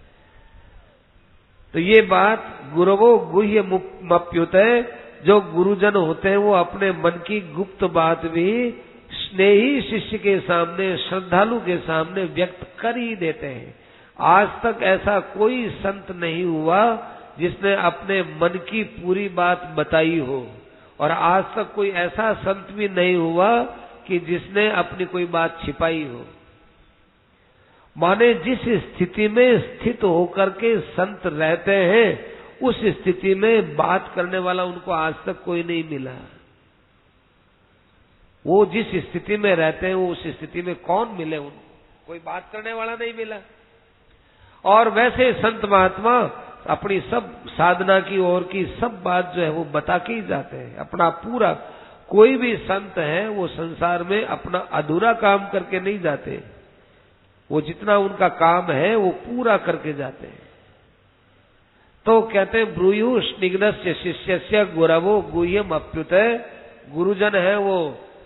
तो ये बात गुरवो गुह्य मप्युत है, जो गुरुजन होते हैं वो अपने मन की गुप्त बात भी स्नेही शिष्य के सामने, श्रद्धालु के सामने व्यक्त कर ही देते हैं। आज तक ऐसा कोई संत नहीं हुआ जिसने अपने मन की पूरी बात बताई हो, और आज तक कोई ऐसा संत भी नहीं हुआ कि जिसने अपनी कोई बात छिपाई हो। माने जिस स्थिति में स्थित होकर के संत रहते हैं उस स्थिति में बात करने वाला उनको आज तक कोई नहीं मिला। वो जिस स्थिति में रहते हैं उस स्थिति में कौन मिले उनको, कोई बात करने वाला नहीं मिला। और वैसे संत महात्मा अपनी सब साधना की ओर की सब बात जो है वो बता के ही जाते हैं। अपना पूरा, कोई भी संत है वो संसार में अपना अधूरा काम करके नहीं जाते, वो जितना उनका काम है वो पूरा करके जाते हैं। तो कहते हैं ब्रूयु स्निग्धस्य शिष्यस्य गुरवो गुह्यम अप्युत। गुरुजन है वो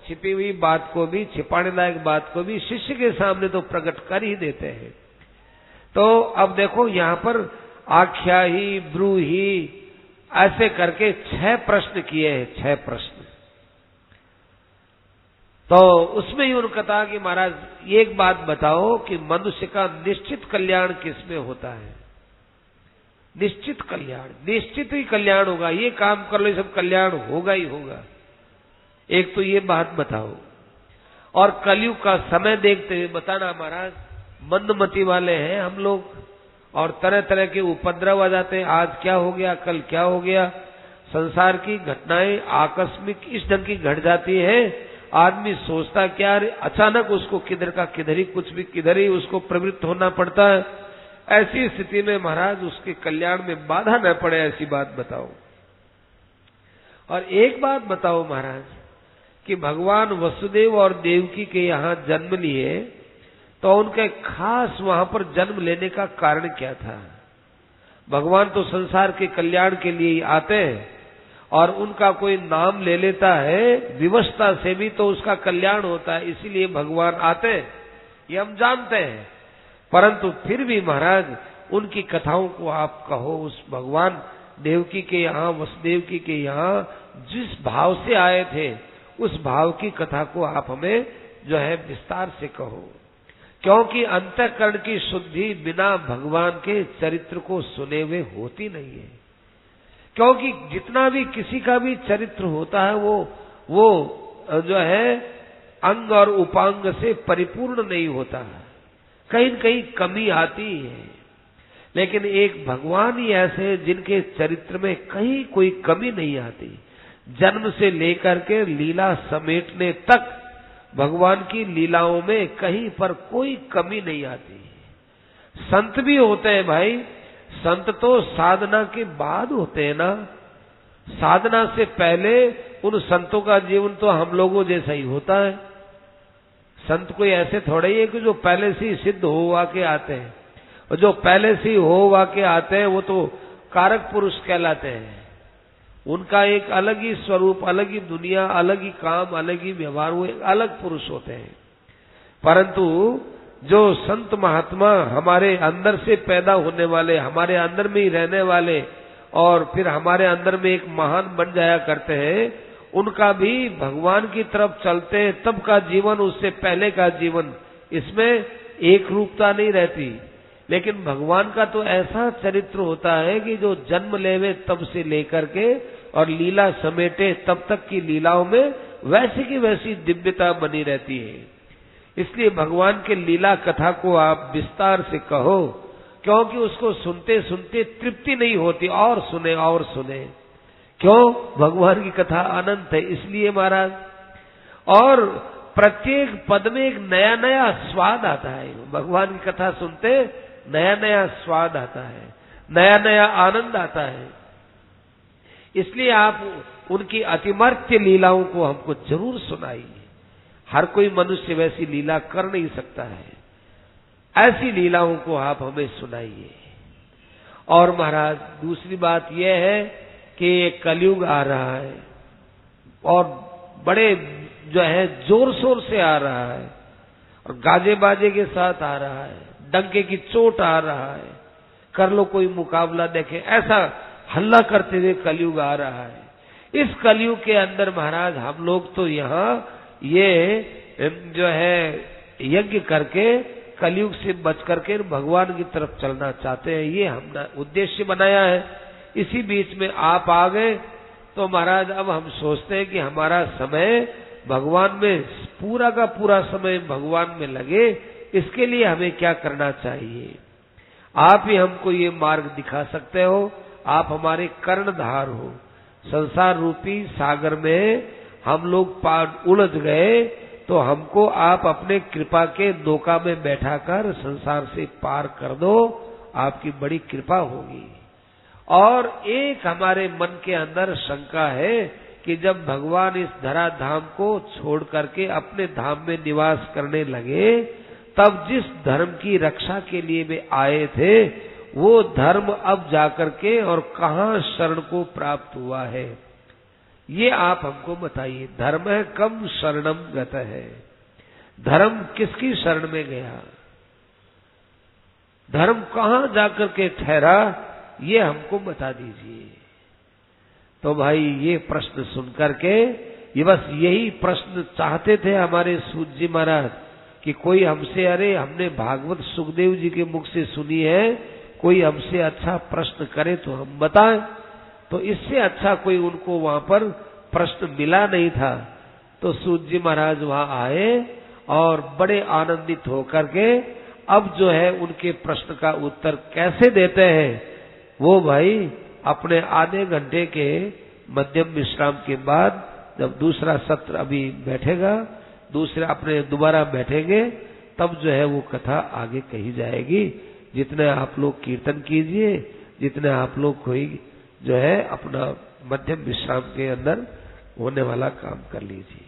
छिपी हुई बात को भी, छिपाने लायक बात को भी शिष्य के सामने तो प्रकट कर ही देते हैं। तो अब देखो यहाँ पर आख्याही, ब्रूही ऐसे करके 6 प्रश्न किए हैं, 6 प्रश्न। तो उसमें ही उन्होंने कहा कि महाराज एक बात बताओ कि मनुष्य का निश्चित कल्याण किसमें होता है। निश्चित कल्याण, निश्चित ही कल्याण होगा, ये काम कर लो सब कल्याण होगा ही होगा। एक तो ये बात बताओ, और कलयुग का समय देखते हुए बताना महाराज। मंदमति वाले हैं हम लोग और तरह तरह के उपद्रव आ जाते हैं। आज क्या हो गया, कल क्या हो गया, संसार की घटनाएं आकस्मिक इस ढंग की घट जाती है। आदमी सोचता क्या, अचानक उसको किधर का किधर ही, कुछ भी किधर ही उसको प्रवृत्त होना पड़ता है। ऐसी स्थिति में महाराज उसके कल्याण में बाधा न पड़े, ऐसी बात बताओ। और एक बात बताओ महाराज कि भगवान वसुदेव और देवकी के यहाँ जन्म लिए तो उनके खास वहां पर जन्म लेने का कारण क्या था। भगवान तो संसार के कल्याण के लिए ही आते हैं, और उनका कोई नाम ले लेता है विवशता से भी तो उसका कल्याण होता है, इसीलिए भगवान आते हैं, ये हम जानते हैं। परंतु फिर भी महाराज उनकी कथाओं को आप कहो। उस भगवान देवकी के यहाँ, वसुदेव के यहाँ जिस भाव से आए थे उस भाव की कथा को आप हमें जो है विस्तार से कहो। क्योंकि अंतःकरण की शुद्धि बिना भगवान के चरित्र को सुने हुए होती नहीं है। क्योंकि जितना भी किसी का भी चरित्र होता है वो जो है अंग और उपांग से परिपूर्ण नहीं होता है, कहीं न कहीं कमी आती है। लेकिन एक भगवान ही ऐसे हैं जिनके चरित्र में कहीं कोई कमी नहीं आती। जन्म से लेकर के लीला समेटने तक भगवान की लीलाओं में कहीं पर कोई कमी नहीं आती। संत भी होते हैं भाई, संत तो साधना के बाद होते हैं ना। साधना से पहले उन संतों का जीवन तो हम लोगों जैसा ही होता है। संत कोई ऐसे थोड़े ही है कि जो पहले से ही सिद्ध हो के आते हैं, और जो पहले से ही हो के आते हैं वो तो कारक पुरुष कहलाते हैं। उनका एक अलग ही स्वरूप, अलग ही दुनिया, अलग ही काम, अलग ही व्यवहार, वो एक अलग पुरुष होते हैं। परंतु जो संत महात्मा हमारे अंदर से पैदा होने वाले, हमारे अंदर में ही रहने वाले और फिर हमारे अंदर में एक महान बन जाया करते हैं, उनका भी भगवान की तरफ चलते हैं तब का जीवन, उससे पहले का जीवन, इसमें एक रूपता नहीं रहती। लेकिन भगवान का तो ऐसा चरित्र होता है कि जो जन्म लेवे तब से लेकर के और लीला समेटे तब तक की लीलाओं में वैसी की वैसी दिव्यता बनी रहती है। इसलिए भगवान के लीला कथा को आप विस्तार से कहो, क्योंकि उसको सुनते सुनते तृप्ति नहीं होती, और सुने। क्यों? भगवान की कथा अनंत है, इसलिए महाराज। और प्रत्येक पद में एक नया नया स्वाद आता है। भगवान की कथा सुनते नया नया स्वाद आता है, नया नया आनंद आता है। इसलिए आप उनकी अतिमर्त्य लीलाओं को हमको जरूर सुनाइए। हर कोई मनुष्य वैसी लीला कर नहीं सकता है, ऐसी लीलाओं को आप हमें सुनाइए। और महाराज दूसरी बात यह है कि ये कलयुग आ रहा है, और बड़े जो है जोर शोर से आ रहा है, और गाजे बाजे के साथ आ रहा है, डंके की चोट आ रहा है। कर लो कोई मुकाबला, देखे ऐसा हल्ला करते हुए कलयुग आ रहा है। इस कलयुग के अंदर महाराज हम लोग तो यहाँ ये जो है यज्ञ करके कलयुग से बच करके भगवान की तरफ चलना चाहते हैं, ये हमने उद्देश्य बनाया है। इसी बीच में आप आ गए तो महाराज अब हम सोचते हैं कि हमारा समय भगवान में, पूरा का पूरा समय भगवान में लगे। इसके लिए हमें क्या करना चाहिए? आप ही हमको ये मार्ग दिखा सकते हो। आप हमारे कर्णधार हो। संसार रूपी सागर में हम लोग उलझ गए, तो हमको आप अपने कृपा के नौका में बैठाकर संसार से पार कर दो, आपकी बड़ी कृपा होगी। और एक हमारे मन के अंदर शंका है कि जब भगवान इस धरा धाम को छोड़ करके अपने धाम में निवास करने लगे, तब जिस धर्म की रक्षा के लिए वे आए थे, वो धर्म अब जाकर के और कहाँ शरण को प्राप्त हुआ है, ये आप हमको बताइए। धर्म है कम शरणम गत है, धर्म किसकी शरण में गया, धर्म कहाँ जाकर के ठहरा, ये हमको बता दीजिए। तो भाई ये प्रश्न सुन करके, ये बस यही प्रश्न चाहते थे हमारे सूत जी महाराज कि कोई हमसे, अरे हमने भागवत सुखदेव जी के मुख से सुनी है, कोई हमसे अच्छा प्रश्न करे तो हम बताएं। तो इससे अच्छा कोई उनको वहां पर प्रश्न मिला नहीं था। तो सूत जी महाराज वहां आए और बड़े आनंदित होकर के अब जो है उनके प्रश्न का उत्तर कैसे देते हैं, वो भाई अपने आधे घंटे के मध्यम विश्राम के बाद, जब दूसरा सत्र अभी बैठेगा, दूसरा अपने दोबारा बैठेंगे, तब जो है वो कथा आगे कही जाएगी। जितने आप लोग कीर्तन कीजिए, जितने आप लोग कोई जो है अपना मध्यम विश्राम के अंदर होने वाला काम कर लीजिए।